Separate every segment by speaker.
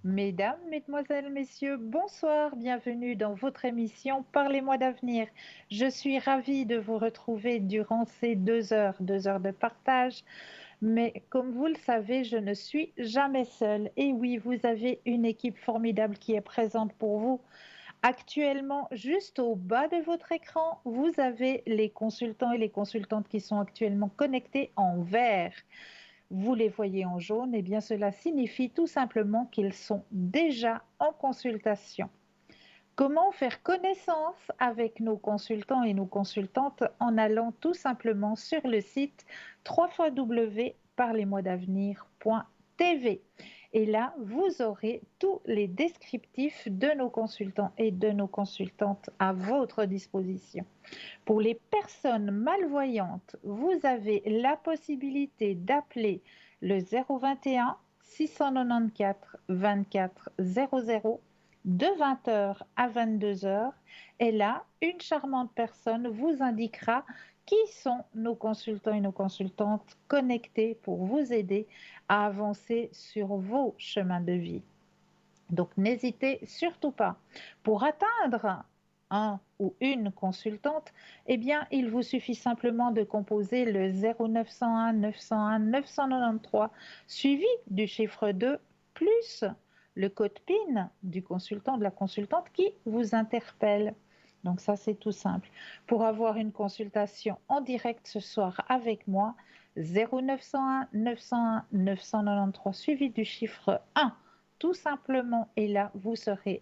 Speaker 1: Mesdames, Mesdemoiselles, Messieurs, bonsoir, bienvenue dans votre émission Parlez-moi d'avenir. Je suis ravie de vous retrouver durant ces 2 heures de partage, mais comme vous le savez, je ne suis jamais seule. Et oui, vous avez une équipe formidable qui est présente pour vous. Actuellement, juste au bas de votre écran, vous avez les consultants et les consultantes qui sont actuellement connectés en vert. Vous les voyez en jaune, eh bien cela signifie tout simplement qu'ils sont déjà en consultation. Comment faire connaissance avec nos consultants et nos consultantes en allant tout simplement sur le site www.parlezmoi-d'avenir.tv. Et là, vous aurez tous les descriptifs de nos consultants et de nos consultantes à votre disposition. Pour les personnes malvoyantes, vous avez la possibilité d'appeler le 021 694 24 00 de 20h à 22h. Et là, une charmante personne vous indiquera qui sont nos consultants et nos consultantes connectés pour vous aider à avancer sur vos chemins de vie. Donc n'hésitez surtout pas. Pour atteindre un ou une consultante, eh bien, il vous suffit simplement de composer le 0901 901 993 suivi du chiffre 2 plus le code PIN du consultant, de la consultante qui vous interpelle. Donc ça, c'est tout simple. Pour avoir une consultation en direct ce soir avec moi, 0901 901 993 suivi du chiffre 1 tout simplement. Et là, vous serez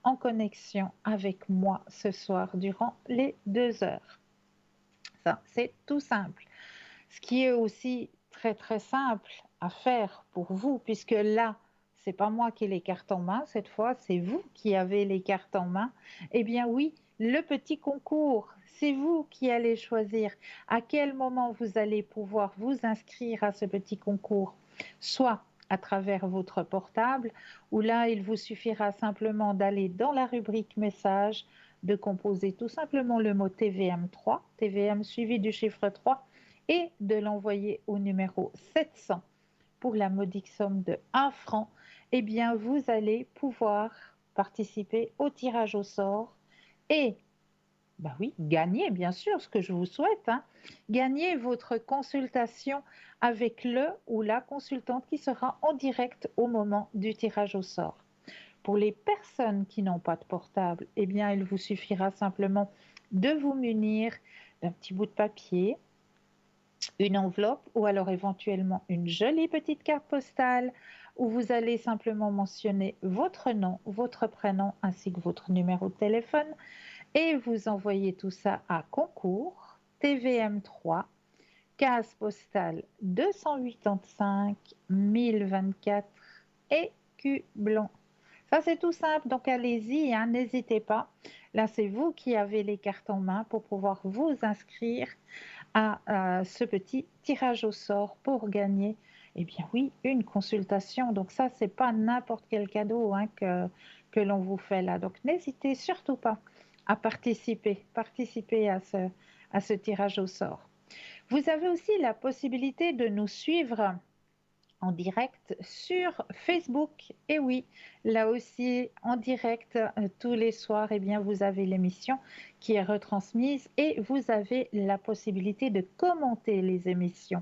Speaker 1: en connexion avec moi ce soir durant les 2 heures. Ça, c'est tout simple. Ce qui est aussi très très simple à faire pour vous, puisque là, c'est pas moi qui ai les cartes en main cette fois, c'est vous qui avez les cartes en main. Eh bien oui, le petit concours, c'est vous qui allez choisir à quel moment vous allez pouvoir vous inscrire à ce petit concours, soit à travers votre portable, où là, il vous suffira simplement d'aller dans la rubrique message, de composer tout simplement le mot TVM3, TVM suivi du chiffre 3, et de l'envoyer au numéro 700 pour la modique somme de 1 franc, eh bien, vous allez pouvoir participer au tirage au sort et, bah oui, gagner, bien sûr, ce que je vous souhaite, hein, gagner votre consultation avec le ou la consultante qui sera en direct au moment du tirage au sort. Pour les personnes qui n'ont pas de portable, eh bien, il vous suffira simplement de vous munir d'un petit bout de papier, une enveloppe ou alors éventuellement une jolie petite carte postale où vous allez simplement mentionner votre nom, votre prénom ainsi que votre numéro de téléphone et vous envoyez tout ça à concours TVM3 case postale 285 1024 écu blanc. Ça, c'est tout simple, donc allez-y, hein, n'hésitez pas. Là, c'est vous qui avez les cartes en main pour pouvoir vous inscrire à ce petit tirage au sort pour gagner, eh bien oui, une consultation. Donc ça, c'est pas n'importe quel cadeau hein, que l'on vous fait là. Donc n'hésitez surtout pas à participer à ce tirage au sort. Vous avez aussi la possibilité de nous suivre en direct sur Facebook. Et oui, là aussi, en direct, tous les soirs, eh bien, vous avez l'émission qui est retransmise et vous avez la possibilité de commenter les émissions.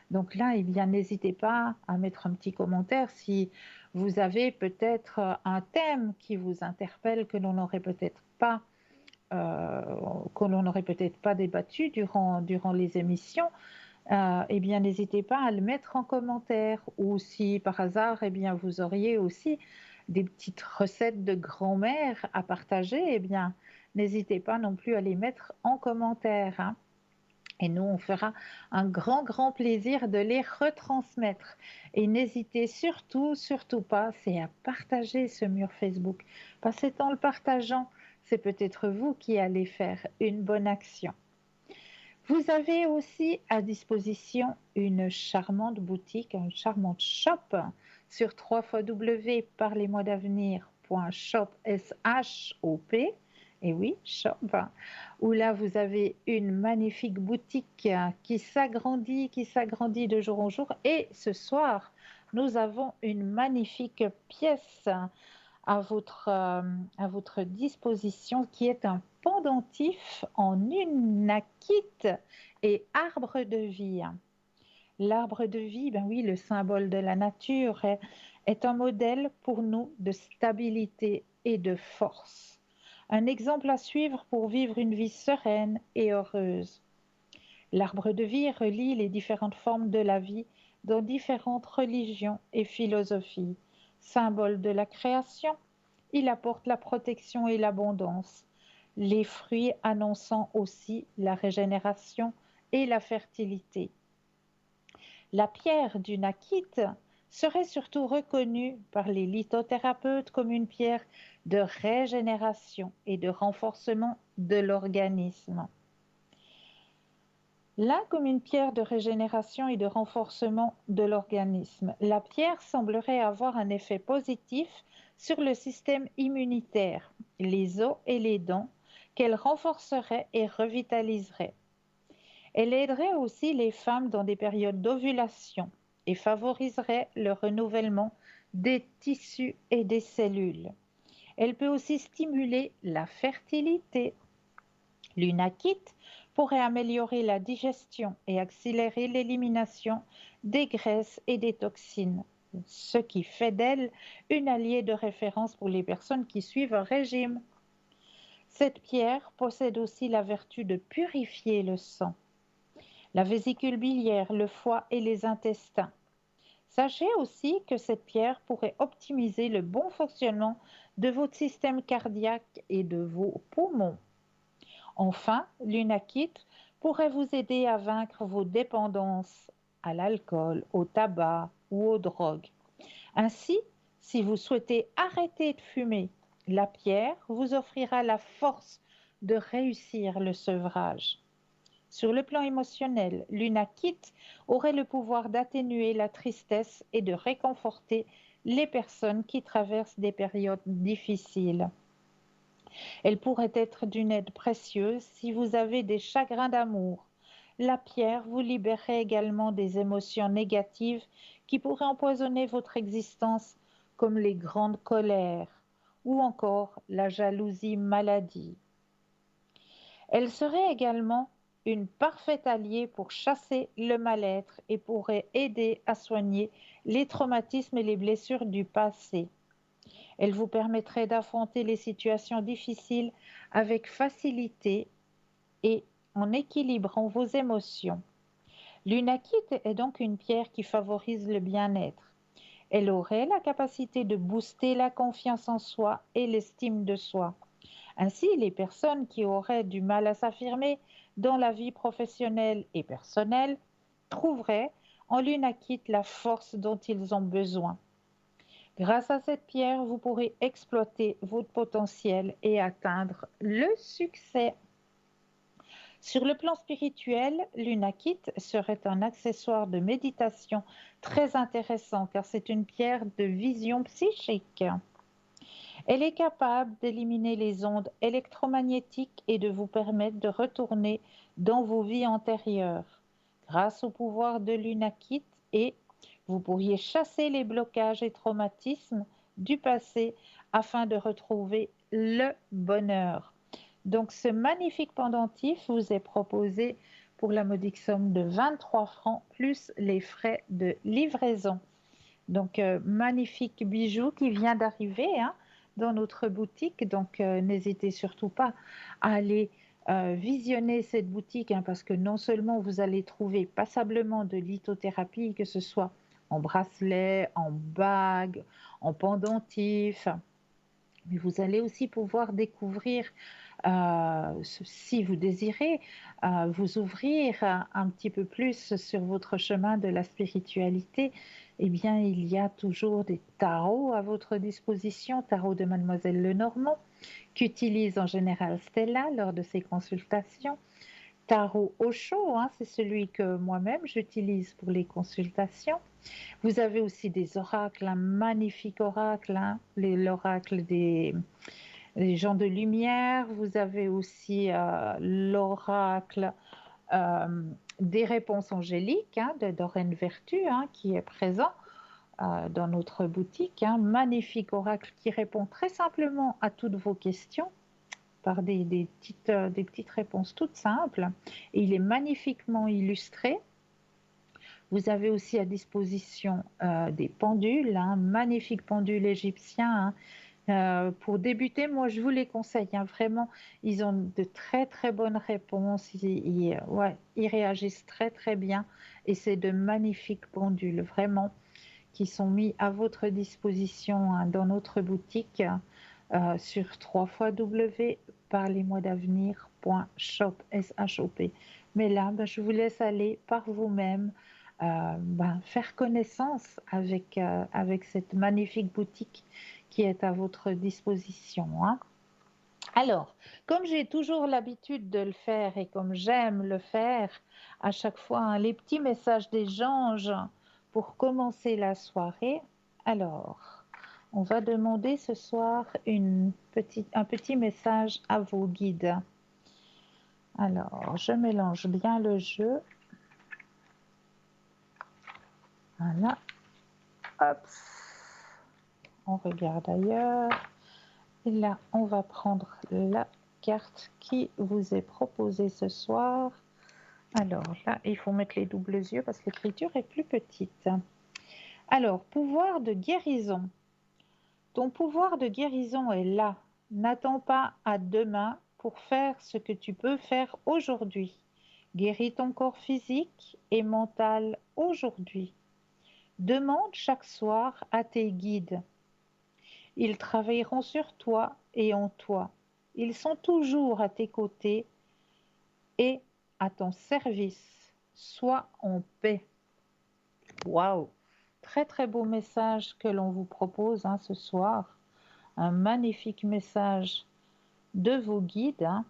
Speaker 1: Donc là, eh bien, n'hésitez pas à mettre un petit commentaire si vous avez peut-être un thème qui vous interpelle que l'on n'aurait peut-être pas débattu durant les émissions. Eh bien, n'hésitez pas à le mettre en commentaire. Ou si par hasard, eh bien, vous auriez aussi des petites recettes de grand-mère à partager, eh bien, n'hésitez pas non plus à les mettre en commentaire, hein. Et nous, on fera un grand, grand plaisir de les retransmettre. Et n'hésitez surtout, surtout pas, c'est à partager ce mur Facebook. Parce que en le partageant, c'est peut-être vous qui allez faire une bonne action. Vous avez aussi à disposition une charmante boutique, une charmante shop sur www.parlezmoi-d'avenir.shop, S-H-O-P, et oui, shop, où là vous avez une magnifique boutique qui s'agrandit de jour en jour. Et ce soir, nous avons une magnifique pièce à votre disposition qui est un pendentif en unakite et arbre de vie. L'arbre de vie, ben oui, le symbole de la nature, est un modèle pour nous de stabilité et de force. Un exemple à suivre pour vivre une vie sereine et heureuse. L'arbre de vie relie les différentes formes de la vie dans différentes religions et philosophies. Symbole de la création, il apporte la protection et l'abondance, les fruits annonçant aussi la régénération et la fertilité. La pierre du nakite serait surtout reconnue par les lithothérapeutes comme une pierre de régénération et de renforcement de l'organisme. Là, comme une pierre de régénération et de renforcement de l'organisme, la pierre semblerait avoir un effet positif sur le système immunitaire, les os et les dents, qu'elle renforcerait et revitaliserait. Elle aiderait aussi les femmes dans des périodes d'ovulation et favoriserait le renouvellement des tissus et des cellules. Elle peut aussi stimuler la fertilité. L'unakite pourrait améliorer la digestion et accélérer l'élimination des graisses et des toxines, ce qui fait d'elle une alliée de référence pour les personnes qui suivent un régime. Cette pierre possède aussi la vertu de purifier le sang, la vésicule biliaire, le foie et les intestins. Sachez aussi que cette pierre pourrait optimiser le bon fonctionnement de votre système cardiaque et de vos poumons. Enfin, l'unakite pourrait vous aider à vaincre vos dépendances à l'alcool, au tabac ou aux drogues. Ainsi, si vous souhaitez arrêter de fumer, la pierre vous offrira la force de réussir le sevrage. Sur le plan émotionnel, l'unakite aurait le pouvoir d'atténuer la tristesse et de réconforter les personnes qui traversent des périodes difficiles. Elle pourrait être d'une aide précieuse si vous avez des chagrins d'amour. La pierre vous libérerait également des émotions négatives qui pourraient empoisonner votre existence, comme les grandes colères ou encore la jalousie maladie. Elle serait également une parfaite alliée pour chasser le mal-être et pourrait aider à soigner les traumatismes et les blessures du passé. Elle vous permettrait d'affronter les situations difficiles avec facilité et en équilibrant vos émotions. L'unakite est donc une pierre qui favorise le bien-être. Elle aurait la capacité de booster la confiance en soi et l'estime de soi. Ainsi, les personnes qui auraient du mal à s'affirmer dans la vie professionnelle et personnelle trouveraient en l'unakite la force dont ils ont besoin. Grâce à cette pierre, vous pourrez exploiter votre potentiel et atteindre le succès. Sur le plan spirituel, l'unakite serait un accessoire de méditation très intéressant car c'est une pierre de vision psychique. Elle est capable d'éliminer les ondes électromagnétiques et de vous permettre de retourner dans vos vies antérieures. Grâce au pouvoir de l'unakite et vous pourriez chasser les blocages et traumatismes du passé afin de retrouver le bonheur. Donc ce magnifique pendentif vous est proposé pour la modique somme de 23 francs plus les frais de livraison. Donc magnifique bijou qui vient d'arriver dans notre boutique. Donc n'hésitez surtout pas à aller visionner cette boutique parce que non seulement vous allez trouver passablement de lithothérapie, que ce soit en bracelet, en bague, en pendentif, mais vous allez aussi pouvoir découvrir, si vous désirez, vous ouvrir un petit peu plus sur votre chemin de la spiritualité, eh bien, il y a toujours des tarots à votre disposition, tarot de Mademoiselle Lenormand, qu'utilise en général Stella lors de ses consultations. Tarot Osho, c'est celui que moi-même j'utilise pour les consultations. Vous avez aussi des oracles, un magnifique oracle, l'oracle des gens de lumière. Vous avez aussi l'oracle des réponses angéliques de Doreen Vertu qui est présent. dans notre boutique, un magnifique oracle qui répond très simplement à toutes vos questions par des petites réponses toutes simples. Et il est magnifiquement illustré. Vous avez aussi à disposition des pendules, un magnifique pendule égyptien. Pour débuter, moi je vous les conseille, hein, vraiment, ils ont de très très bonnes réponses, ouais, ils réagissent très très bien et c'est de magnifiques pendules, vraiment, qui sont mis à votre disposition hein, dans notre boutique sur www.parlez-moi-d'avenir.shop, S-H-O-P. Mais là, ben, je vous laisse aller par vous-même ben, faire connaissance avec cette magnifique boutique qui est à votre disposition. Hein. Alors, comme j'ai toujours l'habitude de le faire et comme j'aime le faire à chaque fois, hein, les petits messages des anges pour commencer la soirée. Alors, on va demander ce soir un petit message à vos guides. Alors, je mélange bien le jeu. Voilà. Hop. On regarde ailleurs. Et là, on va prendre la carte qui vous est proposée ce soir. Alors là, il faut mettre les doubles yeux parce que l'écriture est plus petite. Alors, pouvoir de guérison. Ton pouvoir de guérison est là. N'attends pas à demain pour faire ce que tu peux faire aujourd'hui. Guéris ton corps physique et mental aujourd'hui. Demande chaque soir à tes guides. Ils travailleront sur toi et en toi. Ils sont toujours à tes côtés et à ton service. Sois en paix. Waouh! Très très beau message que l'on vous propose hein, ce soir. Un magnifique message de vos guides hein,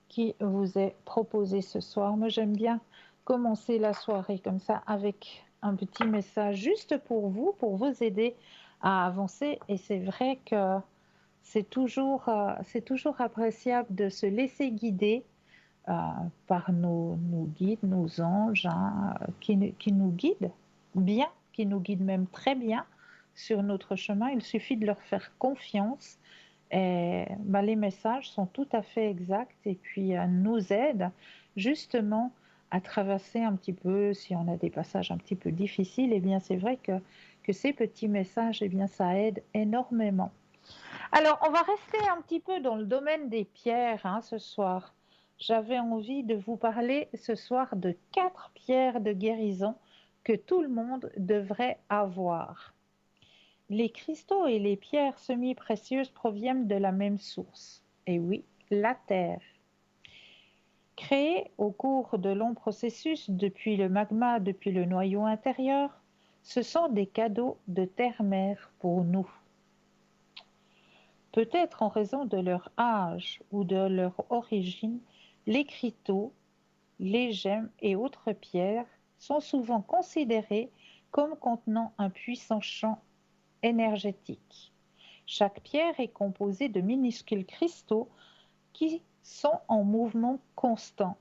Speaker 1: qui vous est proposé ce soir. Moi j'aime bien commencer la soirée comme ça avec un petit message juste pour vous aider à avancer. Et c'est vrai que c'est toujours appréciable de se laisser guider par nos guides, nos anges, hein, qui nous guident bien, qui nous guident même très bien sur notre chemin. Il suffit de leur faire confiance. Et ben, les messages sont tout à fait exacts et puis nous aident justement à traverser un petit peu, si on a des passages un petit peu difficiles, et bien c'est vrai que ces petits messages, et bien ça aide énormément. Alors, on va rester un petit peu dans le domaine des pierres hein, ce soir. J'avais envie de vous parler ce soir de 4 pierres de guérison que tout le monde devrait avoir. Les cristaux et les pierres semi-précieuses proviennent de la même source. Et oui, la Terre. Créées au cours de longs processus depuis le magma, depuis le noyau intérieur, ce sont des cadeaux de terre-mère pour nous. Peut-être en raison de leur âge ou de leur origine, les cristaux, les gemmes et autres pierres sont souvent considérés comme contenant un puissant champ énergétique. Chaque pierre est composée de minuscules cristaux qui sont en mouvement constant.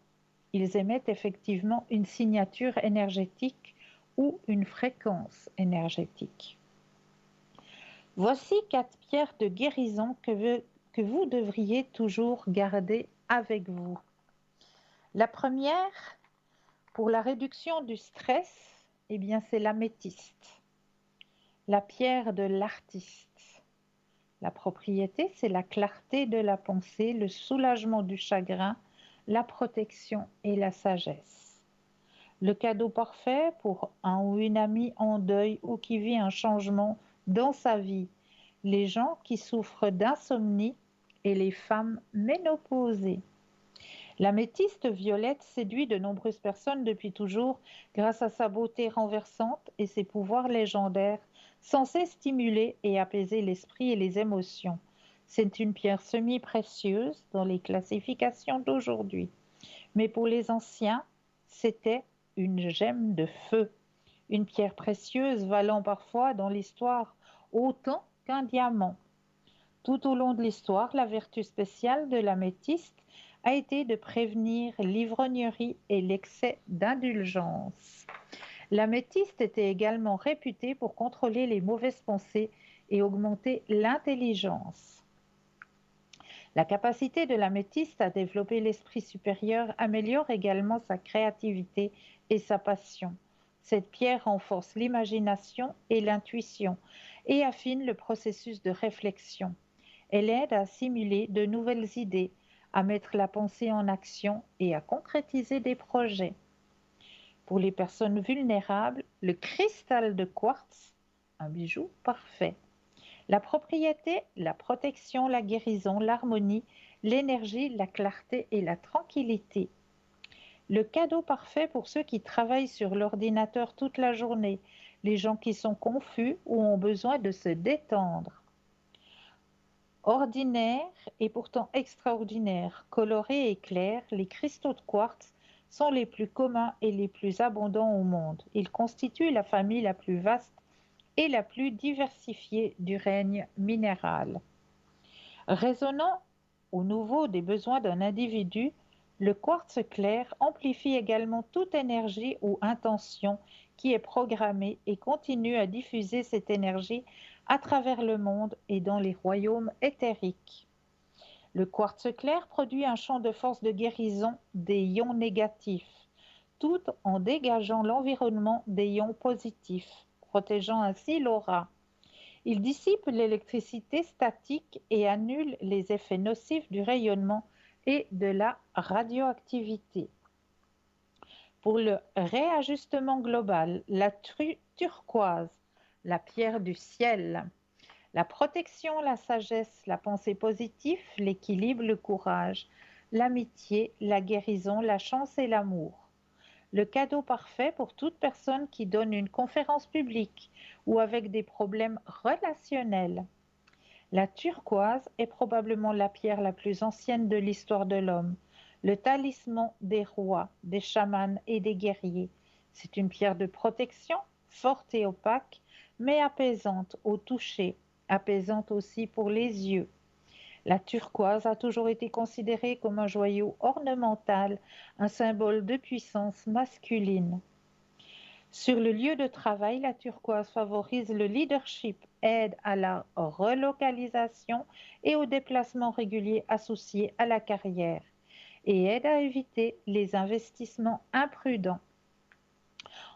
Speaker 1: Ils émettent effectivement une signature énergétique ou une fréquence énergétique. Voici 4 pierres de guérison que vous devriez toujours garder avec vous. La première, pour la réduction du stress, eh bien c'est l'améthyste, la pierre de l'artiste. La propriété, c'est la clarté de la pensée, le soulagement du chagrin, la protection et la sagesse. Le cadeau parfait pour un ou une amie en deuil ou qui vit un changement dans sa vie, les gens qui souffrent d'insomnie et les femmes ménopausées. L'améthyste violette séduit de nombreuses personnes depuis toujours grâce à sa beauté renversante et ses pouvoirs légendaires, censés stimuler et apaiser l'esprit et les émotions. C'est une pierre semi-précieuse dans les classifications d'aujourd'hui. Mais pour les anciens, c'était une gemme de feu, une pierre précieuse valant parfois dans l'histoire autant qu'un diamant. Tout au long de l'histoire, la vertu spéciale de l'améthyste a été de prévenir l'ivrognerie et l'excès d'indulgence. L'améthyste était également réputé pour contrôler les mauvaises pensées et augmenter l'intelligence. La capacité de l'améthyste à développer l'esprit supérieur améliore également sa créativité et sa passion. Cette pierre renforce l'imagination et l'intuition et affine le processus de réflexion. Elle aide à assimiler de nouvelles idées, à mettre la pensée en action et à concrétiser des projets. Pour les personnes vulnérables, le cristal de quartz, un bijou parfait. La propriété, la protection, la guérison, l'harmonie, l'énergie, la clarté et la tranquillité. Le cadeau parfait pour ceux qui travaillent sur l'ordinateur toute la journée, les gens qui sont confus ou ont besoin de se détendre. Ordinaires et pourtant extraordinaires, colorés et clairs, les cristaux de quartz sont les plus communs et les plus abondants au monde. Ils constituent la famille la plus vaste et la plus diversifiée du règne minéral. Résonnant au niveau des besoins d'un individu, le quartz clair amplifie également toute énergie ou intention qui est programmée et continue à diffuser cette énergie à travers le monde et dans les royaumes éthériques. Le quartz clair produit un champ de force de guérison des ions négatifs, tout en dégageant l'environnement des ions positifs, protégeant ainsi l'aura. Il dissipe l'électricité statique et annule les effets nocifs du rayonnement et de la radioactivité. Pour le réajustement global, la turquoise, la pierre du ciel, la protection, la sagesse, la pensée positive, l'équilibre, le courage, l'amitié, la guérison, la chance et l'amour. Le cadeau parfait pour toute personne qui donne une conférence publique ou avec des problèmes relationnels. La turquoise est probablement la pierre la plus ancienne de l'histoire de l'homme, le talisman des rois, des chamans et des guerriers. C'est une pierre de protection, forte et opaque, mais apaisante au toucher, apaisante aussi pour les yeux. La turquoise a toujours été considérée comme un joyau ornemental, un symbole de puissance masculine. Sur le lieu de travail, la turquoise favorise le leadership, aide à la relocalisation et au déplacement régulier associé à la carrière et aide à éviter les investissements imprudents.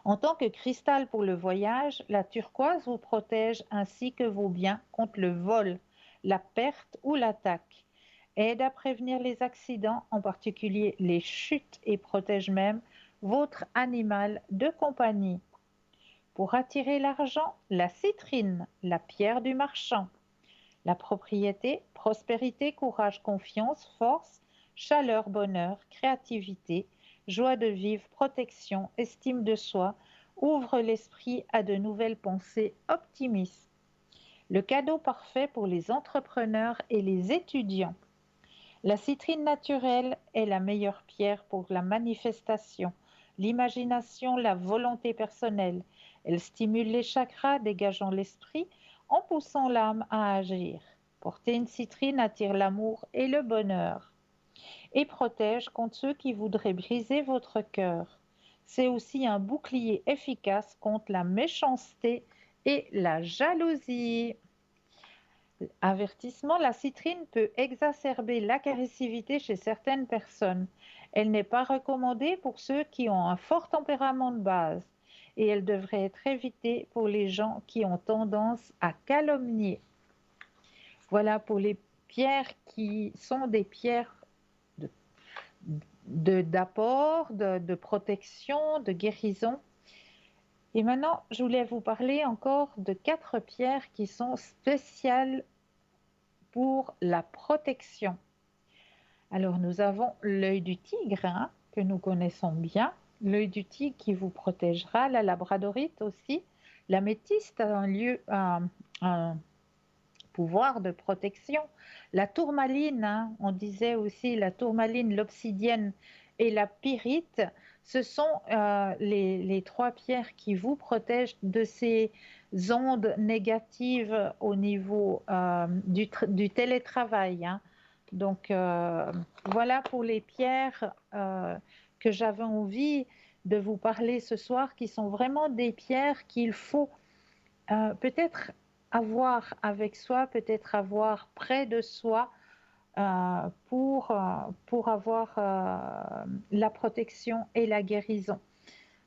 Speaker 1: En tant que cristal pour le voyage, la turquoise vous protège ainsi que vos biens contre le vol, la perte ou l'attaque, aide à prévenir les accidents, en particulier les chutes, et protège même votre animal de compagnie. Pour attirer l'argent, la citrine, la pierre du marchand. La propriété, prospérité, courage, confiance, force, chaleur, bonheur, créativité, joie de vivre, protection, estime de soi, ouvre l'esprit à de nouvelles pensées optimistes. Le cadeau parfait pour les entrepreneurs et les étudiants. La citrine naturelle est la meilleure pierre pour la manifestation, l'imagination, la volonté personnelle. Elle stimule les chakras, dégageant l'esprit, en poussant l'âme à agir. Porter une citrine attire l'amour et le bonheur et protège contre ceux qui voudraient briser votre cœur. C'est aussi un bouclier efficace contre la méchanceté et la jalousie. Avertissement, la citrine peut exacerber l'agressivité chez certaines personnes. Elle n'est pas recommandée pour ceux qui ont un fort tempérament de base et elle devrait être évitée pour les gens qui ont tendance à calomnier. Voilà pour les pierres qui sont des pierres d'apport, de protection, de guérison. Et maintenant, je voulais vous parler encore de 4 pierres qui sont spéciales pour la protection. Alors, nous avons l'œil du tigre, que nous connaissons bien, l'œil du tigre qui vous protégera, la labradorite aussi, l'améthyste a un pouvoir de protection, la tourmaline, on disait aussi la tourmaline, l'obsidienne et la pyrite, ce sont les 3 pierres qui vous protègent de ces ondes négatives au niveau du télétravail. Donc voilà pour les pierres que j'avais envie de vous parler ce soir, qui sont vraiment des pierres qu'il faut peut-être avoir avec soi, peut-être avoir près de soi pour avoir la protection et la guérison.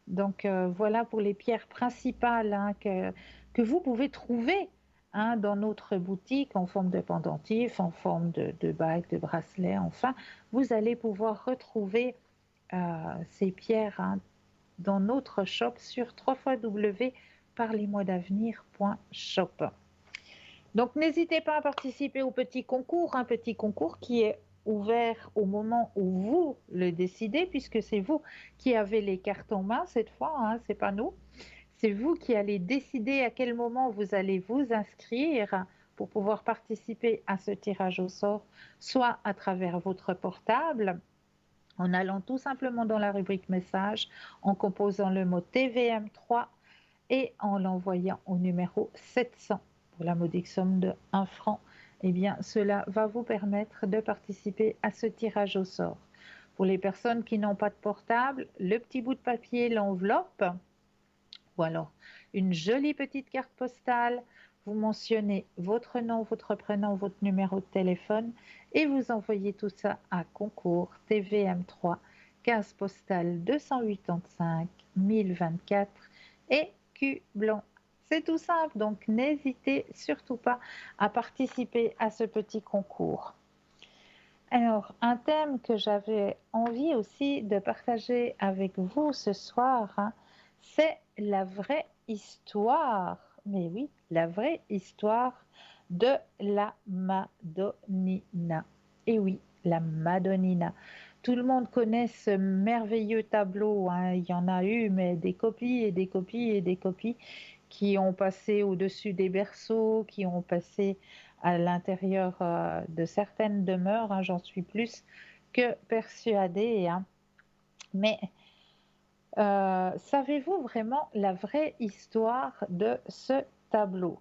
Speaker 1: Donc voilà pour les pierres principales que vous pouvez trouver dans notre boutique en forme de pendentif, en forme de bague, de bracelet. Enfin, vous allez pouvoir retrouver ces pierres dans notre shop sur www.parlez-moi-d'avenir.shop. Donc n'hésitez pas à participer au petit concours, un petit concours qui est ouvert au moment où vous le décidez, puisque c'est vous qui avez les cartes en main cette fois, c'est pas nous. C'est vous qui allez décider à quel moment vous allez vous inscrire pour pouvoir participer à ce tirage au sort, soit à travers votre portable, en allant tout simplement dans la rubrique message, en composant le mot TVM3 et en l'envoyant au numéro 700 pour la modique somme de 1 franc. Eh bien, cela va vous permettre de participer à ce tirage au sort. Pour les personnes qui n'ont pas de portable, le petit bout de papier, l'enveloppe, ou alors une jolie petite carte postale, vous mentionnez votre nom, votre prénom, votre numéro de téléphone et vous envoyez tout ça à concours TVM3, case postale 285 1024 et Q blanc. C'est tout simple, donc n'hésitez surtout pas à participer à ce petit concours. Alors, un thème que j'avais envie aussi de partager avec vous ce soir, c'est la vraie histoire, mais oui, la vraie histoire de la Madonnina. Et oui, la Madonnina. Tout le monde connaît ce merveilleux tableau, il y en a eu, mais des copies et des copies et des copies qui ont passé au-dessus des berceaux, qui ont passé à l'intérieur de certaines demeures, j'en suis plus que persuadée. Mais savez-vous vraiment la vraie histoire de ce tableau?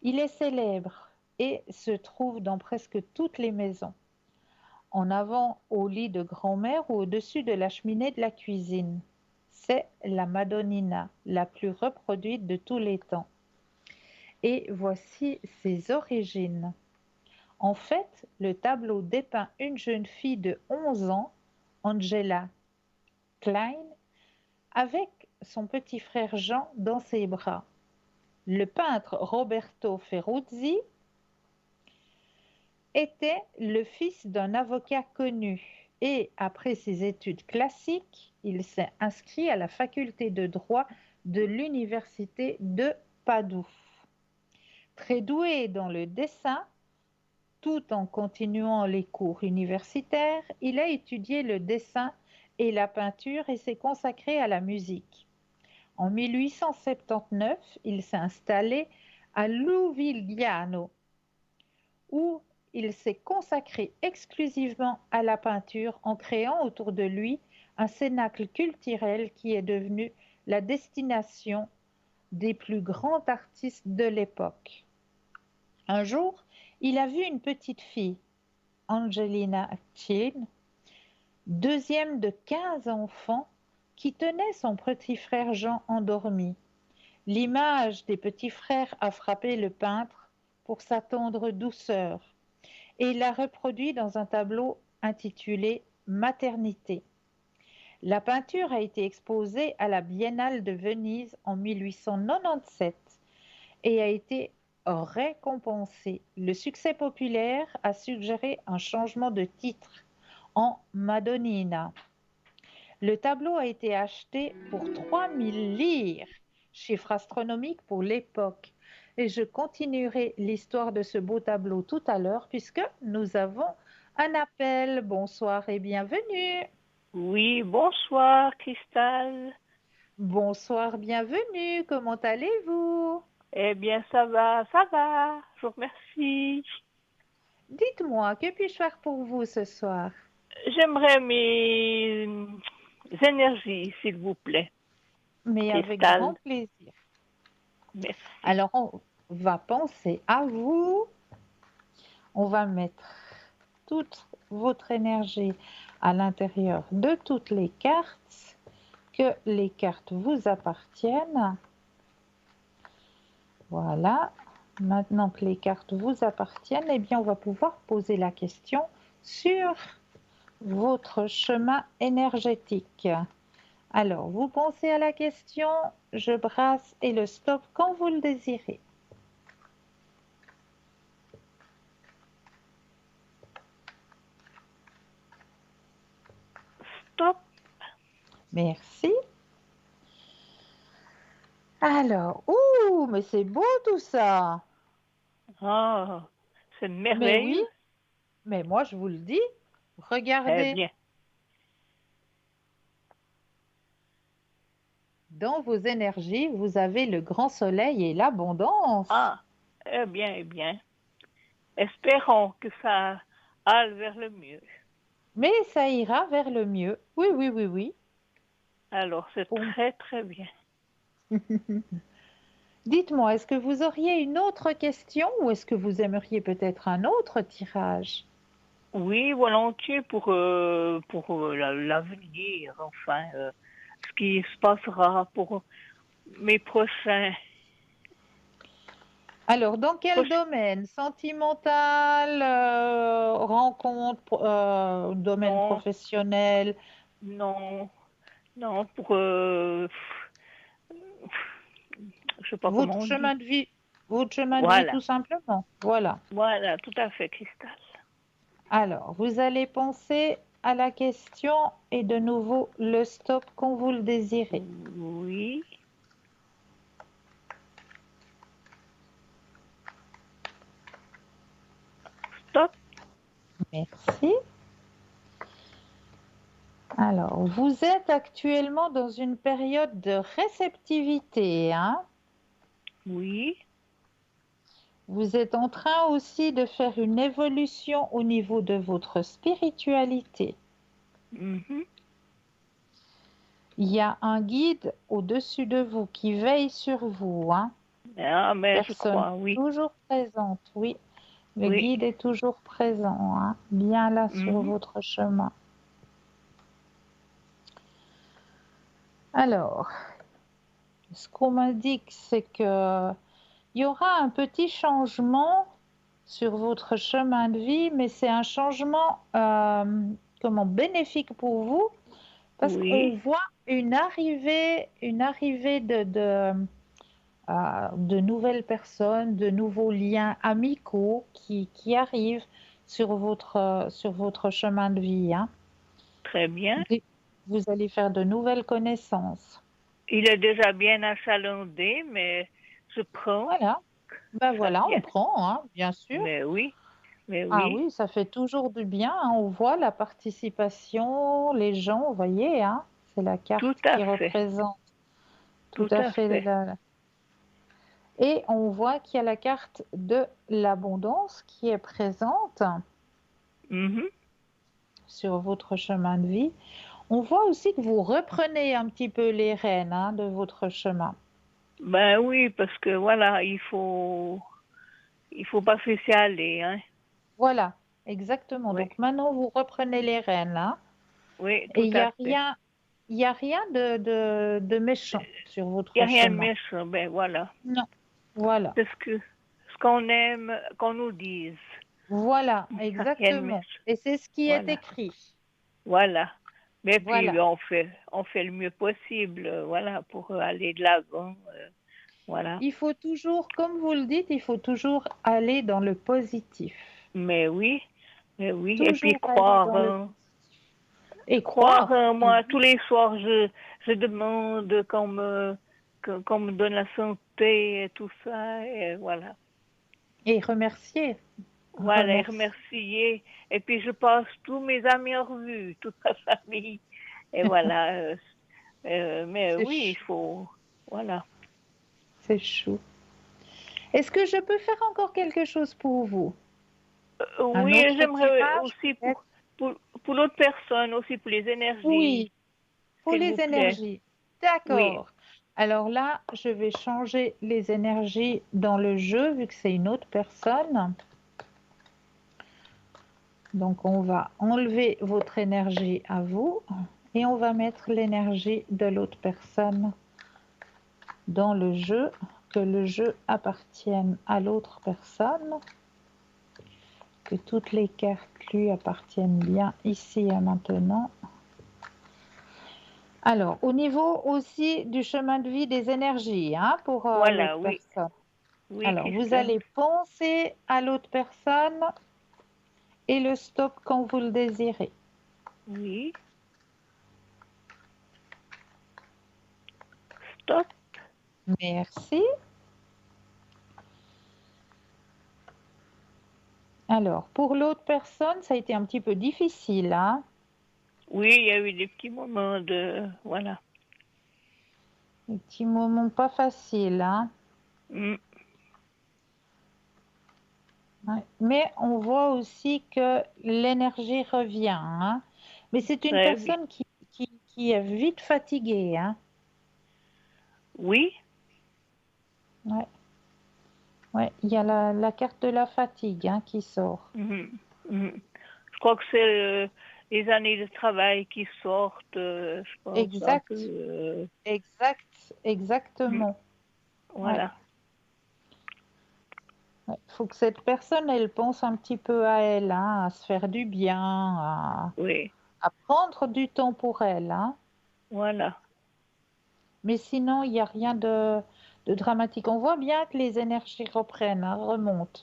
Speaker 1: Il est célèbre et se trouve dans presque toutes les maisons, en avant au lit de grand-mère ou au-dessus de la cheminée de la cuisine. C'est la Madonnina, la plus reproduite de tous les temps. Et voici ses origines. En fait, le tableau dépeint une jeune fille de 11 ans, Angela Klein, avec son petit frère Jean dans ses bras. Le peintre Roberto Ferruzzi était le fils d'un avocat connu et, après ses études classiques, il s'est inscrit à la faculté de droit de l'université de Padoue. Très doué dans le dessin, tout en continuant les cours universitaires, il a étudié le dessin et la peinture et s'est consacré à la musique. En 1879, il s'est installé à Louvigliano, où il s'est consacré exclusivement à la peinture en créant autour de lui un cénacle culturel qui est devenu la destination des plus grands artistes de l'époque. Un jour, il a vu une petite fille, Angelina Chin, deuxième de 15 enfants, qui tenait son petit frère Jean endormi. L'image des petits frères a frappé le peintre pour sa tendre douceur et il l'a reproduit dans un tableau intitulé Maternité. La peinture a été exposée à la Biennale de Venise en 1897 et a été récompensée. Le succès populaire a suggéré un changement de titre en Madonnina. Le tableau a été acheté pour 3000 lire, chiffre astronomique pour l'époque. Et je continuerai l'histoire de ce beau tableau tout à l'heure puisque nous avons un appel. Bonsoir et bienvenue.
Speaker 2: Oui, bonsoir, Cristal.
Speaker 1: Bonsoir, bienvenue. Comment allez-vous?
Speaker 2: Eh bien, ça va, ça va. Je vous remercie.
Speaker 1: Dites-moi, que puis-je faire pour vous ce soir?
Speaker 2: J'aimerais mes énergies, s'il vous plaît,
Speaker 1: Mais avec grand
Speaker 2: Cristal.
Speaker 1: plaisir.
Speaker 2: Merci.
Speaker 1: Alors, on va penser à vous. On va mettre toute votre énergie à l'intérieur de toutes les cartes que les cartes vous appartiennent. Voilà. Maintenant que les cartes vous appartiennent, eh bien, on va pouvoir poser la question sur votre chemin énergétique. Alors, vous pensez à la question, je brasse et le stop quand vous le désirez.
Speaker 2: Stop.
Speaker 1: Merci. Alors, ouh, mais c'est beau tout ça.
Speaker 2: Ah, c'est
Speaker 1: Mais oui,
Speaker 2: merveilleux.
Speaker 1: mais moi je vous le dis,
Speaker 2: Eh
Speaker 1: regardez,
Speaker 2: bien.
Speaker 1: dans vos énergies, vous avez le grand soleil et l'abondance.
Speaker 2: Ah, eh bien, eh bien. Espérons que ça aille vers le mieux.
Speaker 1: Mais ça ira vers le mieux. Oui, oui, oui, oui.
Speaker 2: Alors, c'est
Speaker 1: Pour-
Speaker 2: très, très bien.
Speaker 1: Dites-moi, est-ce que vous auriez une autre question ou est-ce que vous aimeriez peut-être un autre tirage?
Speaker 2: Oui, volontiers pour l'avenir, enfin, ce qui se passera pour mes prochains.
Speaker 1: Alors, dans quel
Speaker 2: proch-
Speaker 1: domaine? Sentimental, rencontre, domaine
Speaker 2: Non,
Speaker 1: professionnel?
Speaker 2: non, non, je sais pas comment
Speaker 1: Votre
Speaker 2: on dit.
Speaker 1: chemin de vie, votre chemin de vie
Speaker 2: Voilà,
Speaker 1: tout simplement. Voilà.
Speaker 2: voilà, tout à fait, Cristal.
Speaker 1: Alors, vous allez penser à la question et de nouveau le stop quand vous le désirez.
Speaker 2: Oui, stop.
Speaker 1: Merci. Alors, vous êtes actuellement dans une période de réceptivité, hein?
Speaker 2: Oui,
Speaker 1: Vous êtes en train aussi de faire une évolution au niveau de votre spiritualité.
Speaker 2: mhm.
Speaker 1: Il y a un guide au-dessus de vous qui veille sur vous, hein?
Speaker 2: Ah, mais je
Speaker 1: Personne
Speaker 2: crois, oui,
Speaker 1: toujours présente, oui. Le
Speaker 2: oui.
Speaker 1: guide est toujours présent, hein, bien là sur
Speaker 2: Mhm.
Speaker 1: votre chemin. Alors, ce qu'on m'indique, c'est que il y aura un petit changement sur votre chemin de vie, mais c'est un changement comment bénéfique pour vous, parce qu'on
Speaker 2: Oui,
Speaker 1: voit une arrivée de nouvelles personnes, de nouveaux liens amicaux qui arrivent sur votre chemin de vie, hein.
Speaker 2: très bien.
Speaker 1: Vous allez faire de nouvelles connaissances.
Speaker 2: Il est déjà bien achalandé, mais je prends,
Speaker 1: Voilà, ben
Speaker 2: ça
Speaker 1: voilà, on
Speaker 2: vient.
Speaker 1: prend, hein, bien sûr.
Speaker 2: Mais oui, mais
Speaker 1: Ah
Speaker 2: oui,
Speaker 1: oui, ça fait toujours du bien, hein. On voit la participation, les gens, vous voyez, hein, c'est la
Speaker 2: tout
Speaker 1: carte
Speaker 2: à
Speaker 1: qui
Speaker 2: fait,
Speaker 1: représente tout
Speaker 2: tout
Speaker 1: à
Speaker 2: à
Speaker 1: fait
Speaker 2: fait.
Speaker 1: la... Et on voit qu'il y a la carte de l'abondance qui est présente
Speaker 2: Mhm.
Speaker 1: sur votre chemin de vie. On voit aussi que vous reprenez un petit peu les rênes, hein, de votre chemin.
Speaker 2: Ben oui, parce que voilà, il faut pas se laisser aller, hein.
Speaker 1: Voilà, exactement.
Speaker 2: Oui,
Speaker 1: Donc maintenant, vous reprenez les rênes, hein,
Speaker 2: oui,
Speaker 1: et
Speaker 2: tout à fait.
Speaker 1: il y a rien de méchant sur
Speaker 2: Il n'y
Speaker 1: votre
Speaker 2: a rien de
Speaker 1: chemin.
Speaker 2: méchant, ben voilà.
Speaker 1: Non, voilà,
Speaker 2: C'est ce qu'on aime qu'on nous dise.
Speaker 1: voilà,
Speaker 2: Il n'y a rien de
Speaker 1: exactement.
Speaker 2: méchant.
Speaker 1: Et c'est ce qui est
Speaker 2: Voilà,
Speaker 1: écrit.
Speaker 2: voilà. Mais puis
Speaker 1: Voilà.
Speaker 2: on fait le mieux possible, voilà, pour aller de l'avant, voilà.
Speaker 1: Il faut toujours, comme vous le dites, il faut toujours aller dans le positif.
Speaker 2: Mais oui, mais oui. Et puis
Speaker 1: Toujours aller dans le et
Speaker 2: croire,
Speaker 1: croire. Et
Speaker 2: moi, tous
Speaker 1: oui,
Speaker 2: les soirs, je demande qu'on me donne la santé et tout ça, et voilà.
Speaker 1: et remercier.
Speaker 2: Voilà, et
Speaker 1: Remercier.
Speaker 2: remercier. Et puis je passe tous mes amis en revue, toute ma famille. Et voilà. Mais
Speaker 1: C'est
Speaker 2: oui, il
Speaker 1: chou.
Speaker 2: faut. Voilà.
Speaker 1: C'est chou. Est-ce que je peux faire encore quelque chose pour vous? Un
Speaker 2: Oui,
Speaker 1: autre
Speaker 2: j'aimerais
Speaker 1: tirage
Speaker 2: aussi
Speaker 1: peut-être?
Speaker 2: pour l'autre personne, aussi pour les énergies,
Speaker 1: Oui, pour
Speaker 2: s'il vous
Speaker 1: les
Speaker 2: plaît.
Speaker 1: énergies.
Speaker 2: Oui,
Speaker 1: D'accord. Alors là, je vais changer les énergies dans le jeu vu que c'est une autre personne. Donc on va enlever votre énergie à vous et on va mettre l'énergie de l'autre personne dans le jeu, que le jeu appartienne à l'autre personne, que toutes les cartes lui appartiennent bien ici et maintenant. Alors, au niveau aussi du chemin de vie des énergies, hein, pour
Speaker 2: Voilà,
Speaker 1: l'autre
Speaker 2: oui.
Speaker 1: personne.
Speaker 2: Oui,
Speaker 1: Alors, vous
Speaker 2: Christelle.
Speaker 1: allez penser à l'autre personne et le stop quand vous le désirez.
Speaker 2: Oui. Stop.
Speaker 1: Merci. Alors, pour l'autre personne, ça a été un petit peu difficile, hein?
Speaker 2: Oui, il y a eu des petits moments de... Voilà.
Speaker 1: Des petits moments pas faciles, hein?
Speaker 2: Mm.
Speaker 1: Ouais. Mais on voit aussi que l'énergie revient, hein? Mais c'est une
Speaker 2: Très bien.
Speaker 1: personne qui est vite fatiguée, hein?
Speaker 2: Oui.
Speaker 1: Ouais. Ouais, il y a la carte de la fatigue, hein, qui sort.
Speaker 2: Mhm. Mhm. Je crois que c'est les années de travail qui sortent, je pense, un peu.
Speaker 1: Exact, exactement. Ouais.
Speaker 2: Voilà.
Speaker 1: Il faut que cette personne, elle pense un petit peu à elle, hein, à se faire du bien,
Speaker 2: Oui.
Speaker 1: à prendre du temps pour elle, hein.
Speaker 2: Voilà.
Speaker 1: Mais sinon, il n'y a rien de dramatique. On voit bien que les énergies reprennent, hein, remontent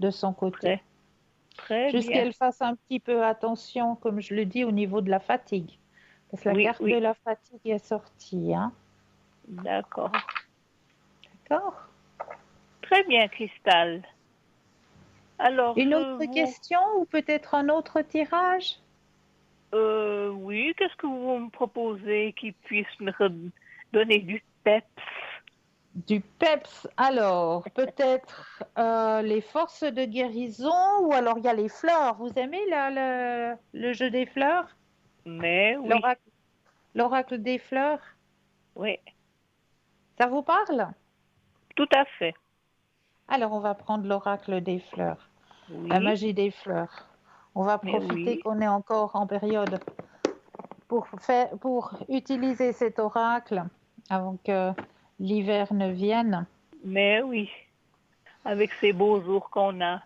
Speaker 1: de son côté.
Speaker 2: Très, très
Speaker 1: Juste
Speaker 2: bien.
Speaker 1: qu'elle fasse un petit peu attention, comme je le dis, au niveau de la fatigue. Parce que la
Speaker 2: Oui,
Speaker 1: carte de
Speaker 2: oui.
Speaker 1: la fatigue est sortie, hein.
Speaker 2: D'accord.
Speaker 1: D'accord?
Speaker 2: Très bien, Cristal. Alors,
Speaker 1: Une
Speaker 2: je
Speaker 1: autre
Speaker 2: vous...
Speaker 1: question ou peut-être un autre tirage?
Speaker 2: Oui, qu'est-ce que vous me proposez qui puisse me donner du peps?
Speaker 1: Du peps. Alors, peut-être les forces de guérison ou alors il y a les fleurs. Vous aimez le jeu des fleurs?
Speaker 2: Mais oui,
Speaker 1: L'oracle, l'oracle des fleurs?
Speaker 2: oui,
Speaker 1: Ça vous parle?
Speaker 2: tout à fait.
Speaker 1: Alors, on va prendre l'oracle des fleurs, la
Speaker 2: Oui,
Speaker 1: magie des fleurs. On va
Speaker 2: mais
Speaker 1: profiter
Speaker 2: oui,
Speaker 1: qu'on est encore en période pour utiliser cet oracle avant que l'hiver ne vienne.
Speaker 2: mais oui. Avec ces beaux jours qu'on a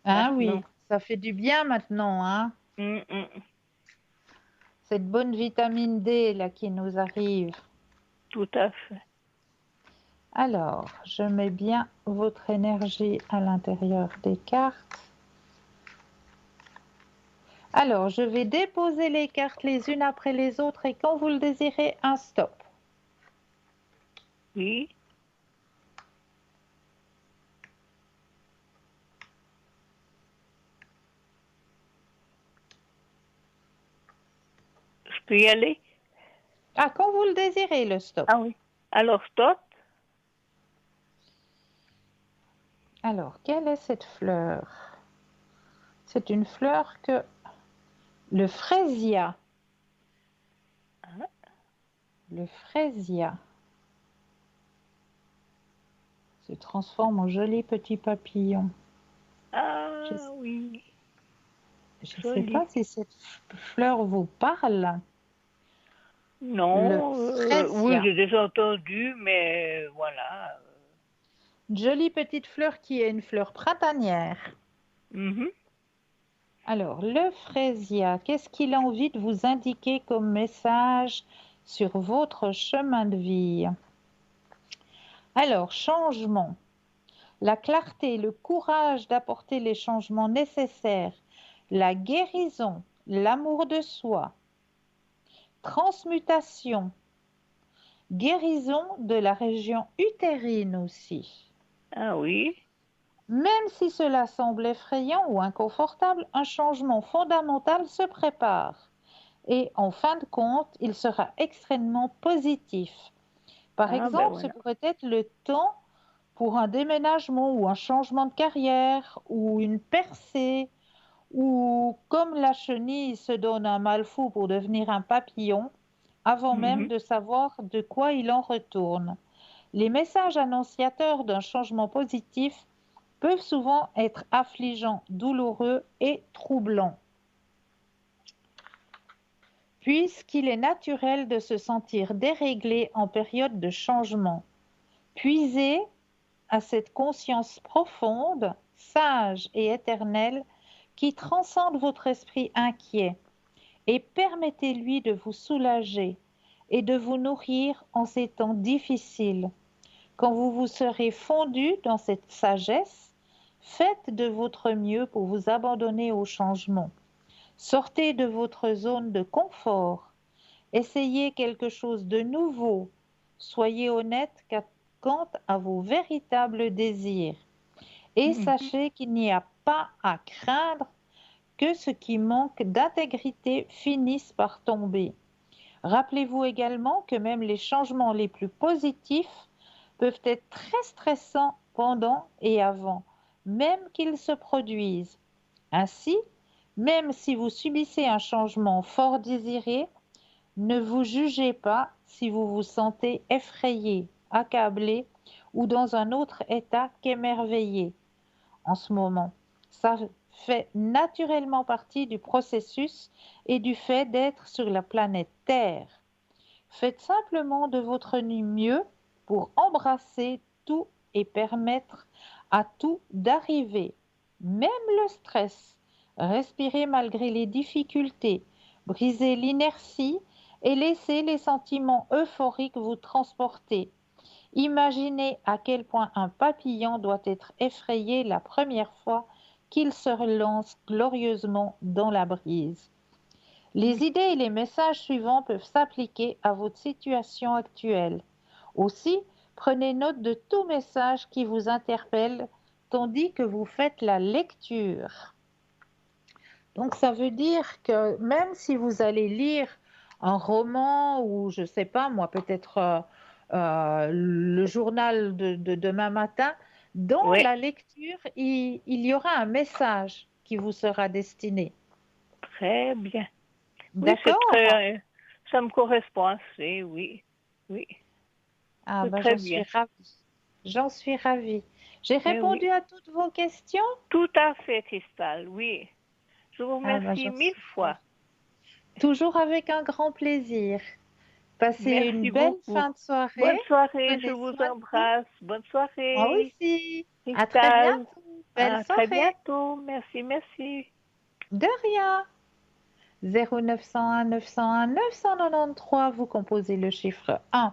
Speaker 1: Ah
Speaker 2: maintenant.
Speaker 1: oui, ça fait du bien maintenant, hein?
Speaker 2: Hum, hum,
Speaker 1: Cette bonne vitamine D là qui nous arrive.
Speaker 2: tout à fait.
Speaker 1: Alors, je mets bien votre énergie à l'intérieur des cartes. Alors, je vais déposer les cartes les unes après les autres et quand vous le désirez, un stop.
Speaker 2: Oui, je peux y aller?
Speaker 1: Ah, quand vous le désirez, le stop.
Speaker 2: Ah oui. Alors, stop.
Speaker 1: Alors, quelle est cette fleur? C'est une fleur que le fraisia.
Speaker 2: Ah,
Speaker 1: Le fraisia se transforme en joli petit papillon. Je
Speaker 2: ah oui,
Speaker 1: ne sais
Speaker 2: joli.
Speaker 1: pas si cette fleur vous parle. Le
Speaker 2: Non, oui,
Speaker 1: fraisia.
Speaker 2: j'ai déjà entendu, mais voilà.
Speaker 1: Une jolie petite fleur qui est une fleur printanière.
Speaker 2: Mhm.
Speaker 1: Alors, le fraisia, qu'est-ce qu'il a envie de vous indiquer comme message sur votre chemin de vie? Alors, changement. La clarté, le courage d'apporter les changements nécessaires, la guérison, l'amour de soi, transmutation, guérison de la région utérine aussi.
Speaker 2: Ah oui,
Speaker 1: Même si cela semble effrayant ou inconfortable, un changement fondamental se prépare et en fin de compte, il sera extrêmement positif. Par
Speaker 2: ah ben
Speaker 1: exemple, ce
Speaker 2: voilà.
Speaker 1: pourrait être le temps pour un déménagement ou un changement de carrière ou une percée ou comme la chenille se donne un mal fou pour devenir un papillon avant même
Speaker 2: Mhm.
Speaker 1: de savoir de quoi il en retourne. Les messages annonciateurs d'un changement positif peuvent souvent être affligeants, douloureux et troublants. puisqu'il est naturel de se sentir déréglé en période de changement. Puisez à cette conscience profonde, sage et éternelle qui transcende votre esprit inquiet et permettez-lui de vous soulager et de vous nourrir en ces temps difficiles. Quand vous vous serez fondu dans cette sagesse, faites de votre mieux pour vous abandonner au changement. Sortez de votre zone de confort. Essayez quelque chose de nouveau. Soyez honnête quant à vos véritables désirs. Et
Speaker 2: Mhm.
Speaker 1: sachez qu'il n'y a pas à craindre que ce qui manque d'intégrité finisse par tomber. Rappelez-vous également que même les changements les plus positifs peuvent être très stressants pendant et avant, même qu'ils se produisent. Ainsi, même si vous subissez un changement fort désiré, ne vous jugez pas si vous vous sentez effrayé, accablé ou dans un autre état qu'émerveillé en ce moment. Ça fait naturellement partie du processus et du fait d'être sur la planète Terre. Faites simplement de votre mieux pour embrasser tout et permettre à tout d'arriver, même le stress. Respirez malgré les difficultés, brisez l'inertie et laissez les sentiments euphoriques vous transporter. Imaginez à quel point un papillon doit être effrayé la première fois qu'il se relance glorieusement dans la brise. Les idées et les messages suivants peuvent s'appliquer à votre situation actuelle. Aussi, prenez note de tout message qui vous interpelle tandis que vous faites la lecture. Donc, ça veut dire que même si vous allez lire un roman ou, je ne sais pas, moi, peut-être le journal de demain matin, dans
Speaker 2: Oui,
Speaker 1: la lecture, il y aura un message qui vous sera destiné.
Speaker 2: très bien. Oui, c'est
Speaker 1: D'accord?
Speaker 2: très, ça me correspond assez, oui, oui,
Speaker 1: Ah
Speaker 2: c'est
Speaker 1: ben,
Speaker 2: très
Speaker 1: j'en
Speaker 2: bien.
Speaker 1: suis ravie. J'en suis ravie. J'ai
Speaker 2: Eh
Speaker 1: répondu
Speaker 2: oui,
Speaker 1: à toutes vos questions?
Speaker 2: tout à fait, Cristal, oui. Je vous
Speaker 1: Ah ben,
Speaker 2: remercie
Speaker 1: j'en
Speaker 2: mille
Speaker 1: suis
Speaker 2: fois.
Speaker 1: ravie. Toujours avec un grand plaisir. Passez une
Speaker 2: Merci
Speaker 1: belle
Speaker 2: beaucoup.
Speaker 1: fin de soirée.
Speaker 2: Bonne soirée, je
Speaker 1: Prenez
Speaker 2: vous
Speaker 1: soin de vous.
Speaker 2: embrasse. Bonne
Speaker 1: Moi
Speaker 2: soirée,
Speaker 1: aussi. À très
Speaker 2: Cristal.
Speaker 1: bientôt. Belle
Speaker 2: À très
Speaker 1: soirée.
Speaker 2: bientôt. Merci, merci.
Speaker 1: De rien. 0901 901 993, vous composez le chiffre 1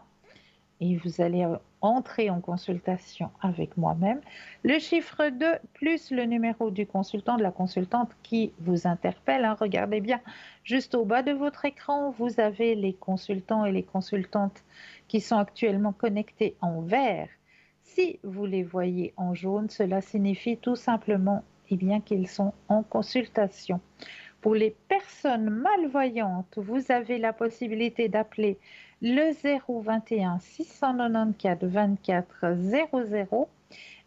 Speaker 1: et vous allez entrer en consultation avec moi-même. Le chiffre 2 plus le numéro du consultant, de la consultante qui vous interpelle. Hein. Regardez bien, juste au bas de votre écran, vous avez les consultants et les consultantes qui sont actuellement connectés en vert. Si vous les voyez en jaune, cela signifie tout simplement eh bien, qu'ils sont en consultation. Pour les personnes malvoyantes, vous avez la possibilité d'appeler le 021 694 24 00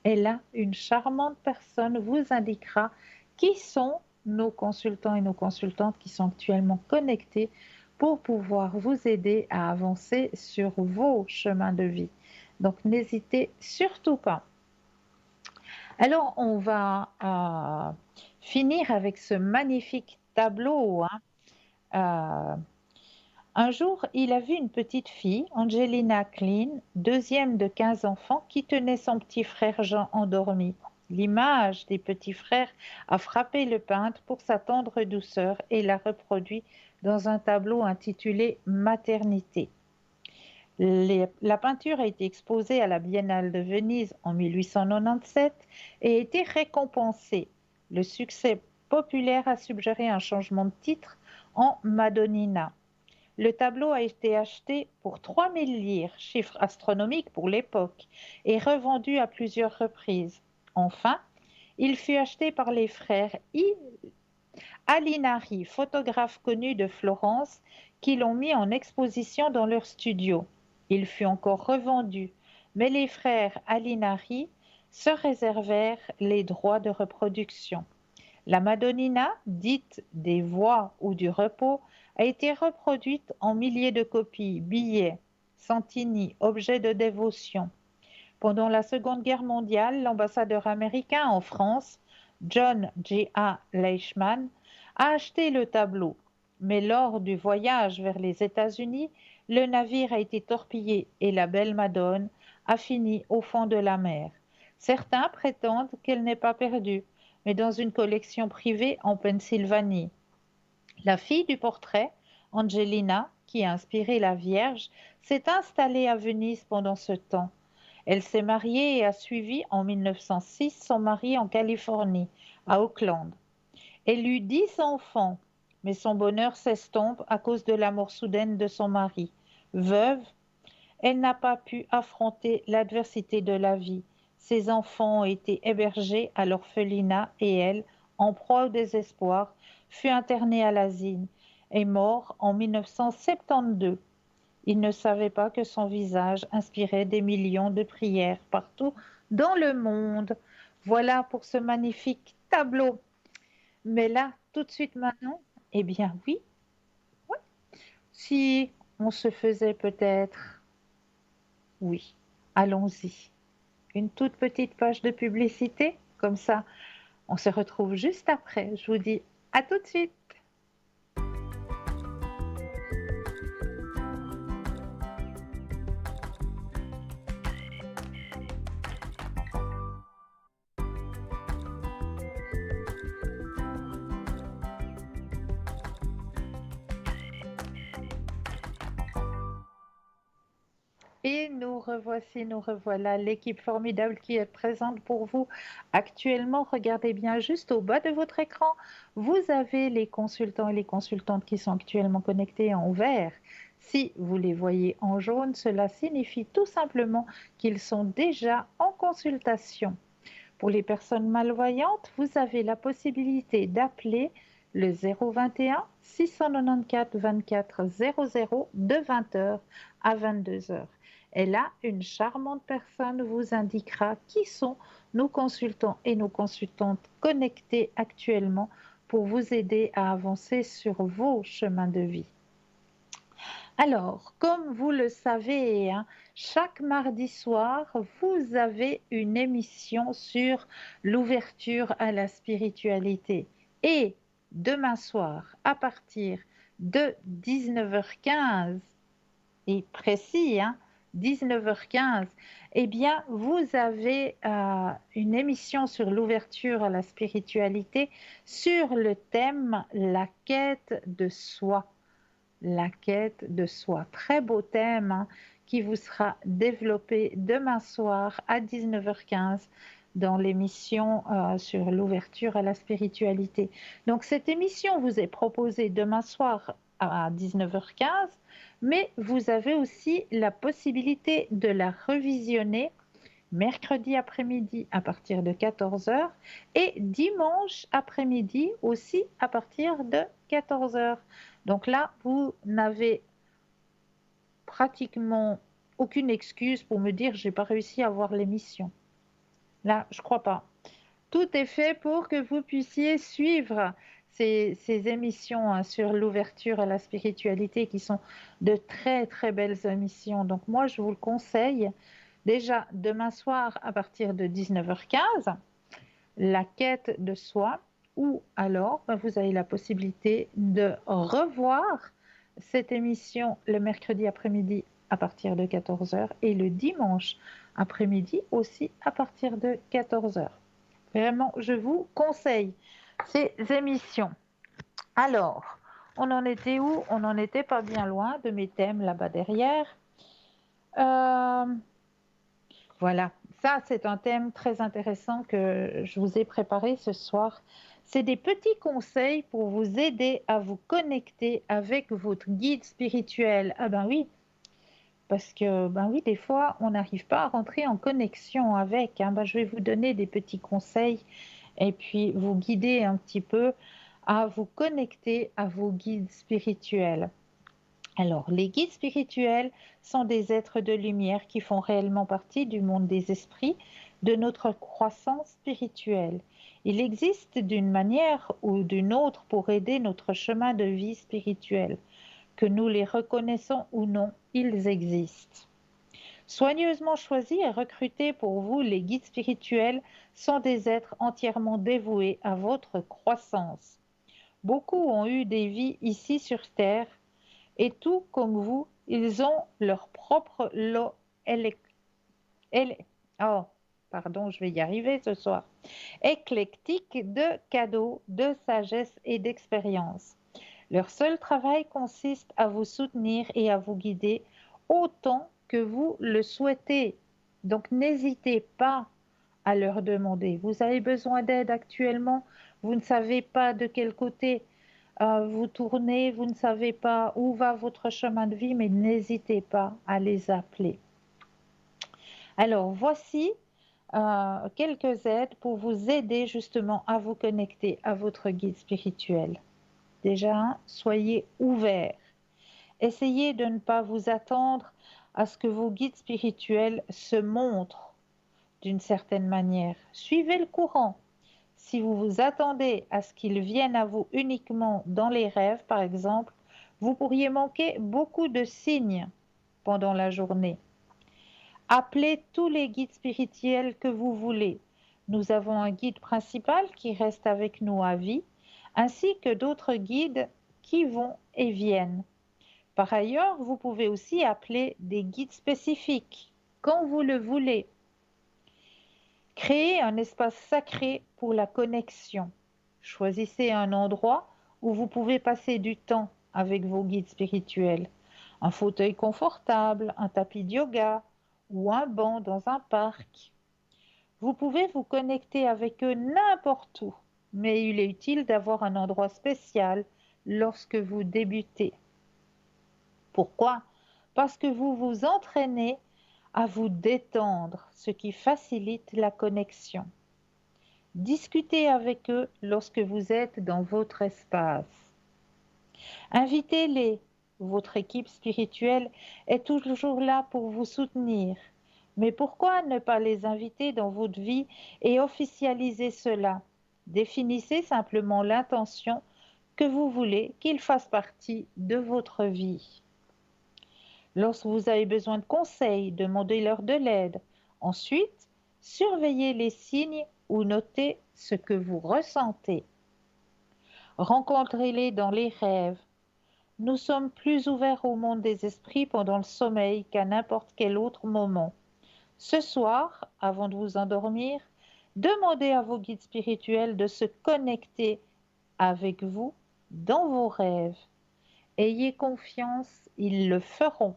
Speaker 1: et là, une charmante personne vous indiquera qui sont nos consultants et nos consultantes qui sont actuellement connectés pour pouvoir vous aider à avancer sur vos chemins de vie. Donc, n'hésitez surtout pas. Alors, on va finir avec ce magnifique tableau. Hein. Euh, un jour, il a vu une petite fille, Angelina Klein, deuxième de 15 enfants, qui tenait son petit frère Jean endormi. L'image des petits frères a frappé le peintre pour sa tendre douceur et l'a reproduit dans un tableau intitulé Maternité. La peinture a été exposée à la Biennale de Venise en 1897 et a été récompensée. Le succès populaire a suggéré un changement de titre en Madonnina. Le tableau a été acheté pour 3000 lire, chiffre astronomique pour l'époque, et revendu à plusieurs reprises. Enfin, il fut acheté par les frères Alinari, photographes connus de Florence, qui l'ont mis en exposition dans leur studio. Il fut encore revendu, mais les frères Alinari se réservèrent les droits de reproduction. La Madonnina, dite des voix ou du repos, a été reproduite en milliers de copies, billets, santini, objets de dévotion. Pendant la Seconde Guerre mondiale, l'ambassadeur américain en France, John J. A. Leishman, a acheté le tableau. Mais lors du voyage vers les États-Unis, le navire a été torpillé et la belle Madone a fini au fond de la mer. Certains prétendent qu'elle n'est pas perdue, mais dans une collection privée en Pennsylvanie. La fille du portrait, Angelina, qui a inspiré la Vierge, s'est installée à Venise pendant ce temps. Elle s'est mariée et a suivi en 1906 son mari en Californie, à Oakland. Elle eut 10 enfants, mais son bonheur s'estompe à cause de la mort soudaine de son mari. Veuve, elle n'a pas pu affronter l'adversité de la vie. Ses enfants ont été hébergés à l'orphelinat et elle, en proie au désespoir, fut internée à l'asile et mort en 1972. Il ne savait pas que son visage inspirait des millions de prières partout dans le monde. Voilà pour ce magnifique tableau. Mais là, tout de suite maintenant, eh bien oui, oui. Si on se faisait peut-être, oui, allons-y, une toute petite page de publicité, comme ça, on se retrouve juste après. Je vous dis à tout de suite. Et nous revoici, nous revoilà, l'équipe formidable qui est présente pour vous actuellement. Regardez bien juste au bas de votre écran, vous avez les consultants et les consultantes qui sont actuellement connectés en vert. Si vous les voyez en jaune, cela signifie tout simplement qu'ils sont déjà en consultation. Pour les personnes malvoyantes, vous avez la possibilité d'appeler le 021 694 24 00 de 20h à 22h. Et là, une charmante personne vous indiquera qui sont nos consultants et nos consultantes connectés actuellement pour vous aider à avancer sur vos chemins de vie. Alors, comme vous le savez, hein, chaque mardi soir, vous avez une émission sur l'ouverture à la spiritualité. Et demain soir, à partir de 19h15, et précis, hein, 19h15, eh bien, vous avez une émission sur l'ouverture à la spiritualité sur le thème La quête de soi. La quête de soi. Très beau thème hein, qui vous sera développé demain soir à 19h15 dans l'émission sur l'ouverture à la spiritualité. Donc cette émission vous est proposée demain soir à 19h15, mais vous avez aussi la possibilité de la revisionner mercredi après-midi à partir de 14h et dimanche après-midi aussi à partir de 14h. Donc là, vous n'avez pratiquement aucune excuse pour me dire j'ai pas réussi à voir l'émission. Là, je crois pas. Tout est fait pour que vous puissiez suivre ces émissions hein, sur l'ouverture à la spiritualité qui sont de très très belles émissions. Donc moi, je vous le conseille. Déjà, demain soir, à partir de 19h15, la quête de soi, ou alors vous avez la possibilité de revoir cette émission le mercredi après-midi à partir de 14h et le dimanche après-midi aussi à partir de 14h. Vraiment, je vous conseille ces émissions. Alors, on en était où? On n'en était pas bien loin de mes thèmes là-bas derrière. Voilà, ça c'est un thème très intéressant que je vous ai préparé ce soir. C'est des petits conseils pour vous aider à vous connecter avec votre guide spirituel. Ah ben oui, parce que ben oui, des fois on n'arrive pas à rentrer en connexion avec. Hein. Ben, je vais vous donner des petits conseils et puis vous guider un petit peu à vous connecter à vos guides spirituels. Alors, les guides spirituels sont des êtres de lumière qui font réellement partie du monde des esprits, de notre croissance spirituelle. Il existe d'une manière ou d'une autre pour aider notre chemin de vie spirituel. Que nous les reconnaissons ou non, ils existent. Soigneusement choisis et recrutés pour vous, les guides spirituels sont des êtres entièrement dévoués à votre croissance. Beaucoup ont eu des vies ici sur Terre et tout comme vous, ils ont leur propre lot éle- oh, pardon, je vais y arriver ce soir, éclectique de cadeaux, de sagesse et d'expérience. Leur seul travail consiste à vous soutenir et à vous guider autant que vous le souhaitez. Donc n'hésitez pas à leur demander. Vous avez besoin d'aide actuellement, vous ne savez pas de quel côté vous tournez, vous ne savez pas où va votre chemin de vie, mais n'hésitez pas à les appeler. Alors voici quelques aides pour vous aider justement à vous connecter à votre guide spirituel. Déjà, soyez ouverts. Essayez de ne pas vous attendre à ce que vos guides spirituels se montrent d'une certaine manière. Suivez le courant. Si vous vous attendez à ce qu'ils viennent à vous uniquement dans les rêves, par exemple, vous pourriez manquer beaucoup de signes pendant la journée. Appelez tous les guides spirituels que vous voulez. Nous avons un guide principal qui reste avec nous à vie, ainsi que d'autres guides qui vont et viennent. Par ailleurs, vous pouvez aussi appeler des guides spécifiques, quand vous le voulez. Créez un espace sacré pour la connexion. Choisissez un endroit où vous pouvez passer du temps avec vos guides spirituels. Un fauteuil confortable, un tapis de yoga ou un banc dans un parc. Vous pouvez vous connecter avec eux n'importe où, mais il est utile d'avoir un endroit spécial lorsque vous débutez. Pourquoi? Parce que vous vous entraînez à vous détendre, ce qui facilite la connexion. Discutez avec eux lorsque vous êtes dans votre espace. Invitez-les. Votre équipe spirituelle est toujours là pour vous soutenir. Mais pourquoi ne pas les inviter dans votre vie et officialiser cela? Définissez simplement l'intention que vous voulez qu'ils fassent partie de votre vie. Lorsque vous avez besoin de conseils, demandez-leur de l'aide. Ensuite, surveillez les signes ou notez ce que vous ressentez. Rencontrez-les dans les rêves. Nous sommes plus ouverts au monde des esprits pendant le sommeil qu'à n'importe quel autre moment. Ce soir, avant de vous endormir, demandez à vos guides spirituels de se connecter avec vous dans vos rêves. Ayez confiance, ils le feront.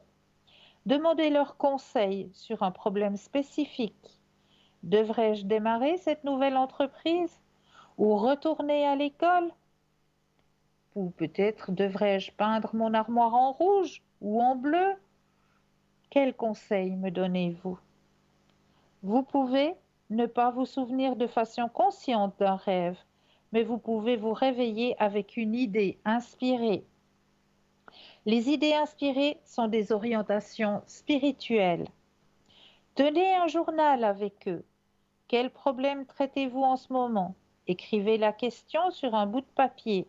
Speaker 1: Demandez leurs conseils sur un problème spécifique. Devrais-je démarrer cette nouvelle entreprise ou retourner à l'école? Ou peut-être devrais-je peindre mon armoire en rouge ou en bleu? Quels conseils me donnez-vous? Vous pouvez ne pas vous souvenir de façon consciente d'un rêve, mais vous pouvez vous réveiller avec une idée inspirée. Les idées inspirées sont des orientations spirituelles. Tenez un journal avec eux. Quel problème traitez-vous en ce moment? Écrivez la question sur un bout de papier.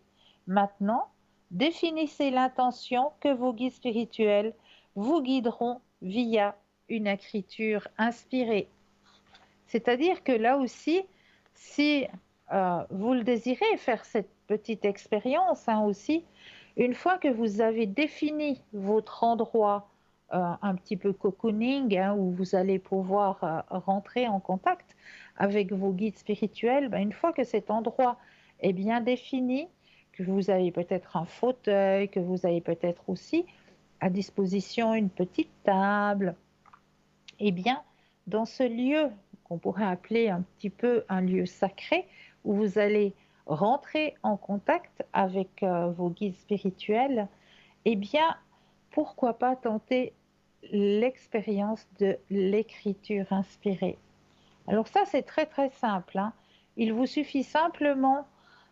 Speaker 1: Maintenant, définissez l'intention que vos guides spirituels vous guideront via une écriture inspirée. C'est-à-dire que là aussi, si vous le désirez faire cette petite expérience aussi, une fois que vous avez défini votre endroit un petit peu cocooning, où vous allez pouvoir rentrer en contact avec vos guides spirituels, une fois que cet endroit est bien défini, que vous avez peut-être un fauteuil, que vous avez peut-être aussi à disposition une petite table, eh bien, dans ce lieu qu'on pourrait appeler un petit peu un lieu sacré, où vous allez rentrer en contact avec vos guides spirituels, eh bien, pourquoi pas tenter l'expérience de l'écriture inspirée. Alors ça, c'est très très simple, hein. Il vous suffit simplement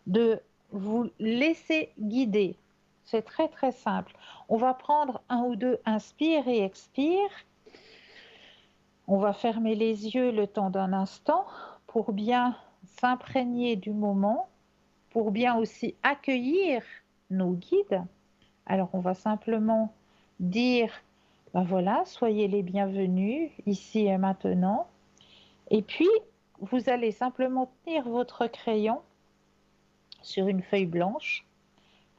Speaker 1: de vous laisser guider. C'est très très simple. On va prendre un ou deux inspire et expire. On va fermer les yeux le temps d'un instant pour bien s'imprégner du moment, pour bien aussi accueillir nos guides. Alors on va simplement dire, ben voilà, soyez les bienvenus ici et maintenant. Et puis, vous allez simplement tenir votre crayon sur une feuille blanche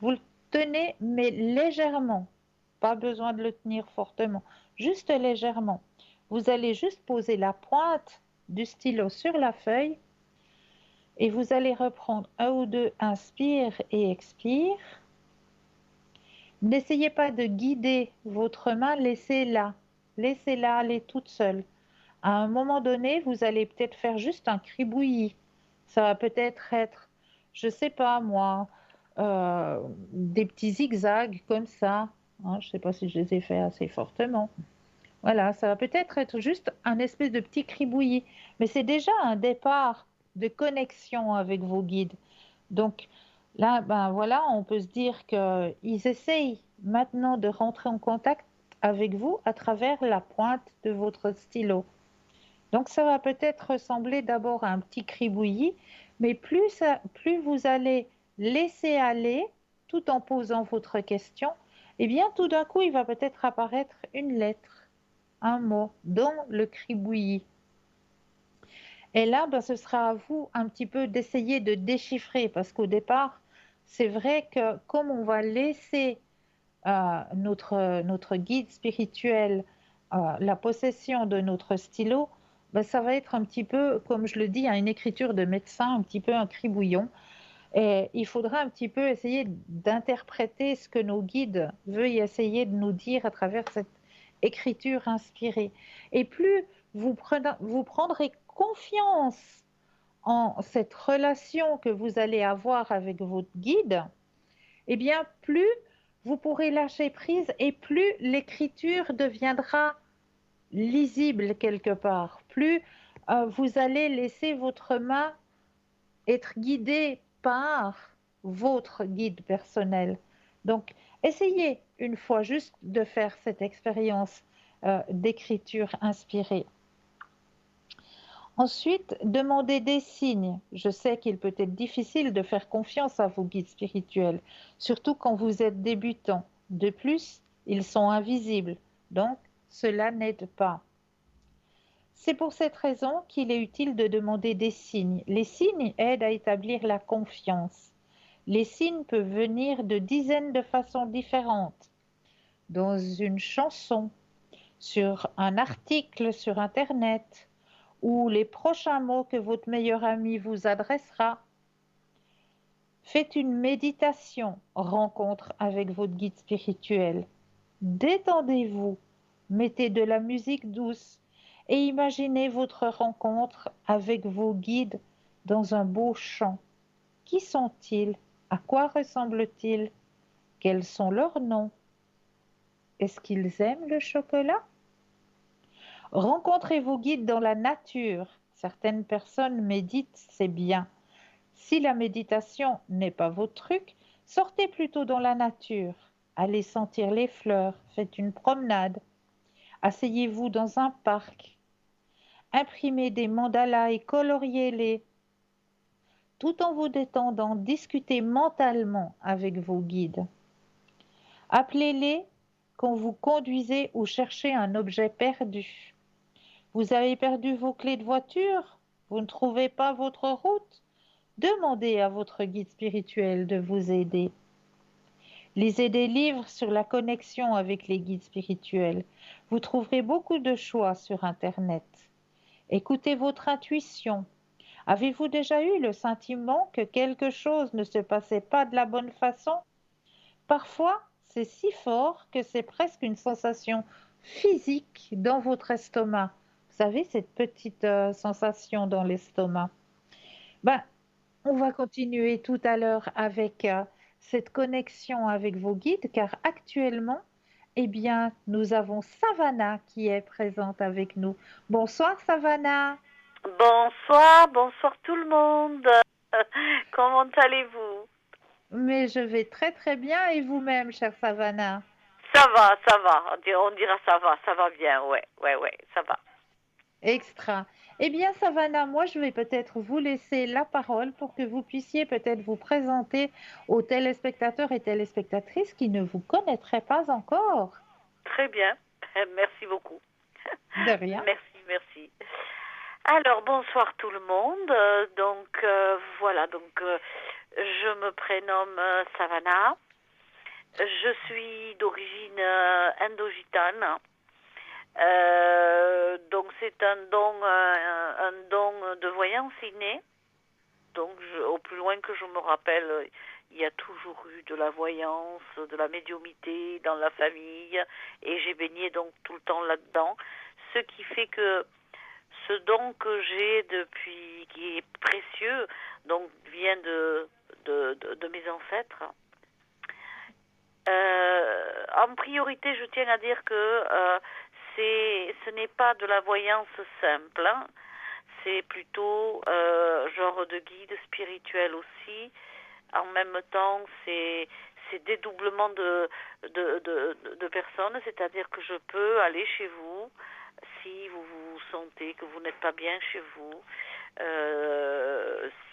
Speaker 1: Vous le tenez, mais légèrement. Pas besoin de le tenir fortement, juste légèrement. Vous allez juste poser la pointe du stylo sur la feuille et vous allez reprendre un ou deux inspire et expire. N'essayez pas de guider votre main, laissez-la aller toute seule. À un moment donné, vous allez peut-être faire juste un cribouillis. Ça va peut-être être, je ne sais pas moi, des petits zigzags comme ça, hein. Je ne sais pas si je les ai faits assez fortement. Voilà, ça va peut-être être juste un espèce de petit cribouillis, mais c'est déjà un départ de connexion avec vos guides. Donc là, ben voilà, on peut se dire qu'ils essayent maintenant de rentrer en contact avec vous à travers la pointe de votre stylo. Donc ça va peut-être ressembler d'abord à un petit cribouillis, mais plus vous allez laisser aller tout en posant votre question, eh bien tout d'un coup il va peut-être apparaître une lettre, un mot dans le cribouillis. Et là, ben, ce sera à vous un petit peu d'essayer de déchiffrer, parce qu'au départ, c'est vrai que comme on va laisser notre guide spirituel la possession de notre stylo, ben, ça va être un petit peu, comme je le dis, une écriture de médecin, un petit peu un cribouillon. Et il faudra un petit peu essayer d'interpréter ce que nos guides veulent essayer de nous dire à travers cette écriture inspirée. Et plus vous prendrez confiance en cette relation que vous allez avoir avec votre guide, eh bien, plus vous pourrez lâcher prise et plus l'écriture deviendra lisible quelque part. Plus vous allez laisser votre main être guidée par votre guide personnel. Donc, essayez une fois juste de faire cette expérience d'écriture inspirée. Ensuite, demandez des signes. Je sais qu'il peut être difficile de faire confiance à vos guides spirituels, surtout quand vous êtes débutant. De plus, ils sont invisibles, donc cela n'aide pas. C'est pour cette raison qu'il est utile de demander des signes. Les signes aident à établir la confiance. Les signes peuvent venir de dizaines de façons différentes. Dans une chanson, sur un article sur Internet, ou les prochains mots que votre meilleur ami vous adressera. Faites une méditation, rencontre avec votre guide spirituel. Détendez-vous, mettez de la musique douce et imaginez votre rencontre avec vos guides dans un beau chant. Qui sont-ils? À quoi ressemblent-ils? Quels sont leurs noms? Est-ce qu'ils aiment le chocolat? Rencontrez vos guides dans la nature. Certaines personnes méditent, c'est bien. Si la méditation n'est pas votre truc, sortez plutôt dans la nature. Allez sentir les fleurs, faites une promenade. Asseyez-vous dans un parc. Imprimez des mandalas et coloriez-les. Tout en vous détendant, discutez mentalement avec vos guides. Appelez-les quand vous conduisez ou cherchez un objet perdu. Vous avez perdu vos clés de voiture? Vous ne trouvez pas votre route? Demandez à votre guide spirituel de vous aider. Lisez des livres sur la connexion avec les guides spirituels. Vous trouverez beaucoup de choix sur Internet. Écoutez votre intuition. Avez-vous déjà eu le sentiment que quelque chose ne se passait pas de la bonne façon? Parfois, c'est si fort que c'est presque une sensation physique dans votre estomac. Vous savez, cette petite sensation dans l'estomac. Ben, on va continuer tout à l'heure avec cette connexion avec vos guides, car actuellement, eh bien, nous avons Savannah qui est présente avec nous. Bonsoir Savannah.
Speaker 2: Bonsoir, bonsoir tout le monde. Comment allez-vous?
Speaker 1: Mais je vais très très bien et vous-même, chère Savannah?
Speaker 2: Ça va. On dira ça va bien, ouais, ça va.
Speaker 1: Extra. Eh bien, Savannah, moi, je vais peut-être vous laisser la parole pour que vous puissiez peut-être vous présenter aux téléspectateurs et téléspectatrices qui ne vous connaîtraient pas encore.
Speaker 2: Très bien, merci beaucoup.
Speaker 1: De rien.
Speaker 2: Merci. Alors, bonsoir tout le monde. Voilà, je me prénomme Savannah. Je suis d'origine indo-gitane. Donc c'est un don de voyance inné. Donc au plus loin que je me rappelle, il y a toujours eu de la voyance, de la médiumnité dans la famille, et j'ai baigné donc tout le temps là-dedans. Ce qui fait que ce don que j'ai depuis, qui est précieux, donc vient de mes ancêtres. En priorité, je tiens à dire que ce n'est pas de la voyance simple, hein. C'est plutôt genre de guide spirituel aussi. En même temps, c'est dédoublement de personnes, c'est-à-dire que je peux aller chez vous si vous vous sentez que vous n'êtes pas bien chez vous,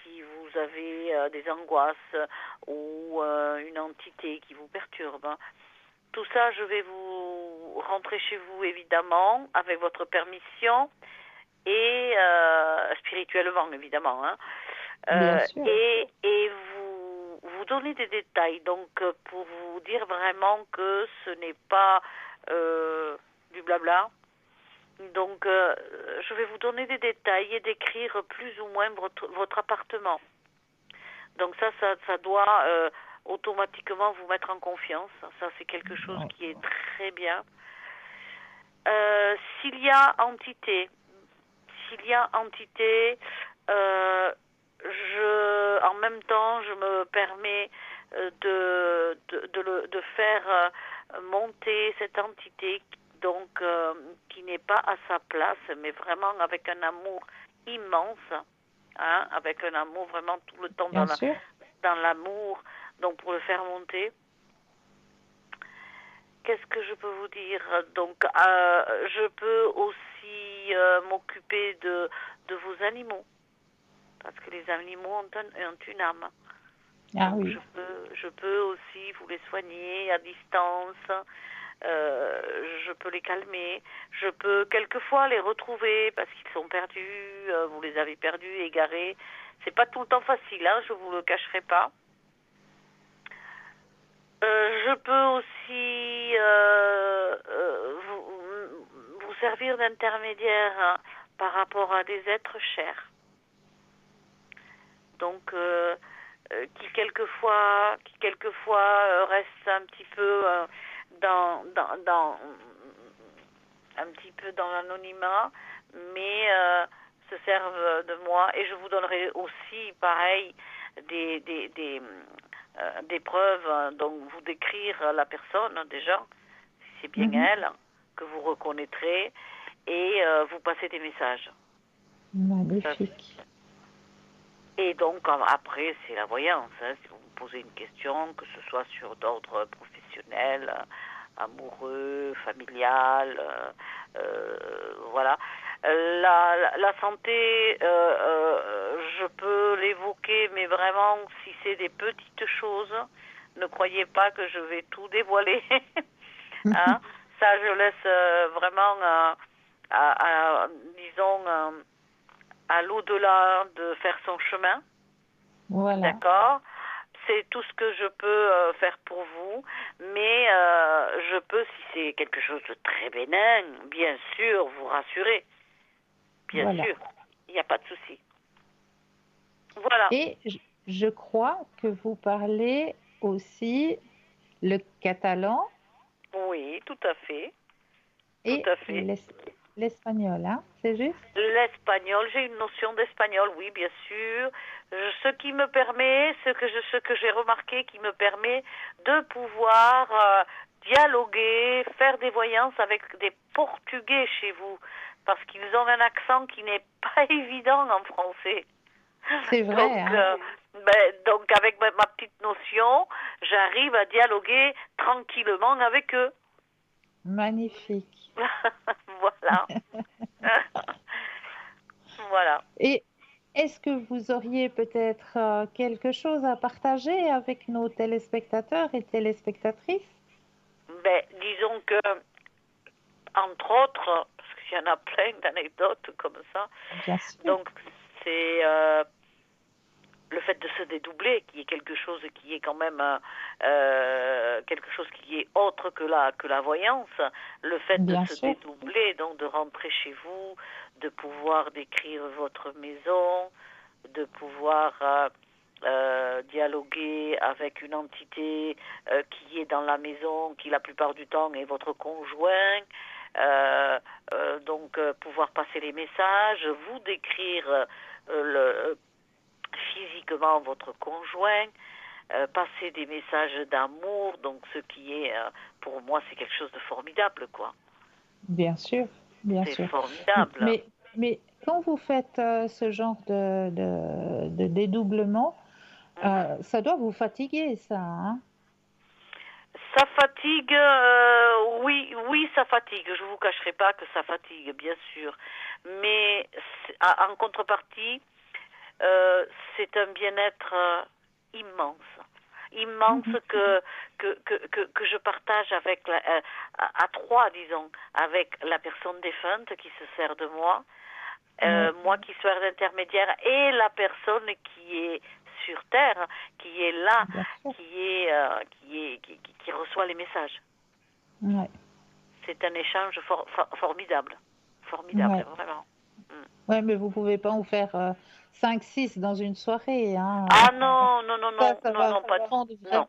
Speaker 2: si vous avez des angoisses ou une entité qui vous perturbe. Tout ça, je vais vous rentrer chez vous évidemment avec votre permission et spirituellement évidemment, hein.
Speaker 1: Bien sûr.
Speaker 2: Et vous donner des détails, donc pour vous dire vraiment que ce n'est pas du blabla. Donc je vais vous donner des détails et décrire plus ou moins votre appartement. Donc ça doit automatiquement vous mettre en confiance. Ça c'est quelque chose qui est très bien. S'il y a entité, en même temps, je me permets de faire monter cette entité, donc qui n'est pas à sa place, mais vraiment avec un amour immense, hein, avec un amour vraiment tout le temps
Speaker 1: Bien sûr.
Speaker 2: dans l'amour, donc pour le faire monter. Qu'est-ce que je peux vous dire? Donc, je peux aussi m'occuper de vos animaux, parce que les animaux ont une âme.
Speaker 1: Ah
Speaker 2: Donc,
Speaker 1: oui.
Speaker 2: je peux aussi vous les soigner à distance. Je peux les calmer. Je peux quelquefois les retrouver parce qu'ils sont perdus. Vous les avez perdus, égarés. C'est pas tout le temps facile, hein, je vous le cacherai pas. Je peux aussi vous servir d'intermédiaire, hein, par rapport à des êtres chers. Donc, qui quelquefois restent un petit peu dans un petit peu dans l'anonymat, mais se servent de moi. Et je vous donnerai aussi, pareil, des preuves, hein, donc vous décrire la personne déjà, si c'est bien elle, que vous reconnaîtrez, et vous passer des messages.
Speaker 1: Magnifique.
Speaker 2: Et donc après, c'est la voyance, hein, si vous me posez une question, que ce soit sur d'ordre professionnel, amoureux, familial, voilà. La santé, je peux l'évoquer, mais vraiment, si c'est des petites choses, ne croyez pas que je vais tout dévoiler. Hein. Ça, je laisse vraiment, disons, à l'au-delà de faire son chemin.
Speaker 1: Voilà.
Speaker 2: D'accord? C'est tout ce que je peux faire pour vous, mais je peux, si c'est quelque chose de très bénin, bien sûr, vous rassurer. Bien
Speaker 1: Voilà.
Speaker 2: sûr, il n'y a pas de souci. Voilà.
Speaker 1: Et je crois que vous parlez aussi le catalan
Speaker 2: Oui, tout à fait. Tout
Speaker 1: et
Speaker 2: à fait.
Speaker 1: l'espagnol, hein, c'est juste?
Speaker 2: L'espagnol, j'ai une notion d'espagnol, oui, bien sûr. Ce qui me permet, ce que j'ai remarqué, qui me permet de pouvoir dialoguer, faire des voyances avec des Portugais chez vous, parce qu'ils ont un accent qui n'est pas évident en français.
Speaker 1: C'est vrai, hein?
Speaker 2: Donc avec ma petite notion, j'arrive à dialoguer tranquillement avec eux.
Speaker 1: Magnifique.
Speaker 2: Voilà. Voilà.
Speaker 1: Et est-ce que vous auriez peut-être quelque chose à partager avec nos téléspectateurs et téléspectatrices?
Speaker 2: Disons que, entre autres, parce qu'il y en a plein d'anecdotes comme ça,
Speaker 1: Bien sûr.
Speaker 2: donc c'est le fait de se dédoubler, qui est quelque chose qui est quand même quelque chose qui est autre que la voyance, le fait de
Speaker 1: Bien
Speaker 2: se
Speaker 1: sûr.
Speaker 2: dédoubler, donc de rentrer chez vous, de pouvoir décrire votre maison, de pouvoir dialoguer avec une entité qui est dans la maison, qui la plupart du temps est votre conjoint, donc pouvoir passer les messages, vous décrire physiquement votre conjoint, passer des messages d'amour, donc ce qui est, pour moi, c'est quelque chose de formidable, quoi.
Speaker 1: Bien sûr, bien
Speaker 2: C'est
Speaker 1: sûr.
Speaker 2: formidable.
Speaker 1: Mais quand vous faites ce genre de dédoublement,
Speaker 2: Mhm.
Speaker 1: ça doit vous fatiguer, ça, hein?
Speaker 2: Ça fatigue, oui, oui, ça fatigue. Je vous cacherai pas que ça fatigue, bien sûr. Mais en contrepartie, euh, c'est un bien-être immense. Immense
Speaker 1: Mhm.
Speaker 2: que je partage avec à trois, disons, avec la personne défunte qui se sert de moi,
Speaker 1: Ouais,
Speaker 2: moi qui sers d'intermédiaire, et la personne qui est sur Terre, qui est là,
Speaker 1: bien sûr.
Speaker 2: qui reçoit les messages.
Speaker 1: Ouais,
Speaker 2: C'est un échange formidable. Formidable,
Speaker 1: ouais.
Speaker 2: vraiment. Mm.
Speaker 1: Ouais, mais vous pouvez pas en faire 5, 6 dans une soirée, hein.
Speaker 2: Ah non, non, non,
Speaker 1: Ça,
Speaker 2: non,
Speaker 1: ça
Speaker 2: non,
Speaker 1: va
Speaker 2: non,
Speaker 1: vous
Speaker 2: pas.
Speaker 1: prendre
Speaker 2: Non,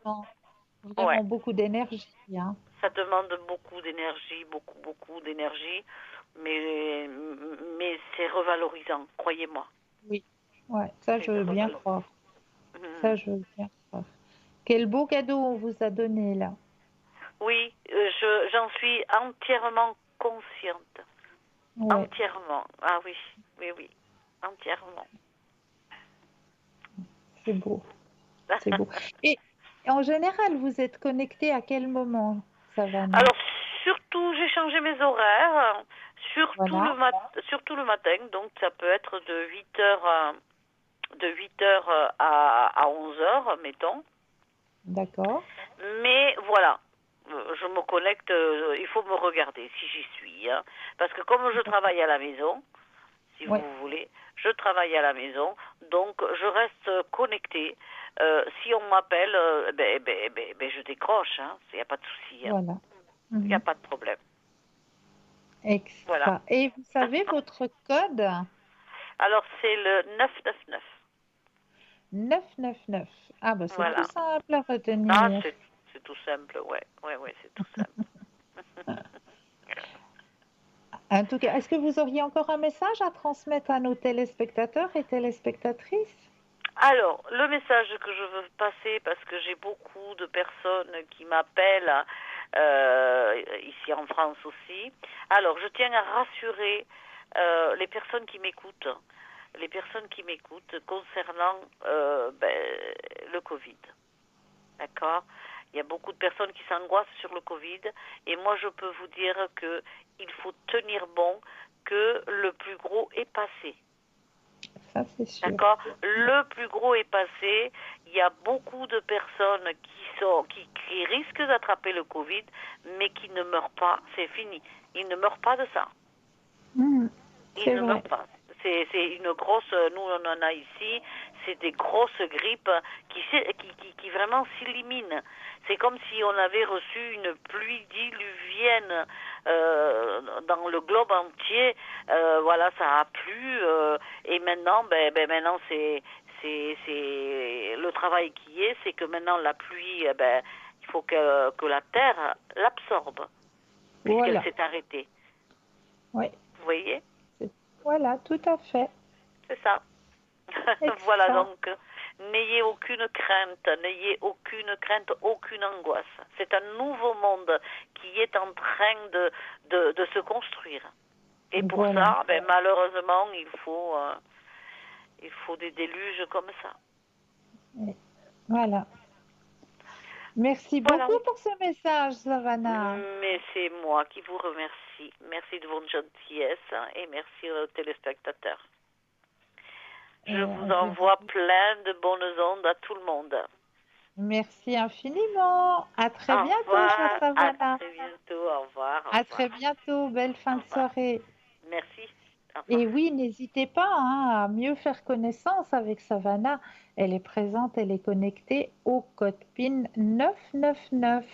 Speaker 2: ouais.
Speaker 1: vraiment beaucoup d'énergie, hein.
Speaker 2: Ça demande beaucoup d'énergie, beaucoup, beaucoup d'énergie, mais c'est revalorisant, croyez-moi.
Speaker 1: Oui, ouais, ça
Speaker 2: C'est
Speaker 1: je veux bien
Speaker 2: revalorisant.
Speaker 1: croire. Ça,
Speaker 2: Mm.
Speaker 1: je veux bien croire. Quel beau cadeau on vous a donné là.
Speaker 2: Oui, j'en suis entièrement consciente.
Speaker 1: Ouais,
Speaker 2: Entièrement. Ah oui, oui, oui, entièrement.
Speaker 1: c'est beau, c'est beau. Et en général, vous êtes connecté à quel moment, Savannah?
Speaker 2: Alors, surtout, j'ai changé mes horaires,
Speaker 1: Voilà,
Speaker 2: surtout le matin, donc ça peut être de 8 heures à 11 heures, mettons.
Speaker 1: d'accord.
Speaker 2: Mais voilà, je me connecte, il faut me regarder si j'y suis, hein. Parce que comme je travaille à la maison, si
Speaker 1: Ouais,
Speaker 2: vous voulez, je travaille à la maison, donc je reste connectée. Si on m'appelle, je décroche, hein. Il n'y a pas de souci, hein.
Speaker 1: voilà.
Speaker 2: Il n'y a
Speaker 1: Mhm.
Speaker 2: pas de problème. Voilà.
Speaker 1: Extra. Et vous savez votre code?
Speaker 2: Alors c'est le 999.
Speaker 1: 999. Ah bah c'est tout
Speaker 2: Voilà.
Speaker 1: simple à
Speaker 2: Ah,
Speaker 1: retenir.
Speaker 2: c'est tout simple, ouais. Ouais, ouais, c'est tout simple.
Speaker 1: En tout cas, est-ce que vous auriez encore un message à transmettre à nos téléspectateurs et téléspectatrices?
Speaker 2: Alors, le message que je veux passer, parce que j'ai beaucoup de personnes qui m'appellent, ici en France aussi. Alors, je tiens à rassurer les personnes qui m'écoutent, concernant le Covid. D'accord? Il y a beaucoup de personnes qui s'angoissent sur le Covid, et moi je peux vous dire que il faut tenir bon, que le plus gros est passé.
Speaker 1: Ça, c'est sûr.
Speaker 2: D'accord? Le plus gros est passé. Il y a beaucoup de personnes qui risquent d'attraper le Covid, mais qui ne meurent pas. C'est fini. Ils ne meurent pas de ça.
Speaker 1: Mhm.
Speaker 2: Ils
Speaker 1: C'est
Speaker 2: ne meurent
Speaker 1: vrai.
Speaker 2: pas. C'est une grosse, nous on en a ici, c'est des grosses grippes qui vraiment s'éliminent. C'est comme si on avait reçu une pluie diluvienne dans le globe entier. Voilà, ça a plu. Et maintenant, maintenant c'est le travail qui est, c'est que maintenant la pluie, il faut que la terre l'absorbe puisqu'elle
Speaker 1: Voilà.
Speaker 2: s'est arrêtée.
Speaker 1: Oui.
Speaker 2: Vous voyez?
Speaker 1: Voilà, tout à fait.
Speaker 2: C'est ça. Voilà,
Speaker 1: Extra.
Speaker 2: donc, n'ayez aucune crainte, aucune angoisse. C'est un nouveau monde qui est en train de se construire. Et pour
Speaker 1: Voilà.
Speaker 2: ça, malheureusement, il faut des déluges comme ça.
Speaker 1: Oui. Voilà. Merci
Speaker 2: Voilà.
Speaker 1: beaucoup pour ce message, Savannah.
Speaker 2: Mais c'est moi qui vous remercie. Merci de votre gentillesse, hein, et merci aux téléspectateurs. Je
Speaker 1: Et
Speaker 2: vous
Speaker 1: on vous
Speaker 2: envoie
Speaker 1: dit
Speaker 2: plein de bonnes ondes à tout le monde.
Speaker 1: merci infiniment. À très
Speaker 2: Au
Speaker 1: bientôt, chère
Speaker 2: revoir, à
Speaker 1: Savannah.
Speaker 2: très bientôt, au revoir, au
Speaker 1: À
Speaker 2: revoir,
Speaker 1: très bientôt. Belle fin
Speaker 2: au
Speaker 1: de
Speaker 2: revoir.
Speaker 1: soirée.
Speaker 2: Merci. Enfin,
Speaker 1: Et oui, n'hésitez pas hein, à mieux faire connaissance avec Savannah. Elle est présente, elle est connectée au code PIN 999.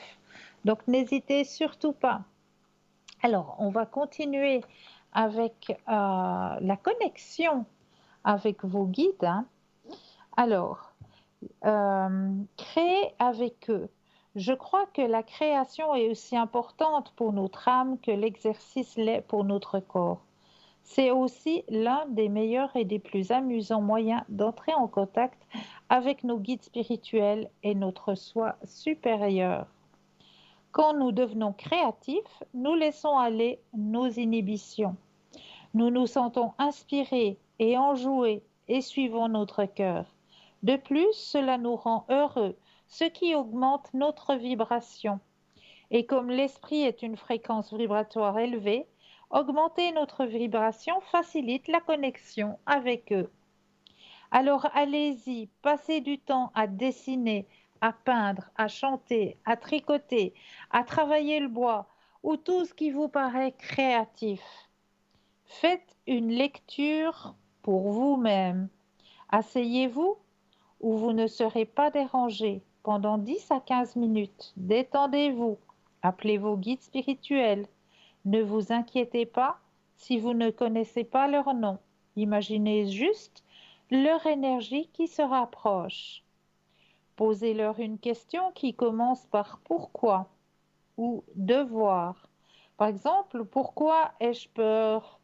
Speaker 1: Donc n'hésitez surtout pas. Alors, on va continuer avec la connexion avec vos guides. Hein. Alors, créer avec eux. Je crois que la création est aussi importante pour notre âme que l'exercice l'est pour notre corps. C'est aussi l'un des meilleurs et des plus amusants moyens d'entrer en contact avec nos guides spirituels et notre soi supérieur. Quand nous devenons créatifs, nous laissons aller nos inhibitions. Nous nous sentons inspirés et enjoués et suivons notre cœur. De plus, cela nous rend heureux, ce qui augmente notre vibration. Et comme l'esprit est une fréquence vibratoire élevée, augmenter notre vibration facilite la connexion avec eux. Alors allez-y, passez du temps à dessiner, à peindre, à chanter, à tricoter, à travailler le bois ou tout ce qui vous paraît créatif. Faites une lecture pour vous-même. Asseyez-vous où vous ne serez pas dérangé pendant 10 à 15 minutes. Détendez-vous. Appelez vos guides spirituels. Ne vous inquiétez pas si vous ne connaissez pas leur nom. Imaginez juste leur énergie qui se rapproche. Posez-leur une question qui commence par pourquoi ou devoir. Par exemple, pourquoi ai-je peur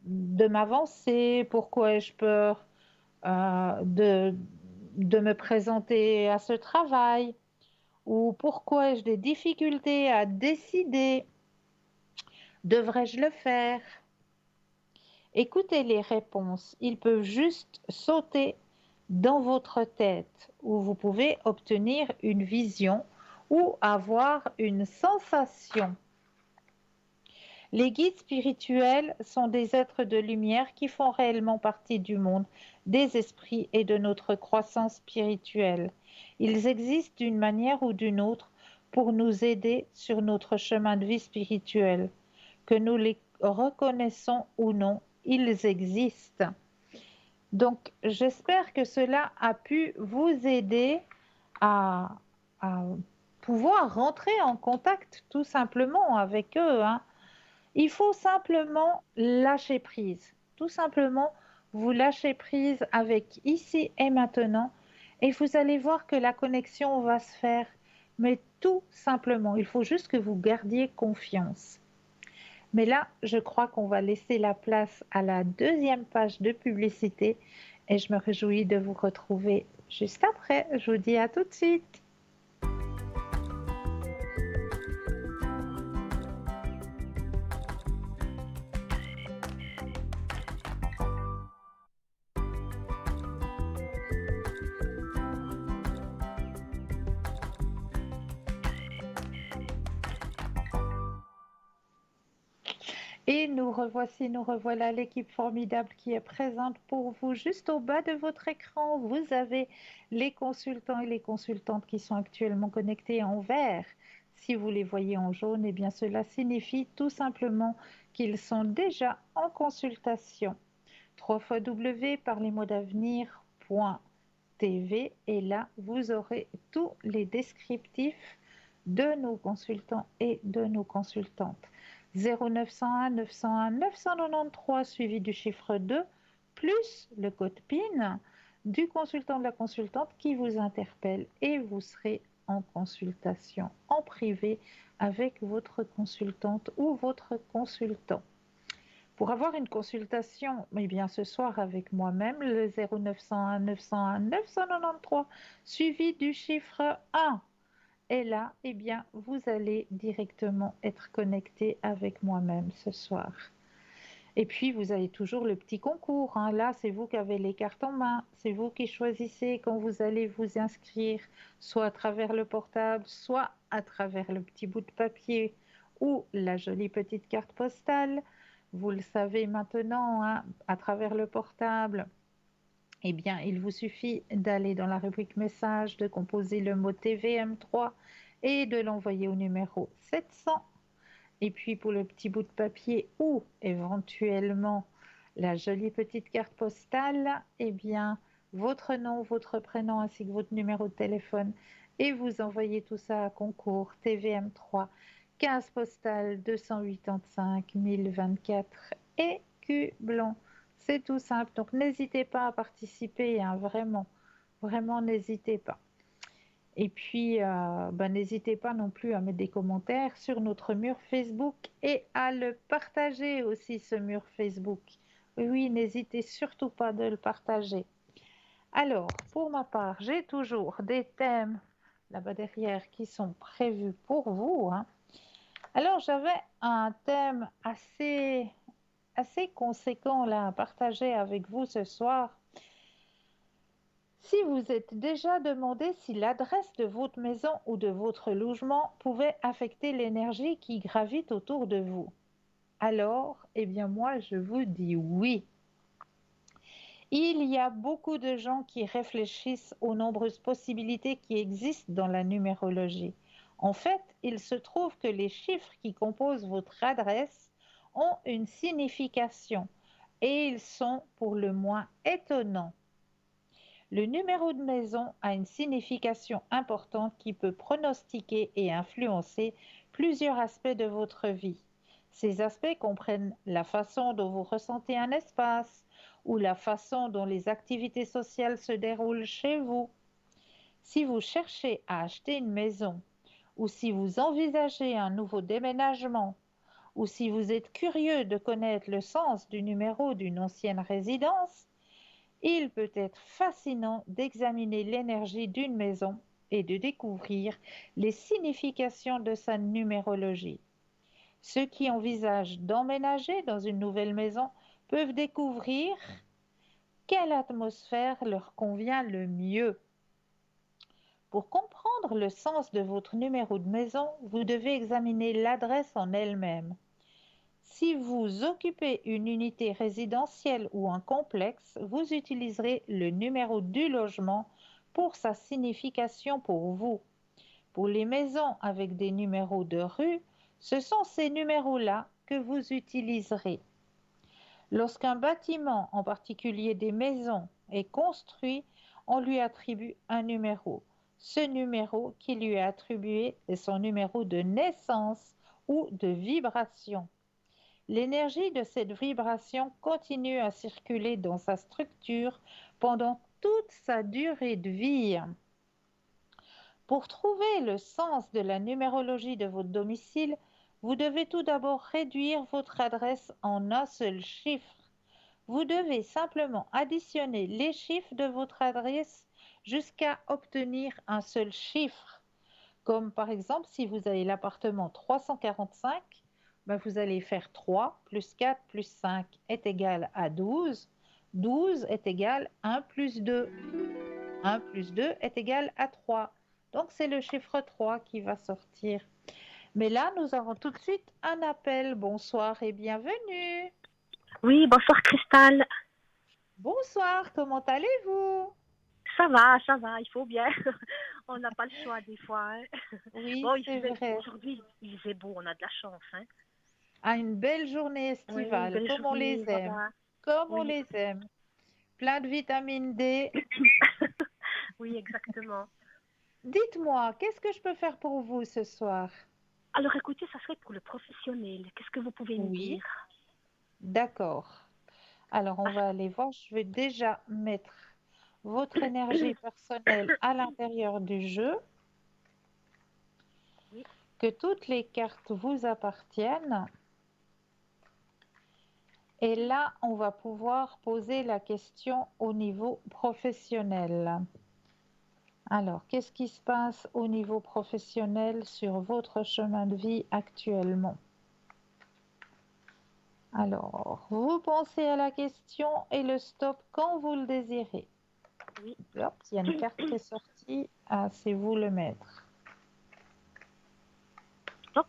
Speaker 1: de m'avancer? Pourquoi ai-je peur de me présenter à ce travail? Ou pourquoi ai-je des difficultés à décider? Devrais-je le faire? Écoutez les réponses. Ils peuvent juste sauter dans votre tête où vous pouvez obtenir une vision ou avoir une sensation. Les guides spirituels sont des êtres de lumière qui font réellement partie du monde, des esprits et de notre croissance spirituelle. Ils existent d'une manière ou d'une autre pour nous aider sur notre chemin de vie spirituel. Que nous les reconnaissons ou non, ils existent. Donc, j'espère que cela a pu vous aider à, à pouvoir rentrer en contact tout simplement avec eux. Hein. Il faut simplement lâcher prise. Tout simplement, vous lâchez prise avec ici et maintenant et vous allez voir que la connexion va se faire. Mais tout simplement, il faut juste que vous gardiez confiance. Mais là, je crois qu'on va laisser la place à la deuxième page de publicité et je me réjouis de vous retrouver juste après. Je vous dis à tout de suite. Et nous revoici, nous revoilà l'équipe formidable qui est présente pour vous. Juste au bas de votre écran, vous avez les consultants et les consultantes qui sont actuellement connectés en vert. Si vous les voyez en jaune, eh bien cela signifie tout simplement qu'ils sont déjà en consultation. www.parlezmoi-d'avenir.tv et là, vous aurez tous les descriptifs de nos consultants et de nos consultantes. 0901 901 993 suivi du chiffre 2 plus le code PIN du consultant de la consultante qui vous interpelle et vous serez en consultation en privé avec votre consultante ou votre consultant. Pour avoir une consultation, eh bien ce soir avec moi-même, le 0901 901 993 suivi du chiffre 1. Et là, eh bien, vous allez directement être connecté avec moi-même ce soir. Et puis, vous avez toujours le petit concours. Hein. Là, c'est vous qui avez les cartes en main. C'est vous qui choisissez quand vous allez vous inscrire, soit à travers le portable, soit à travers le petit bout de papier ou la jolie petite carte postale. Vous le savez maintenant, hein, à travers le portable. Eh bien, il vous suffit d'aller dans la rubrique message, de composer le mot TVM3 et de l'envoyer au numéro 700. Et puis pour le petit bout de papier ou éventuellement la jolie petite carte postale, eh bien, votre nom, votre prénom ainsi que votre numéro de téléphone et vous envoyez tout ça à concours TVM3 15 postale 285 1024 écus blancs. C'est tout simple, donc n'hésitez pas à participer, hein, vraiment, vraiment n'hésitez pas. Et puis, n'hésitez pas non plus à mettre des commentaires sur notre mur Facebook et à le partager aussi, ce mur Facebook. Oui, oui, n'hésitez surtout pas de le partager. Alors, pour ma part, j'ai toujours des thèmes là-bas derrière qui sont prévus pour vous, hein. Alors, j'avais un thème assez conséquent là à partager avec vous ce soir. Si vous êtes déjà demandé si l'adresse de votre maison ou de votre logement pouvait affecter l'énergie qui gravite autour de vous, alors, eh bien moi, je vous dis oui. Il y a beaucoup de gens qui réfléchissent aux nombreuses possibilités qui existent dans la numérologie. En fait, il se trouve que les chiffres qui composent votre adresse ont une signification et ils sont pour le moins étonnants. Le numéro de maison a une signification importante qui peut pronostiquer et influencer plusieurs aspects de votre vie. Ces aspects comprennent la façon dont vous ressentez un espace ou la façon dont les activités sociales se déroulent chez vous. Si vous cherchez à acheter une maison ou si vous envisagez un nouveau déménagement ou si vous êtes curieux de connaître le sens du numéro d'une ancienne résidence, il peut être fascinant d'examiner l'énergie d'une maison et de découvrir les significations de sa numérologie. Ceux qui envisagent d'emménager dans une nouvelle maison peuvent découvrir quelle atmosphère leur convient le mieux. Pour comprendre le sens de votre numéro de maison, vous devez examiner l'adresse en elle-même. Si vous occupez une unité résidentielle ou un complexe, vous utiliserez le numéro du logement pour sa signification pour vous. Pour les maisons avec des numéros de rue, ce sont ces numéros-là que vous utiliserez. Lorsqu'un bâtiment, en particulier des maisons, est construit, on lui attribue un numéro. Ce numéro qui lui est attribué est son numéro de naissance ou de vibration. L'énergie de cette vibration continue à circuler dans sa structure pendant toute sa durée de vie. Pour trouver le sens de la numérologie de votre domicile, vous devez tout d'abord réduire votre adresse en un seul chiffre. Vous devez simplement additionner les chiffres de votre adresse jusqu'à obtenir un seul chiffre. Comme par exemple, si vous avez l'appartement 345, vous allez faire 3 plus 4 plus 5 est égal à 12. 12 est égal à 1 plus 2. 1 plus 2 est égal à 3. Donc, c'est le chiffre 3 qui va sortir. Mais là, nous avons tout de suite un appel. Bonsoir et bienvenue.
Speaker 3: Oui, bonsoir Cristal.
Speaker 1: Bonsoir, comment allez-vous?
Speaker 3: Ça va, il faut bien. On n'a pas le choix des fois. Hein.
Speaker 1: Oui,
Speaker 3: Bon,
Speaker 1: c'est vrai.
Speaker 3: aujourd'hui, il faisait beau, on a de la chance. Hein.
Speaker 1: À une belle journée
Speaker 3: Oui, une
Speaker 1: estivale,
Speaker 3: belle
Speaker 1: comme on
Speaker 3: journée,
Speaker 1: les aime.
Speaker 3: voilà.
Speaker 1: Comme on
Speaker 3: Oui.
Speaker 1: les aime. Plein de vitamine D.
Speaker 3: Oui, exactement.
Speaker 1: Dites-moi, qu'est-ce que je peux faire pour vous ce soir?
Speaker 3: Alors écoutez, ça serait pour le professionnel. Qu'est-ce que vous pouvez me
Speaker 1: Oui,
Speaker 3: dire?
Speaker 1: d'accord. Alors, on
Speaker 3: Ah,
Speaker 1: va aller voir. Je vais déjà mettre votre énergie personnelle à l'intérieur du jeu,
Speaker 3: oui,
Speaker 1: que toutes les cartes vous appartiennent. Et là, on va pouvoir poser la question au niveau professionnel. Alors, qu'est-ce qui se passe au niveau professionnel sur votre chemin de vie actuellement? Alors, vous pensez à la question et le stop quand vous le désirez.
Speaker 3: oui.
Speaker 1: Hop, il y a une carte qui est sortie. Ah, c'est vous le maître.
Speaker 3: Stop.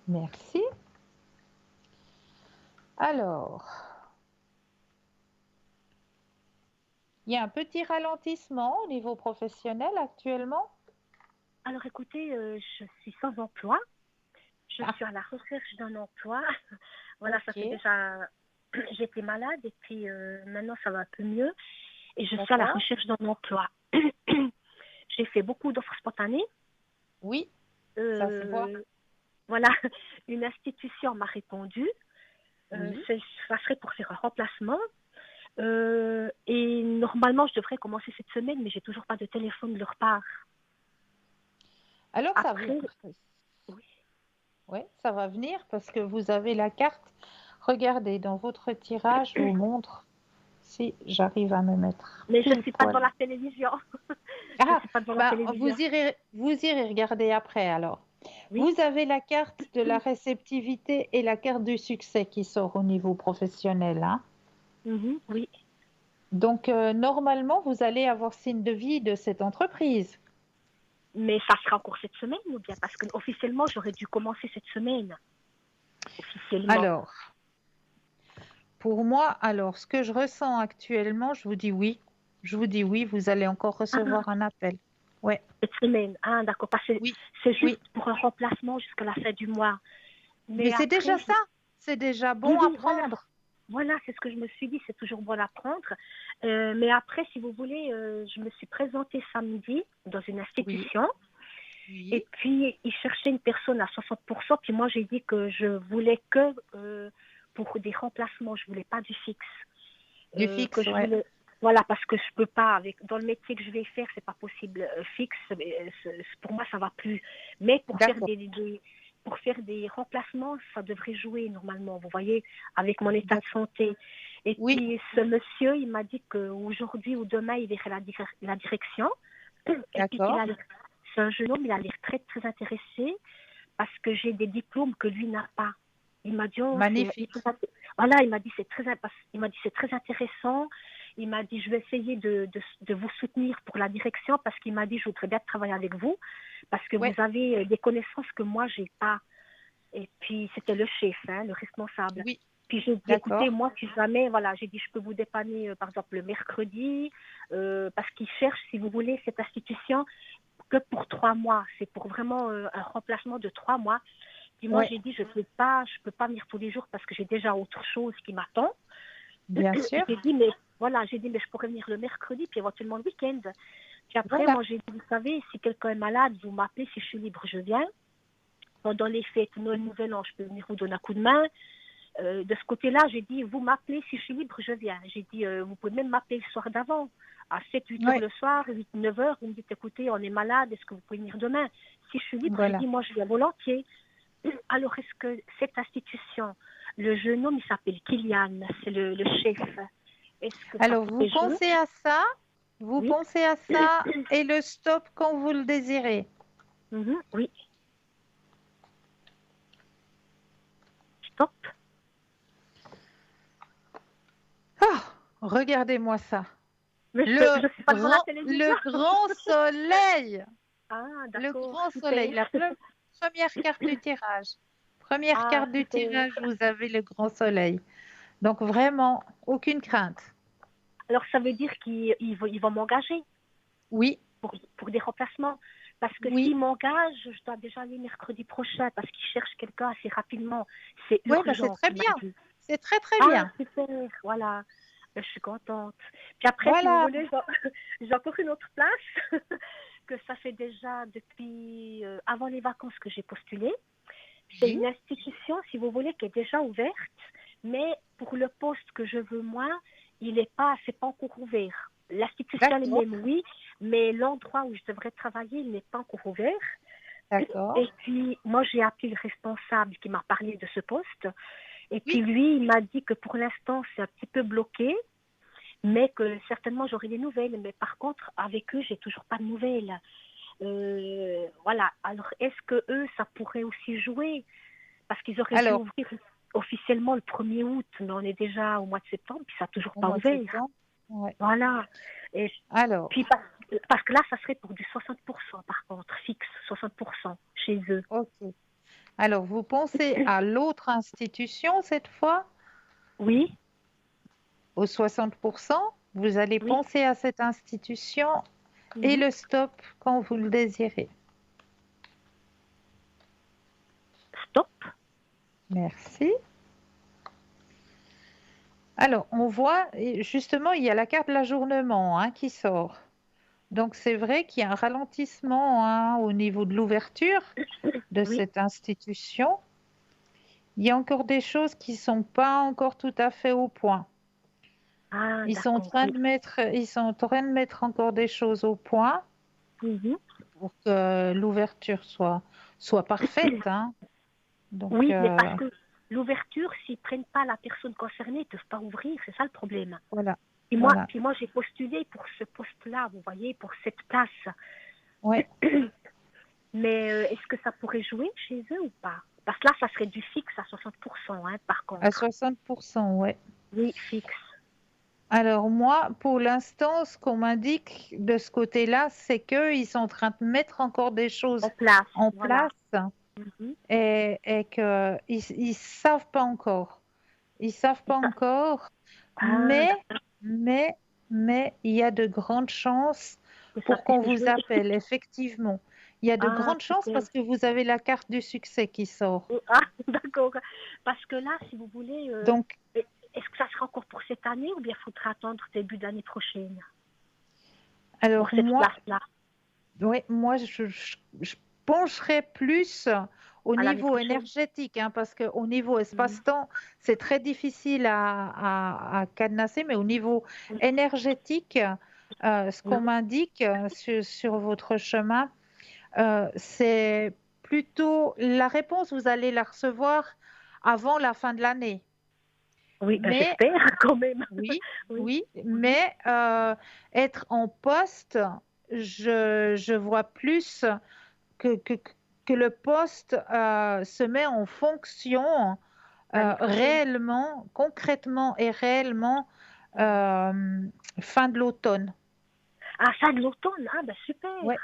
Speaker 1: Merci. Alors, il y a un petit ralentissement au niveau professionnel actuellement.
Speaker 3: Alors écoutez, je suis sans emploi. Je
Speaker 1: Ah,
Speaker 3: suis à la recherche d'un emploi. Voilà, ça fait
Speaker 1: ok.
Speaker 3: déjà j'étais malade et puis maintenant ça va un peu mieux et je suis à la
Speaker 1: D'accord.
Speaker 3: recherche d'un emploi. J'ai fait beaucoup d'offres spontanées.
Speaker 1: Oui, ça se voit.
Speaker 3: Voilà, une institution m'a répondu.
Speaker 1: Oui.
Speaker 3: Ça serait pour faire un remplacement. Et normalement, je devrais commencer cette semaine, mais j'ai toujours pas de téléphone de leur part.
Speaker 1: Alors,
Speaker 3: Après, oui.
Speaker 1: ouais, ça va venir parce que vous avez la carte. Regardez, dans votre tirage, je vous montre si j'arrive à me mettre
Speaker 3: Mais je ne
Speaker 1: pile
Speaker 3: suis pas
Speaker 1: poil.
Speaker 3: devant la télévision. Je ne
Speaker 1: Ah,
Speaker 3: suis pas devant la
Speaker 1: bah,
Speaker 3: télévision.
Speaker 1: vous irez regarder après alors.
Speaker 3: Oui.
Speaker 1: Vous avez la carte de la réceptivité et la carte du succès qui sort au niveau professionnel, hein.
Speaker 3: Mhm, oui.
Speaker 1: Donc, normalement, vous allez avoir signe de vie de cette entreprise.
Speaker 3: Mais ça sera encore cette semaine ou bien? Parce que officiellement, j'aurais dû commencer cette semaine. Officiellement.
Speaker 1: Alors, pour moi, alors, ce que je ressens actuellement, je vous dis oui. Je vous dis oui, vous allez encore
Speaker 3: Ah,
Speaker 1: recevoir un appel. Ouais,
Speaker 3: cette semaine. Ah, d'accord. Parce que
Speaker 1: oui,
Speaker 3: c'est
Speaker 1: oui.
Speaker 3: juste pour un remplacement jusqu'à la fin du mois.
Speaker 1: Mais
Speaker 3: Mais
Speaker 1: c'est déjà
Speaker 3: après,
Speaker 1: ça. C'est déjà
Speaker 3: oui,
Speaker 1: bon à
Speaker 3: oui, voilà.
Speaker 1: prendre.
Speaker 3: Voilà, c'est ce que je me suis dit, c'est toujours bon à prendre. Mais après, si vous voulez, je me suis présentée samedi dans une
Speaker 1: Oui,
Speaker 3: institution et
Speaker 1: oui.
Speaker 3: puis ils cherchaient une personne à 60%. Puis moi, j'ai dit que je voulais que pour des remplacements, je voulais pas du fixe.
Speaker 1: Du
Speaker 3: Que
Speaker 1: fixe,
Speaker 3: je
Speaker 1: ouais.
Speaker 3: voulais, voilà, parce que je peux pas, dans le métier que je vais faire, c'est pas possible fixe. Pour moi, ça va plus. Mais
Speaker 1: D'accord.
Speaker 3: pour faire des remplacements, ça devrait jouer normalement, vous voyez, avec mon état de santé. Et
Speaker 1: Oui,
Speaker 3: puis, ce monsieur, il m'a dit qu'aujourd'hui ou demain, il verrait la direction. Et puis,
Speaker 1: d'accord.
Speaker 3: c'est un jeune homme, il a l'air très, très intéressé parce que j'ai des diplômes que lui n'a pas. Il m'a dit, oh,
Speaker 1: Magnifique.
Speaker 3: voilà, il m'a dit, il m'a dit, c'est très intéressant. Il m'a dit, je vais essayer de vous soutenir pour la direction parce qu'il m'a dit, je voudrais bien travailler avec vous parce que vous
Speaker 1: Ouais,
Speaker 3: avez des connaissances que moi, j'ai pas. Et puis, c'était le chef, hein, le responsable.
Speaker 1: oui,
Speaker 3: Puis j'ai dit, écoutez,
Speaker 1: d'accord.
Speaker 3: moi, si jamais, voilà, j'ai dit, je peux vous dépanner, par exemple, le mercredi, parce qu'ils cherchent, si vous voulez, cette institution que pour 3 mois. C'est pour vraiment un remplacement de 3 mois. Puis moi,
Speaker 1: Ouais,
Speaker 3: j'ai dit, je peux pas venir tous les jours parce que j'ai déjà autre chose qui m'attend.
Speaker 1: bien sûr.
Speaker 3: J'ai dit, mais voilà, j'ai dit, mais je pourrais venir le mercredi, puis éventuellement le week-end. Puis après,
Speaker 1: Voilà.
Speaker 3: moi, j'ai dit, vous savez, si quelqu'un est malade, vous m'appelez, si je suis libre, je viens. Pendant les fêtes, Noël, Nouvel An, je peux venir vous donner un coup de main. De ce côté-là, j'ai dit, vous m'appelez, si je suis libre, je viens. J'ai dit, vous pouvez même m'appeler le soir d'avant, à 7-8 heures
Speaker 1: Ouais,
Speaker 3: le soir, 8-9 heures. Vous me dites, écoutez, on est malade, est-ce que vous pouvez venir demain? Si je suis libre, j'ai
Speaker 1: voilà.
Speaker 3: dit, moi, je viens volontiers. Alors, est-ce que cette institution, le jeune homme, il s'appelle Kylian, c'est le chef. Est-ce que ça
Speaker 1: Alors,
Speaker 3: pourrait jouer?
Speaker 1: vous
Speaker 3: Oui.
Speaker 1: pensez à ça et le stop quand vous le désirez.
Speaker 3: Mhm, oui. Stop.
Speaker 1: Ah, regardez-moi ça.
Speaker 3: Mais je ne suis pas devant la
Speaker 1: Le
Speaker 3: télévision.
Speaker 1: grand soleil.
Speaker 3: Ah,
Speaker 1: Le
Speaker 3: d'accord,
Speaker 1: grand soleil.
Speaker 3: super.
Speaker 1: Première carte du tirage. Première
Speaker 3: Ah,
Speaker 1: carte du
Speaker 3: super.
Speaker 1: tirage, vous avez le grand soleil. Donc, vraiment, aucune crainte.
Speaker 3: Alors, ça veut dire qu'ils vont m'engager
Speaker 1: Oui,
Speaker 3: pour des remplacements. Parce que
Speaker 1: oui.
Speaker 3: s'ils m'engagent, je dois déjà aller mercredi prochain parce qu'ils cherchent quelqu'un assez rapidement. C'est
Speaker 1: Oui, bah, c'est
Speaker 3: urgent,
Speaker 1: très
Speaker 3: il m'a
Speaker 1: bien.
Speaker 3: dit.
Speaker 1: C'est très, très
Speaker 3: Ah,
Speaker 1: bien.
Speaker 3: super, voilà. Je suis contente. Puis après, si vous
Speaker 1: Voilà.
Speaker 3: voulez, j'ai encore une autre place que ça fait déjà depuis avant les vacances que j'ai postulé. C'est
Speaker 1: Oui,
Speaker 3: une institution, si vous voulez, qui est déjà ouverte, mais pour le poste que je veux moi, c'est pas encore ouvert. L'institution
Speaker 1: d'accord,
Speaker 3: elle-même, oui, mais l'endroit où je devrais travailler, il n'est pas encore ouvert.
Speaker 1: d'accord.
Speaker 3: Et puis, moi, j'ai appelé le responsable qui m'a parlé de ce poste. Et puis,
Speaker 1: Oui,
Speaker 3: lui, il m'a dit que pour l'instant, c'est un petit peu bloqué, mais que certainement, j'aurai des nouvelles. Mais par contre, avec eux, j'ai toujours pas de nouvelles. Voilà. Alors, est-ce que eux, ça pourrait aussi jouer? Parce qu'ils auraient dû
Speaker 1: alors,
Speaker 3: ouvrir officiellement le 1er août, mais on est déjà au mois de septembre, puis ça n'a toujours
Speaker 1: au
Speaker 3: pas
Speaker 1: mois de
Speaker 3: ouvert.
Speaker 1: septembre. Ouais.
Speaker 3: Voilà. Et
Speaker 1: Alors,
Speaker 3: puis, parce que là, ça serait pour du 60%, par contre, fixe, 60% chez eux.
Speaker 1: ok. Alors, vous pensez à l'autre institution cette fois,
Speaker 3: Oui,
Speaker 1: aux 60%. Vous allez
Speaker 3: oui.
Speaker 1: penser à cette institution et
Speaker 3: Mhm.
Speaker 1: le stop quand vous le désirez.
Speaker 3: Stop.
Speaker 1: Merci. Alors, on voit, et justement, il y a la carte de l'ajournement hein, qui sort. Donc, c'est vrai qu'il y a un ralentissement hein, au niveau de l'ouverture de
Speaker 3: Oui.
Speaker 1: cette institution. Il y a encore des choses qui ne sont pas encore tout à fait au point.
Speaker 3: Ah,
Speaker 1: Ils sont en
Speaker 3: d'accord,
Speaker 1: train
Speaker 3: oui.
Speaker 1: de mettre, ils sont en train de mettre encore des choses au point
Speaker 3: Mhm.
Speaker 1: pour que l'ouverture soit parfaite. Hein. Donc,
Speaker 3: Oui, mais parce que l'ouverture, s'ils prennent pas la personne concernée, ils peuvent pas ouvrir, c'est ça le problème.
Speaker 1: voilà,
Speaker 3: Et moi,
Speaker 1: voilà.
Speaker 3: puis moi, j'ai postulé pour ce poste-là, vous voyez, pour cette place.
Speaker 1: Ouais,
Speaker 3: Mais est-ce que ça pourrait jouer chez eux ou pas? Parce que là, ça serait du fixe à 60%, hein, par
Speaker 1: à
Speaker 3: contre.
Speaker 1: 60%, ouais.
Speaker 3: Oui, fixe.
Speaker 1: Alors moi, pour l'instant, ce qu'on m'indique de ce côté-là, c'est qu'ils sont en train de mettre encore des
Speaker 3: En
Speaker 1: choses
Speaker 3: place,
Speaker 1: en
Speaker 3: voilà.
Speaker 1: place
Speaker 3: Mhm.
Speaker 1: et qu'ils ils savent pas encore. Ils savent pas encore,
Speaker 3: Ah,
Speaker 1: mais,
Speaker 3: d'accord,
Speaker 1: mais, mais il y a de grandes chances
Speaker 3: que ça
Speaker 1: pour qu'on
Speaker 3: puisse
Speaker 1: vous
Speaker 3: jouer.
Speaker 1: appelle, effectivement. Il y a de
Speaker 3: Ah,
Speaker 1: grandes chances
Speaker 3: super.
Speaker 1: parce que vous avez la carte du succès qui sort.
Speaker 3: Ah, d'accord. Parce que là, si vous voulez,
Speaker 1: Donc,
Speaker 3: est-ce que ça sera encore pour cette année ou bien faudra attendre début d'année prochaine pour
Speaker 1: alors
Speaker 3: cette
Speaker 1: moi,
Speaker 3: place-là,
Speaker 1: oui, moi, je pencherais plus au
Speaker 3: à l'année
Speaker 1: niveau
Speaker 3: prochaine?
Speaker 1: énergétique, hein, parce qu'au niveau
Speaker 3: Mhm.
Speaker 1: espace-temps, c'est très difficile à cadenasser, mais au niveau énergétique, ce qu'on
Speaker 3: Mhm.
Speaker 1: m'indique sur votre chemin, c'est plutôt la réponse, vous allez la recevoir avant la fin de l'année.
Speaker 3: Oui, ben
Speaker 1: Mais
Speaker 3: j'espère quand même.
Speaker 1: oui,
Speaker 3: Oui.
Speaker 1: oui,
Speaker 3: Mhm.
Speaker 1: mais être en poste, je vois plus que, que, que le poste se met en fonction
Speaker 3: L'année prochaine.
Speaker 1: réellement, concrètement et réellement
Speaker 3: Mhm.
Speaker 1: euh, fin de l'automne.
Speaker 3: Ah, ça de l'automne, ah ben super.
Speaker 1: Ouais,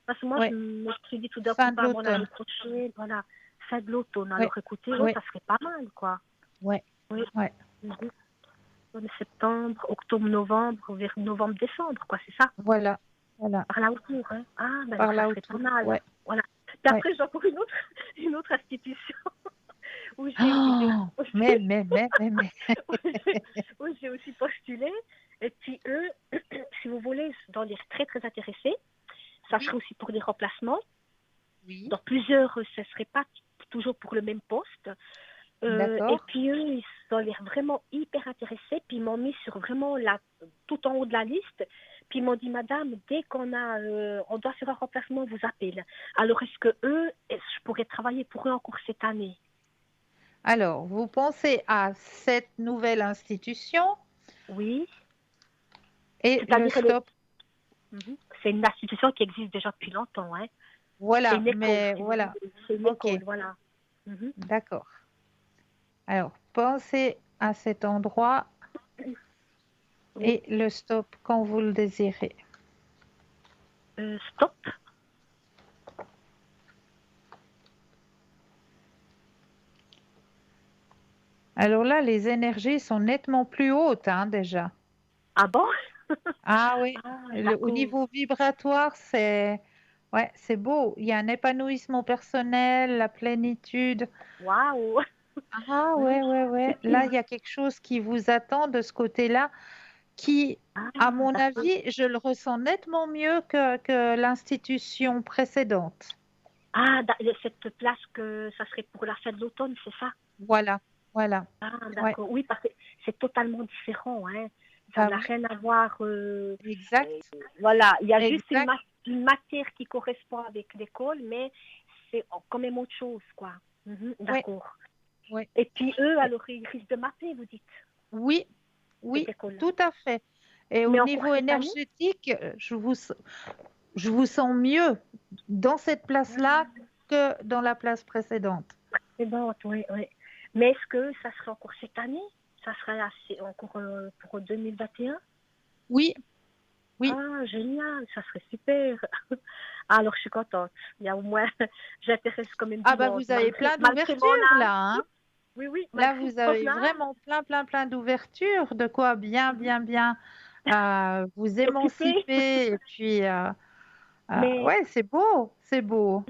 Speaker 3: Parce que moi, je
Speaker 1: ouais,
Speaker 3: me suis dit tout d'un coup,
Speaker 1: fin de
Speaker 3: pas avant l'année
Speaker 1: l'automne.
Speaker 3: prochaine, voilà, ça de l'automne.
Speaker 1: Ouais,
Speaker 3: Alors écoutez, oui,
Speaker 1: ouais,
Speaker 3: ça serait pas mal, quoi.
Speaker 1: ouais,
Speaker 3: Oui.
Speaker 1: ouais.
Speaker 3: Mhm. De septembre, octobre, novembre, vers novembre, décembre, quoi, c'est ça?
Speaker 1: Voilà, voilà,
Speaker 3: Par là autour, hein. Ah, ben alors
Speaker 1: par
Speaker 3: ça
Speaker 1: là
Speaker 3: serait pas
Speaker 1: autour.
Speaker 3: mal.
Speaker 1: Ouais,
Speaker 3: Voilà. Puis
Speaker 1: ouais.
Speaker 3: après, j'ai encore une autre institution où j'ai aussi
Speaker 1: Oh,
Speaker 3: postulé.
Speaker 1: mais.
Speaker 3: où j'ai aussi postulé. Et puis eux, si vous voulez, dans les très très intéressés, ça
Speaker 1: Oui,
Speaker 3: serait aussi pour des remplacements.
Speaker 1: oui,
Speaker 3: Dans plusieurs, ce ne serait pas toujours pour le même poste. Et
Speaker 1: d'accord.
Speaker 3: puis eux, ils ont l'air vraiment hyper intéressés. Puis ils m'ont mis sur vraiment tout en haut de la liste. Puis ils m'ont dit, Madame, dès on doit faire un remplacement, on vous appelle. Alors est-ce que je pourrais travailler pour eux encore cette année?
Speaker 1: Alors, vous pensez à cette nouvelle institution
Speaker 3: Oui.
Speaker 1: et le
Speaker 3: C'est-à-dire,
Speaker 1: stop.
Speaker 3: Mhm. C'est une institution qui existe déjà depuis longtemps, hein. C'est
Speaker 1: Voilà,
Speaker 3: une école,
Speaker 1: mais
Speaker 3: si vous
Speaker 1: voilà.
Speaker 3: voulez. C'est une
Speaker 1: Ok,
Speaker 3: école, voilà. Mhm.
Speaker 1: d'accord. Alors, pensez à cet endroit
Speaker 3: Oui.
Speaker 1: et le stop quand vous le désirez.
Speaker 3: Stop.
Speaker 1: Alors là, les énergies sont nettement plus hautes, hein, déjà.
Speaker 3: Ah bon?
Speaker 1: Ah oui,
Speaker 3: Ah,
Speaker 1: au
Speaker 3: d'accord.
Speaker 1: niveau vibratoire, ouais, c'est beau. Il y a un épanouissement personnel, la plénitude.
Speaker 3: Waouh.
Speaker 1: Ah ouais, ouais, ouais. Là, il y a quelque chose qui vous attend de ce côté-là, qui,
Speaker 3: Ah,
Speaker 1: à mon
Speaker 3: d'accord.
Speaker 1: avis, je le ressens nettement mieux que l'institution précédente.
Speaker 3: Ah, cette place que ça serait pour la fin de l'automne, c'est ça?
Speaker 1: Voilà, voilà.
Speaker 3: Ah,
Speaker 1: Ouais,
Speaker 3: d'accord. Oui, parce que c'est totalement différent, hein. Ça
Speaker 1: bah
Speaker 3: n'a
Speaker 1: oui,
Speaker 3: rien à voir.
Speaker 1: exact,
Speaker 3: Voilà, il y a juste
Speaker 1: exact.
Speaker 3: une matière qui correspond avec l'école, mais c'est quand même autre chose, quoi. Mhm,
Speaker 1: Ouais,
Speaker 3: d'accord.
Speaker 1: ouais.
Speaker 3: Et puis eux, alors ils risquent de m'appeler, vous dites,
Speaker 1: Oui,
Speaker 3: cette
Speaker 1: oui,
Speaker 3: école-là.
Speaker 1: tout à fait. Et au
Speaker 3: Mais encore
Speaker 1: niveau
Speaker 3: cette année?
Speaker 1: énergétique, je vous sens mieux dans cette place-là
Speaker 3: Ah,
Speaker 1: que dans la place précédente.
Speaker 3: c'est bon, oui, oui. Mais est-ce que ça sera encore cette année? Ça sera encore pour 2021?
Speaker 1: Oui, oui.
Speaker 3: Ah, génial, ça serait super. Alors, je suis contente. Il y a au moins, j'intéresse quand même
Speaker 1: Ah
Speaker 3: du
Speaker 1: bah
Speaker 3: monde,
Speaker 1: vous avez plein
Speaker 3: malgré mon
Speaker 1: d'ouvertures
Speaker 3: âge.
Speaker 1: là, hein.
Speaker 3: Oui, oui,
Speaker 1: Là,
Speaker 3: malgré
Speaker 1: vous
Speaker 3: mon
Speaker 1: avez
Speaker 3: âge.
Speaker 1: vraiment plein d'ouvertures, de quoi bien,
Speaker 3: Mhm.
Speaker 1: bien, bien vous
Speaker 3: Occupée.
Speaker 1: émanciper. Et puis,
Speaker 3: Mais,
Speaker 1: ouais, c'est beau, c'est beau.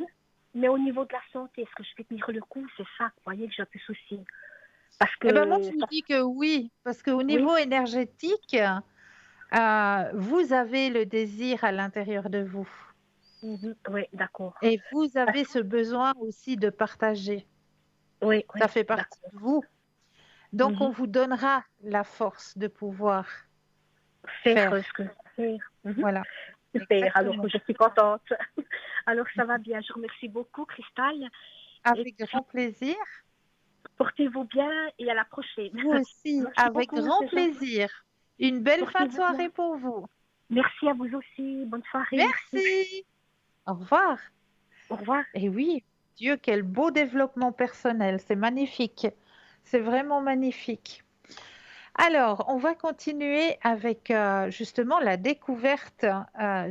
Speaker 3: mais au niveau de la santé, est-ce que je vais tenir le coup? C'est ça, vous voyez, que j'ai un peu souci. Parce
Speaker 1: Eh ben moi, je
Speaker 3: que,
Speaker 1: vous dis que oui, parce qu'au
Speaker 3: oui,
Speaker 1: niveau énergétique, vous avez le désir à l'intérieur de vous
Speaker 3: oui, d'accord.
Speaker 1: et vous
Speaker 3: Parce-
Speaker 1: avez ce besoin aussi de partager.
Speaker 3: Oui,
Speaker 1: Ça
Speaker 3: oui,
Speaker 1: fait partie
Speaker 3: d'accord.
Speaker 1: de vous. Donc, on
Speaker 3: Mhm.
Speaker 1: vous donnera la force de pouvoir
Speaker 3: Faire
Speaker 1: faire.
Speaker 3: ce que faire. Mhm.
Speaker 1: Voilà,
Speaker 3: Super, alors
Speaker 1: exactement.
Speaker 3: je suis contente. Alors ça va bien, je vous remercie beaucoup, Cristal. Et
Speaker 1: Avec
Speaker 3: puis,
Speaker 1: grand plaisir.
Speaker 3: portez-vous bien et à la prochaine.
Speaker 1: Vous aussi,
Speaker 3: Merci
Speaker 1: avec
Speaker 3: beaucoup,
Speaker 1: grand
Speaker 3: c'est gentil.
Speaker 1: plaisir. Une belle fin de
Speaker 3: Portez-vous
Speaker 1: soirée
Speaker 3: bien.
Speaker 1: pour vous.
Speaker 3: Merci à vous aussi. Bonne soirée, merci.
Speaker 1: Merci. Au revoir.
Speaker 3: Au revoir.
Speaker 1: Et oui, Dieu, quel beau développement personnel. C'est magnifique. C'est vraiment magnifique. Alors, on va continuer avec justement la découverte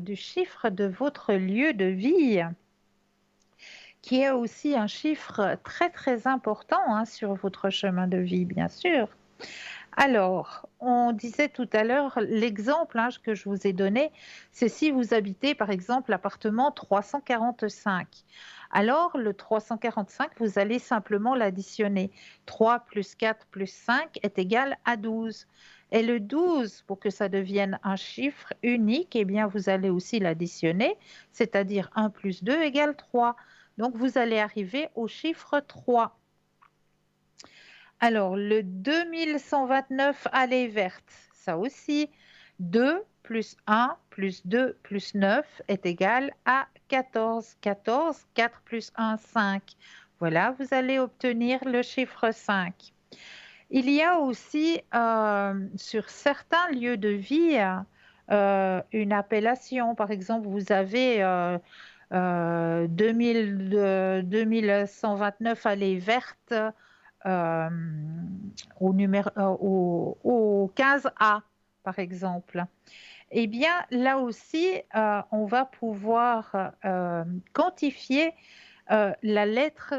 Speaker 1: du chiffre de votre lieu de vie, qui est aussi un chiffre très très important hein, sur votre chemin de vie, bien sûr. Alors, on disait tout à l'heure, l'exemple hein, que je vous ai donné, c'est si vous habitez par exemple l'appartement 345. Alors, le 345, vous allez simplement l'additionner. 3 plus 4 plus 5 est égal à 12. Et le 12, pour que ça devienne un chiffre unique, eh bien, vous allez aussi l'additionner, c'est-à-dire 1 plus 2 égale 3. Donc, vous allez arriver au chiffre 3. Alors, le 2129 allée verte, ça aussi, 2 plus 1 plus 2 plus 9 est égal à 14. 14, 4 plus 1, 5. Voilà, vous allez obtenir le chiffre 5. Il y a aussi sur certains lieux de vie une appellation. Par exemple, vous avez 2129 allées vertes euh, au 15A, par exemple. Eh bien, là aussi, on va pouvoir quantifier la lettre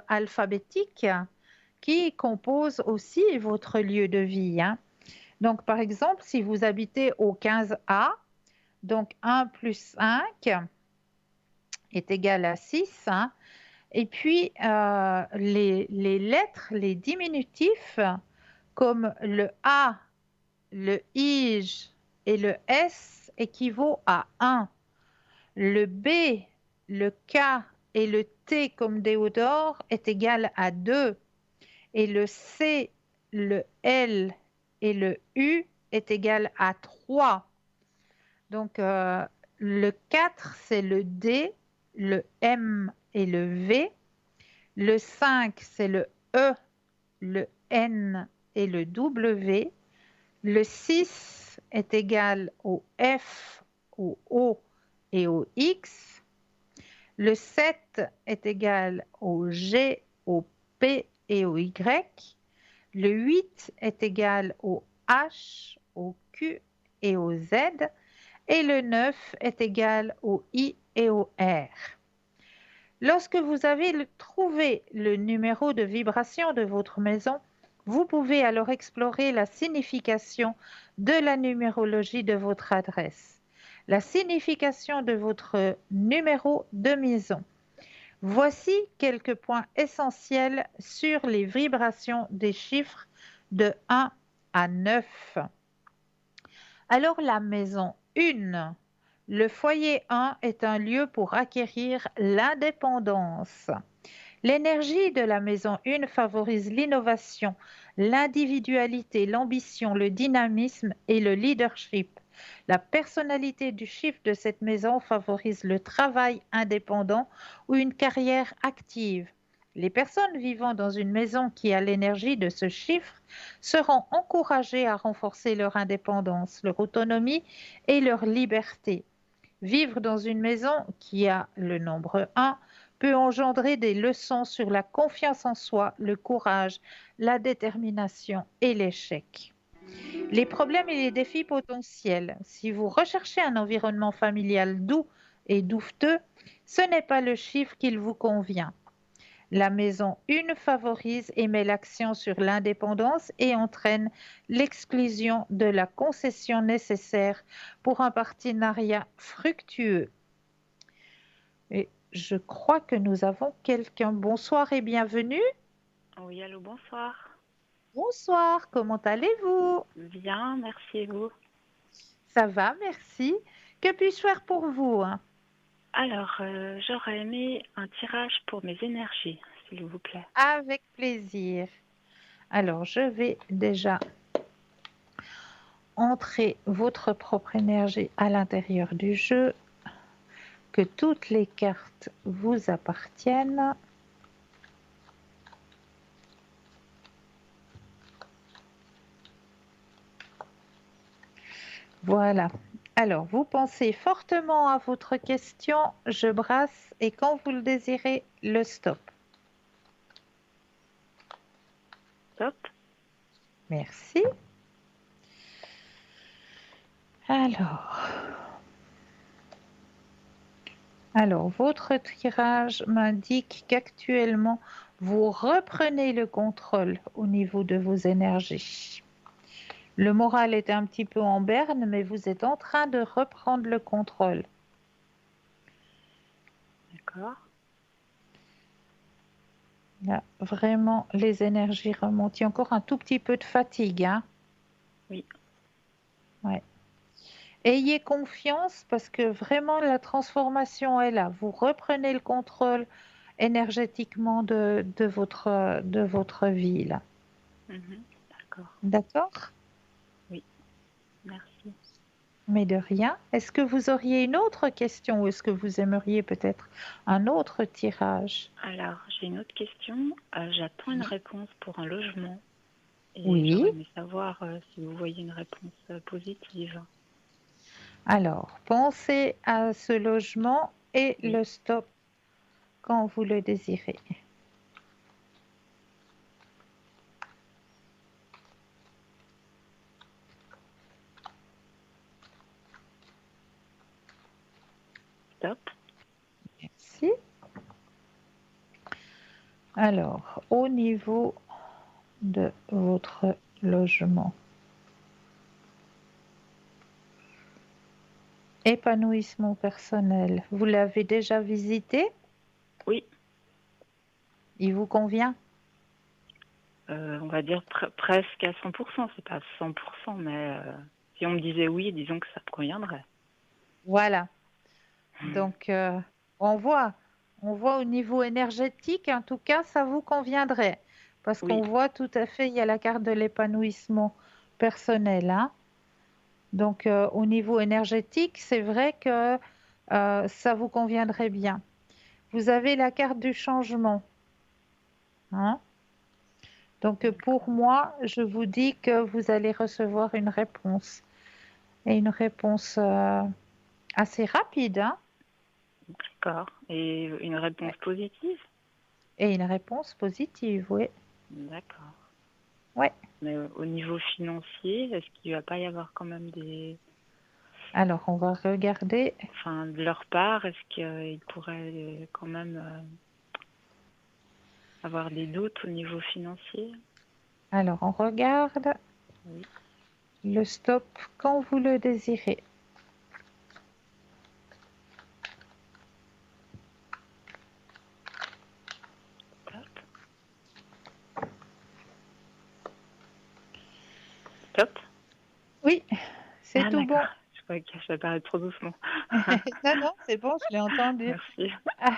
Speaker 1: alphabétique qui compose aussi votre lieu de vie. Hein. Donc, par exemple, si vous habitez au 15A, donc 1 plus 5 est égal à 6. Hein. Et puis, les lettres, les diminutifs, comme le A, le IJ et le S équivaut à 1. Le B, le K et le T comme Théodore est égal à 2. Et le C, le L et le U est égal à 3. Donc, le 4, c'est le D, le M et le V. Le 5, c'est le E, le N et le W. Le 6 est égal au F, au O et au X. Le 7 est égal au G, au P et au Y. Le 8 est égal au H, au Q et au Z. Et le 9 est égal au I et au R. Lorsque vous avez trouvé le numéro de vibration de votre maison, vous pouvez alors explorer la signification de la numérologie de votre adresse, la signification de votre numéro de maison. Voici quelques points essentiels sur les vibrations des chiffres de 1 à 9. Alors la maison 1, le foyer 1 est un lieu pour acquérir l'indépendance. L'énergie de la maison 1 favorise l'innovation, l'individualité, l'ambition, le dynamisme et le leadership. La personnalité du chiffre de cette maison favorise le travail indépendant ou une carrière active. Les personnes vivant dans une maison qui a l'énergie de ce chiffre seront encouragées à renforcer leur indépendance, leur autonomie et leur liberté. Vivre dans une maison qui a le nombre 1 peut engendrer des leçons sur la confiance en soi, le courage, la détermination et l'échec. Les problèmes et les défis potentiels. Si vous recherchez un environnement familial doux et douveteux, ce n'est pas le chiffre qu'il vous convient. La maison 1 favorise et met l'accent sur l'indépendance et entraîne l'exclusion de la concession nécessaire pour un partenariat fructueux. Et je crois que nous avons quelqu'un. Bonsoir et bienvenue.
Speaker 4: Oui, allô, bonsoir.
Speaker 1: Bonsoir, comment allez-vous?
Speaker 4: Bien, merci et vous.
Speaker 1: Ça va, merci. Que puis-je faire pour vous, hein?
Speaker 4: Alors, j'aurais aimé un tirage pour mes énergies, s'il vous plaît.
Speaker 1: Avec plaisir. Alors, je vais déjà entrer votre propre énergie à l'intérieur du jeu, que toutes les cartes vous appartiennent. Voilà. Alors, vous pensez fortement à votre question, je brasse et quand vous le désirez, le stop.
Speaker 4: Top.
Speaker 1: Merci. Alors, votre tirage m'indique qu'actuellement, vous reprenez le contrôle au niveau de vos énergies. Le moral est un petit peu en berne, mais vous êtes en train de reprendre le contrôle.
Speaker 4: D'accord.
Speaker 1: Là, vraiment, les énergies remontent. Il y a encore un tout petit peu de fatigue, hein?
Speaker 4: Oui.
Speaker 1: Ouais. Ayez confiance parce que vraiment la transformation est là. Vous reprenez le contrôle énergétiquement de votre vie, là.
Speaker 4: D'accord.
Speaker 1: D'accord?
Speaker 4: Oui. Merci.
Speaker 1: Mais de rien. Est-ce que vous auriez une autre question ou est-ce que vous aimeriez peut-être un autre tirage?
Speaker 4: Alors, j'ai une autre question. J'attends une réponse pour un logement et
Speaker 1: Oui.
Speaker 4: j'aurais aimé savoir si vous voyez une réponse positive.
Speaker 1: Alors, pensez à ce logement et
Speaker 4: Oui.
Speaker 1: le stop quand vous le désirez.
Speaker 4: Top.
Speaker 1: Merci. Alors, au niveau de votre logement, épanouissement personnel, vous l'avez déjà visité?
Speaker 4: Oui.
Speaker 1: Il vous convient?
Speaker 4: On va dire presque à 100%. C'est pas 100%, mais si on me disait oui, disons que ça me conviendrait.
Speaker 1: Voilà. Donc, on voit au niveau énergétique, en tout cas, ça vous conviendrait. Parce qu'on
Speaker 4: Oui.
Speaker 1: voit tout à fait, il y a la carte de l'épanouissement personnel, hein. Donc, au niveau énergétique, c'est vrai que ça vous conviendrait bien. Vous avez la carte du changement, hein. Donc, pour moi, je vous dis que vous allez recevoir une réponse. Et une réponse assez rapide, hein.
Speaker 4: D'accord. Et une réponse
Speaker 1: Ouais.
Speaker 4: positive?
Speaker 1: Et une réponse positive, oui.
Speaker 4: D'accord.
Speaker 1: Ouais.
Speaker 4: Mais au niveau financier, est-ce qu'il va pas y avoir quand même des...
Speaker 1: Alors, on va regarder.
Speaker 4: Enfin, de leur part, est-ce qu'ils pourraient quand même avoir des doutes au niveau financier?
Speaker 1: Alors, on regarde
Speaker 4: Oui.
Speaker 1: le stop quand vous le désirez.
Speaker 4: Top. Top.
Speaker 1: Oui, c'est
Speaker 4: Ah,
Speaker 1: tout bon.
Speaker 4: d'accord. Je croyais que ça paraît trop doucement.
Speaker 1: Non, non, c'est bon, je l'ai entendu.
Speaker 4: Merci.
Speaker 1: Ah,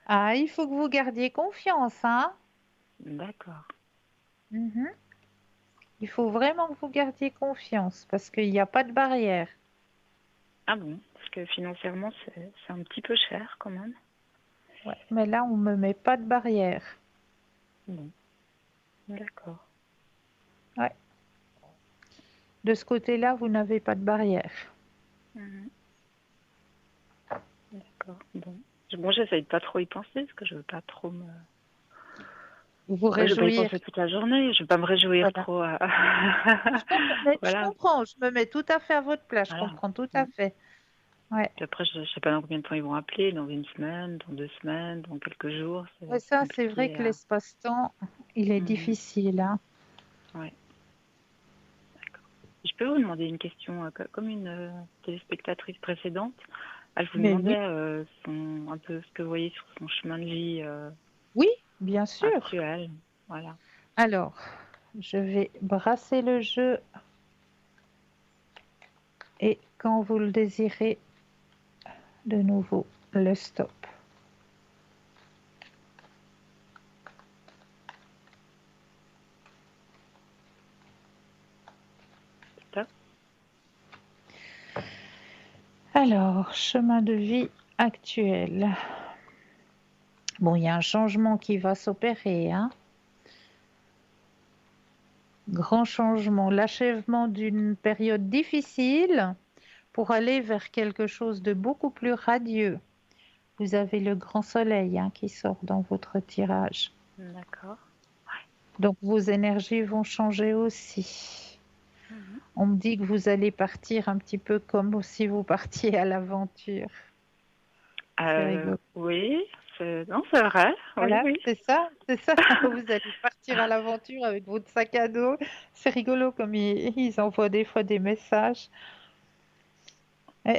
Speaker 1: ah, il faut que vous gardiez confiance, hein.
Speaker 4: D'accord.
Speaker 1: Mhm. Il faut vraiment que vous gardiez confiance parce qu'il n'y a pas de barrière.
Speaker 4: Ah bon? Parce que financièrement, c'est un petit peu cher quand même.
Speaker 1: Ouais, mais là, on ne me met pas de barrière.
Speaker 4: Bon. D'accord.
Speaker 1: Ouais. De ce côté-là, vous n'avez pas de barrière.
Speaker 4: Mhm. D'accord. Bon. Bon, j'essaye de pas trop y penser parce que je veux pas trop me...
Speaker 1: Vous
Speaker 4: Ouais, je vais pas y
Speaker 1: réjouir.
Speaker 4: penser toute la journée. Je vais pas me réjouir
Speaker 1: Voilà.
Speaker 4: trop.
Speaker 1: Je comprends, mais je
Speaker 4: Voilà.
Speaker 1: comprends, je me mets tout à fait à votre place, je
Speaker 4: Voilà.
Speaker 1: comprends tout à fait. Ouais.
Speaker 4: Puis après, je sais pas dans combien de temps ils vont appeler, dans une semaine, dans 2 semaines, dans quelques jours.
Speaker 1: Ouais,
Speaker 4: C'est
Speaker 1: ça, c'est vrai
Speaker 4: compliqué.
Speaker 1: que l'espace-temps, il est difficile, hein.
Speaker 4: Ouais. D'accord. Je peux vous demander une question, comme une téléspectatrice précédente. Elle vous
Speaker 1: Mais oui,
Speaker 4: demandait un peu ce que vous voyez sur son chemin de vie
Speaker 1: oui, bien sûr.
Speaker 4: actuel. Voilà.
Speaker 1: Alors, je vais brasser le jeu et quand vous le désirez, de nouveau le stop.
Speaker 4: Stop.
Speaker 1: Alors, chemin de vie actuel. Bon, il y a un changement qui va s'opérer, hein. Grand changement, l'achèvement d'une période difficile pour aller vers quelque chose de beaucoup plus radieux. Vous avez le grand soleil hein, qui sort dans votre tirage.
Speaker 4: D'accord.
Speaker 1: Donc vos énergies vont changer aussi. On me dit que vous allez partir un petit peu comme si vous partiez à l'aventure. C'est rigolo.
Speaker 4: Oui, non, c'est vrai.
Speaker 1: Voilà,
Speaker 4: Oui.
Speaker 1: c'est ça, c'est ça. Vous allez partir à l'aventure avec votre sac à dos. C'est rigolo comme ils envoient des fois des messages.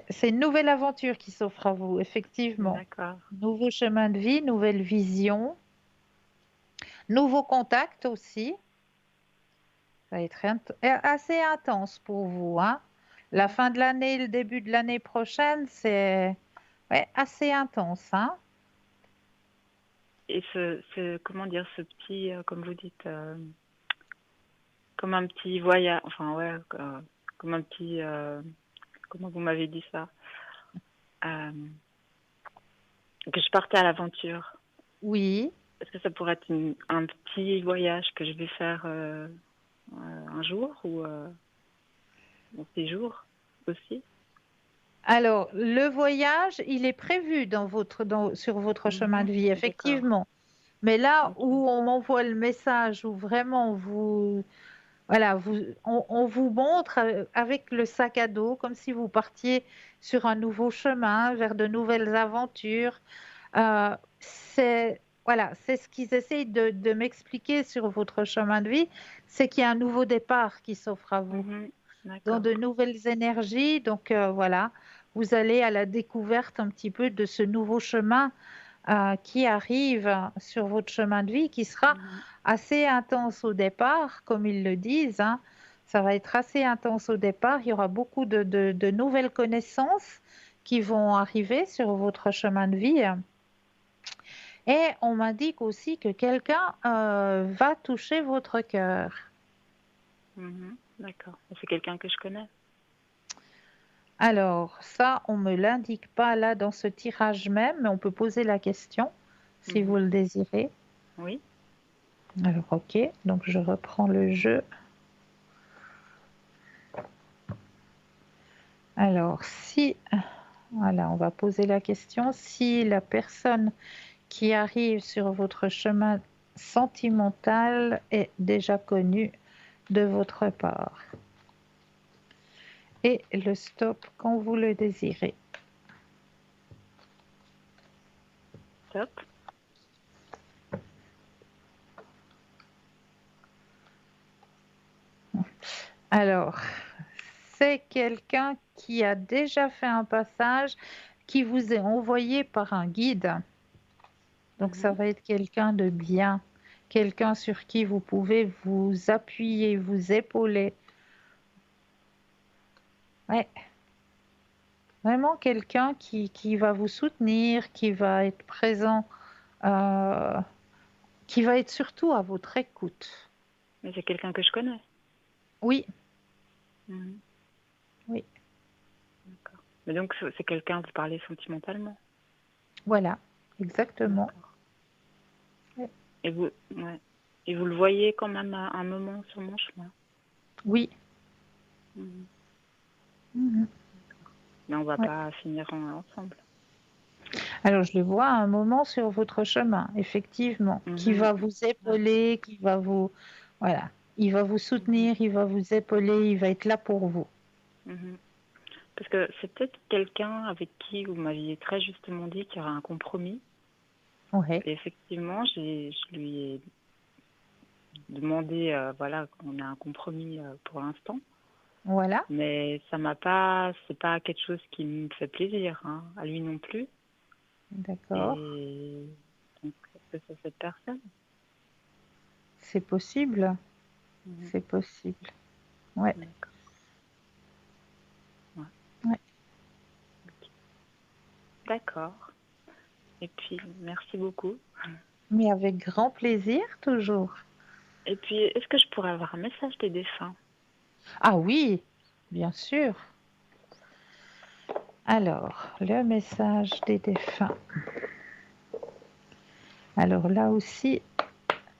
Speaker 1: C'est une nouvelle aventure qui s'offre à vous, effectivement.
Speaker 4: D'accord.
Speaker 1: Nouveau chemin de vie, nouvelle vision, nouveau contact aussi. Ça va être assez intense pour vous, hein. La fin de l'année, le début de l'année prochaine, c'est assez intense, hein.
Speaker 4: Et comment dire, ce petit, comme vous dites, comme un petit voyage, enfin ouais, comme un petit, comment vous m'avez dit ça, que je partais à l'aventure.
Speaker 1: Oui.
Speaker 4: Est-ce que ça pourrait être un petit voyage que je vais faire un jour ou un séjour aussi?
Speaker 1: Alors, le voyage, il est prévu sur votre chemin de vie,
Speaker 4: D'accord.
Speaker 1: effectivement. Mais là
Speaker 4: Ok.
Speaker 1: où on m'envoie le message, où vraiment voilà, on vous montre avec le sac à dos, comme si vous partiez sur un nouveau chemin, vers de nouvelles aventures. Voilà, c'est ce qu'ils essayent de m'expliquer sur votre chemin de vie, c'est qu'il y a un nouveau départ qui s'offre à vous, dans
Speaker 4: D'accord.
Speaker 1: de nouvelles énergies. Donc voilà, vous allez à la découverte un petit peu de ce nouveau chemin qui arrive sur votre chemin de vie, qui sera assez intense au départ, comme ils le disent, hein. Ça va être assez intense au départ. Il y aura beaucoup de nouvelles connaissances qui vont arriver sur votre chemin de vie. Et on m'indique aussi que quelqu'un va toucher votre cœur.
Speaker 4: D'accord. C'est quelqu'un que je connais.
Speaker 1: Alors, ça, on ne me l'indique pas là dans ce tirage même, mais on peut poser la question si vous le désirez.
Speaker 4: Oui.
Speaker 1: Alors, ok, donc je reprends le jeu. Alors, voilà, on va poser la question, si la personne qui arrive sur votre chemin sentimental est déjà connue de votre part. Et le stop quand vous le désirez.
Speaker 4: Top.
Speaker 1: Alors, c'est quelqu'un qui a déjà fait un passage qui vous est envoyé par un guide. Donc, ça va être quelqu'un de bien, quelqu'un sur qui vous pouvez vous appuyer, vous épauler. Ouais. Vraiment quelqu'un qui va vous soutenir, qui va être présent, euh, qui va être surtout à votre écoute.
Speaker 4: Mais c'est quelqu'un que je connais.
Speaker 1: Oui. Oui.
Speaker 4: D'accord. Mais donc c'est quelqu'un, vous parlez sentimentalement.
Speaker 1: Voilà, exactement.
Speaker 4: Ouais. Et vous le voyez quand même à un moment sur mon chemin.
Speaker 1: Oui.
Speaker 4: Mais on va pas finir ensemble.
Speaker 1: Alors, je le vois à un moment sur votre chemin, effectivement, qui va vous épauler, qui va vous... Voilà, il va vous soutenir, il va vous épauler, il va être là pour vous.
Speaker 4: Parce que c'est peut-être quelqu'un avec qui vous m'aviez très justement dit qu'il y aura un compromis.
Speaker 1: Ouais.
Speaker 4: Et effectivement, je lui ai demandé, voilà, qu'on ait un compromis pour l'instant.
Speaker 1: Voilà.
Speaker 4: Mais c'est pas quelque chose qui me fait plaisir, hein, à lui non plus.
Speaker 1: D'accord.
Speaker 4: Et donc, est-ce que c'est cette personne?
Speaker 1: C'est possible. c'est possible. Ouais.
Speaker 4: D'accord. Ouais.
Speaker 1: Ouais.
Speaker 4: D'accord. Et puis, merci beaucoup.
Speaker 1: Mais avec grand plaisir, toujours.
Speaker 4: Et puis, est-ce que je pourrais avoir un message des défunts?
Speaker 1: Ah oui, bien sûr. Alors, le message des défunts. Alors là aussi,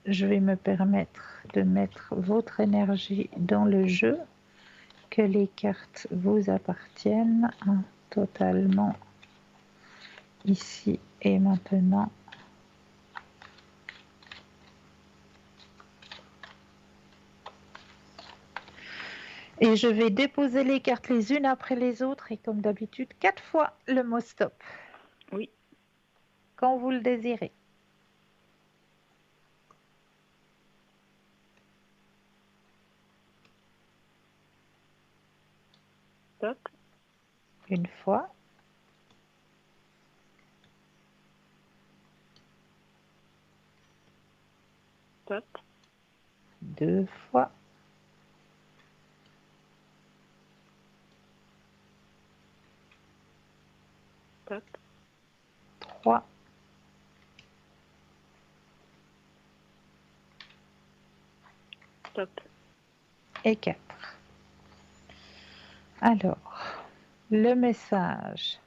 Speaker 1: je vais me permettre de mettre votre énergie dans le jeu, que les cartes vous appartiennent totalement ici et maintenant. Et je vais déposer les cartes les unes après les autres et comme d'habitude, 4 fois le mot stop.
Speaker 4: Oui.
Speaker 1: Quand vous le désirez.
Speaker 4: Stop.
Speaker 1: Une fois.
Speaker 4: Stop.
Speaker 1: 2 fois.
Speaker 4: Stop.
Speaker 1: 3.
Speaker 4: Stop.
Speaker 1: Et 4. Alors, le message.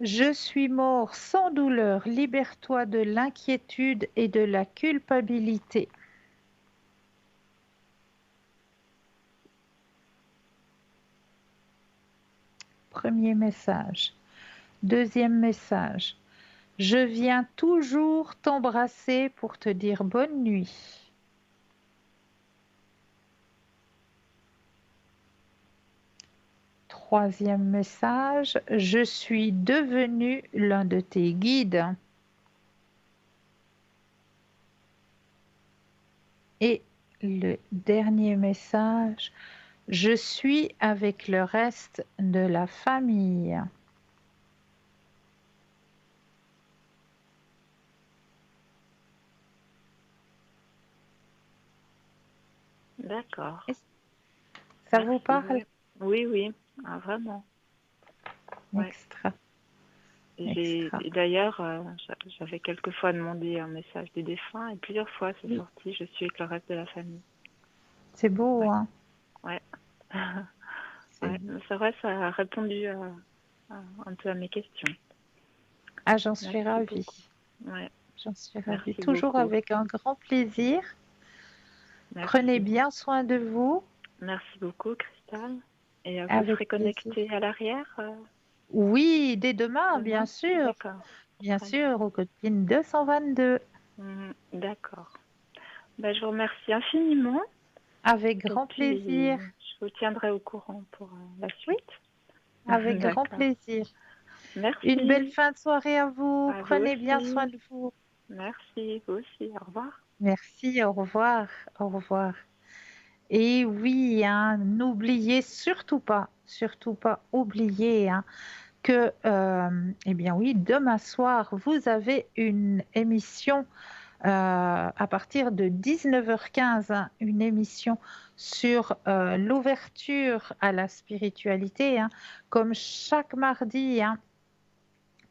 Speaker 1: Je suis mort sans douleur, libère-toi de l'inquiétude et de la culpabilité. Premier message. Deuxième message. Je viens toujours t'embrasser pour te dire bonne nuit. Troisième message. Je suis devenu l'un de tes guides. Et le dernier message. Je suis avec le reste de la famille.
Speaker 4: D'accord.
Speaker 1: Ça
Speaker 4: Merci.
Speaker 1: vous parle?
Speaker 4: Oui, oui. Ah, vraiment. Ouais.
Speaker 1: Extra.
Speaker 4: Et d'ailleurs, j'avais quelquefois demandé un message des défunts et plusieurs fois c'est sorti. Je suis avec le reste de la famille.
Speaker 1: C'est beau,
Speaker 4: ouais.
Speaker 1: hein?
Speaker 4: Ouais. Ouais. C'est vrai, ça a répondu un peu à mes questions.
Speaker 1: Ah, j'en suis ravie.
Speaker 4: Ouais.
Speaker 1: J'en suis ravie.
Speaker 4: Merci
Speaker 1: Toujours
Speaker 4: beaucoup.
Speaker 1: avec un grand plaisir.
Speaker 4: Merci.
Speaker 1: Prenez bien soin de vous.
Speaker 4: Merci beaucoup, Cristal. Et vous
Speaker 1: Avec
Speaker 4: serez connecté à l'arrière
Speaker 1: Oui, dès demain, bien sûr.
Speaker 4: D'accord.
Speaker 1: Bien sûr, au copines 222.
Speaker 4: D'accord. Ben, je vous remercie infiniment.
Speaker 1: Avec grand plaisir.
Speaker 4: Je vous tiendrai au courant pour la suite.
Speaker 1: Oui, avec grand plaisir.
Speaker 4: Merci.
Speaker 1: Une belle fin de soirée à vous.
Speaker 4: À
Speaker 1: Prenez
Speaker 4: vous
Speaker 1: bien
Speaker 4: aussi.
Speaker 1: soin de vous.
Speaker 4: Merci, vous aussi. Au revoir.
Speaker 1: Merci, au revoir. Au revoir. Et oui, hein, n'oubliez surtout pas oublier que, eh bien oui, demain soir, vous avez une émission à partir de 19h15, une émission sur l'ouverture à la spiritualité, comme chaque mardi,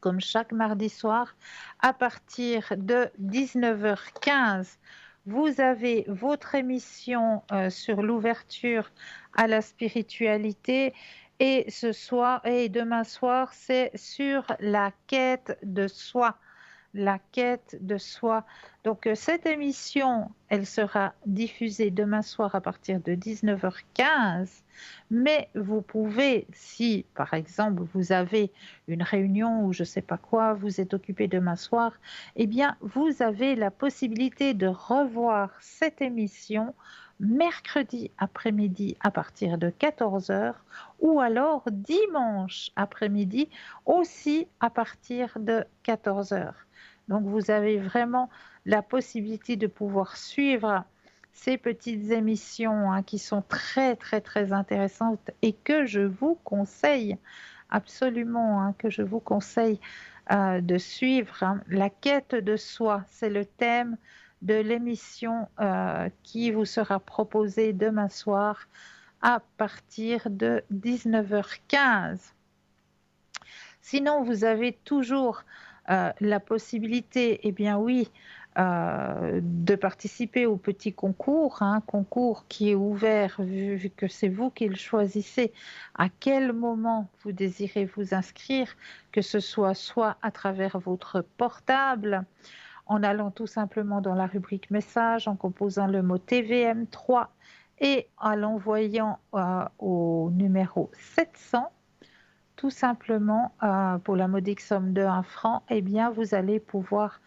Speaker 1: comme chaque mardi soir, à partir de 19h15. Vous avez votre émission sur l'ouverture à la spiritualité et ce soir et demain soir, c'est sur la quête de soi. La quête de soi. Donc cette émission, elle sera diffusée demain soir à partir de 19h15, mais vous pouvez, si par exemple vous avez une réunion ou je ne sais pas quoi, vous êtes occupé demain soir, eh bien vous avez la possibilité de revoir cette émission mercredi après-midi à partir de 14h ou alors dimanche après-midi aussi à partir de 14h. Donc vous avez vraiment la possibilité de pouvoir suivre ces petites émissions qui sont très très très intéressantes et que je vous conseille absolument, que je vous conseille de suivre. La quête de soi, c'est le thème de l'émission qui vous sera proposée demain soir à partir de 19h15. Sinon, vous avez toujours la possibilité, eh bien oui, de participer au petit concours, un concours qui est ouvert vu que c'est vous qui le choisissez, à quel moment vous désirez vous inscrire, que ce soit à travers votre portable, en allant tout simplement dans la rubrique message, en composant le mot TVM3 et en l'envoyant au numéro 700, tout simplement pour la modique somme de 1 franc, eh bien vous allez pouvoir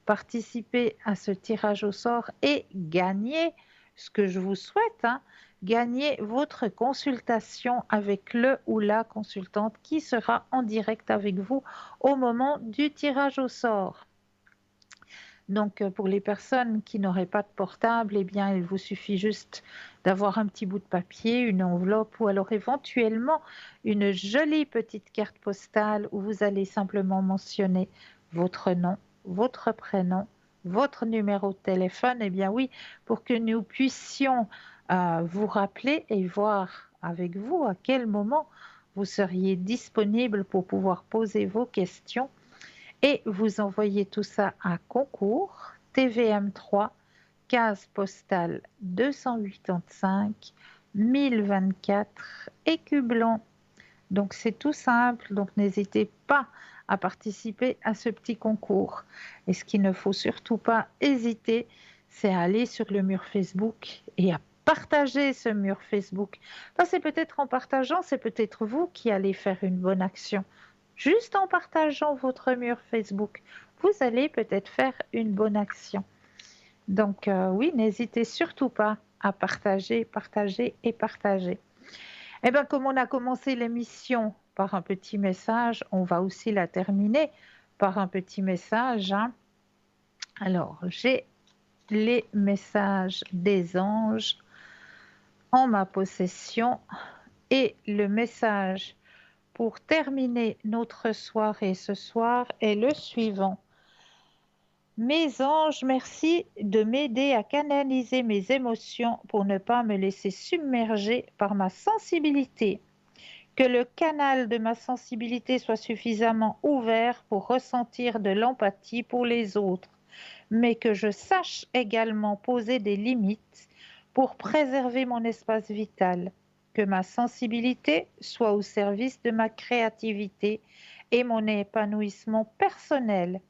Speaker 1: participer à ce tirage au sort et gagner ce que je vous souhaite, gagner votre consultation avec le ou la consultante qui sera en direct avec vous au moment du tirage au sort. Donc, pour les personnes qui n'auraient pas de portable, eh bien, il vous suffit juste d'avoir un petit bout de papier, une enveloppe ou alors éventuellement une jolie petite carte postale où vous allez simplement mentionner votre nom, votre prénom, votre numéro de téléphone. Eh bien oui, pour que nous puissions vous rappeler et voir avec vous à quel moment vous seriez disponible pour pouvoir poser vos questions. Et vous envoyez tout ça à concours TVM3, case postale 285 1024 Écublens. Donc c'est tout simple, donc n'hésitez pas à participer à ce petit concours. Et ce qu'il ne faut surtout pas hésiter, c'est à aller sur le mur Facebook et à partager ce mur Facebook. C'est peut-être en partageant, c'est peut-être vous qui allez faire une bonne action. Juste en partageant votre mur Facebook, vous allez peut-être faire une bonne action. Donc oui, n'hésitez surtout pas à partager, partager et partager. Eh bien, comme on a commencé l'émission par un petit message, on va aussi la terminer par un petit message. Alors, j'ai les messages des anges en ma possession et le message pour terminer notre soirée ce soir est le suivant. Mes anges, merci de m'aider à canaliser mes émotions pour ne pas me laisser submerger par ma sensibilité. Que le canal de ma sensibilité soit suffisamment ouvert pour ressentir de l'empathie pour les autres, mais que je sache également poser des limites pour préserver mon espace vital. Que ma sensibilité soit au service de ma créativité et mon épanouissement personnel.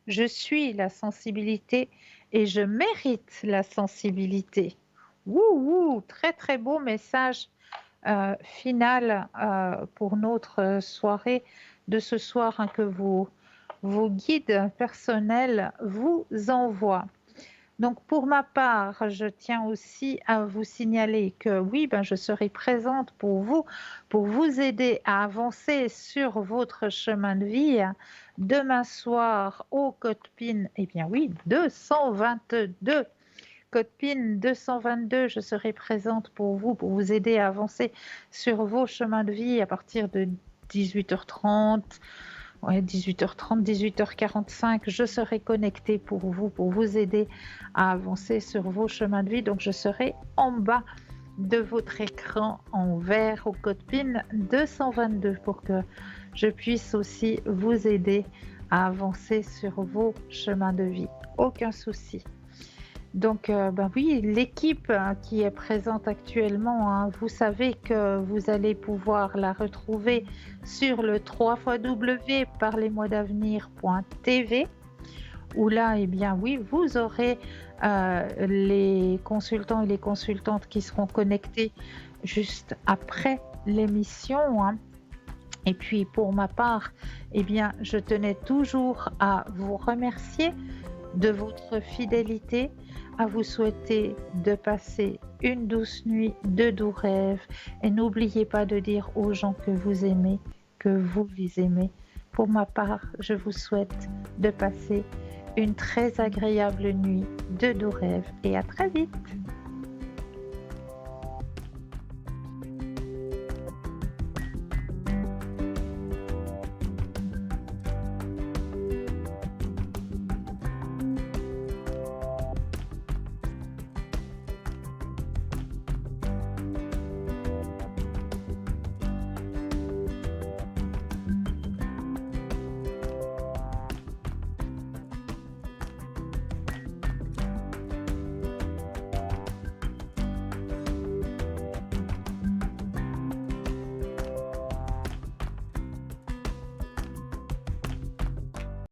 Speaker 1: Je suis la sensibilité et je mérite la sensibilité. Wouhou, très très beau message final pour notre soirée de ce soir que vos guides personnels vous envoient. Donc pour ma part, je tiens aussi à vous signaler que oui, je serai présente pour vous aider à avancer sur votre chemin de vie. Demain soir au Code PIN, eh bien oui, 222. Code PIN 222, je serai présente pour vous aider à avancer sur vos chemins de vie à partir de 18h30. 18h30, 18h45, je serai connectée pour vous aider à avancer sur vos chemins de vie. Donc, je serai en bas de votre écran en vert au code PIN 222 pour que je puisse aussi vous aider à avancer sur vos chemins de vie. Aucun souci. Donc, oui, l'équipe qui est présente actuellement, vous savez que vous allez pouvoir la retrouver sur le www.parlezmoi-d'avenir.tv où là, eh bien oui, vous aurez les consultants et les consultantes qui seront connectés juste après l'émission. Et puis, pour ma part, eh bien, je tenais toujours à vous remercier de votre fidélité, à vous souhaiter de passer une douce nuit, de doux rêves et n'oubliez pas de dire aux gens que vous aimez, que vous les aimez. Pour ma part, je vous souhaite de passer une très agréable nuit, de doux rêves et à très vite.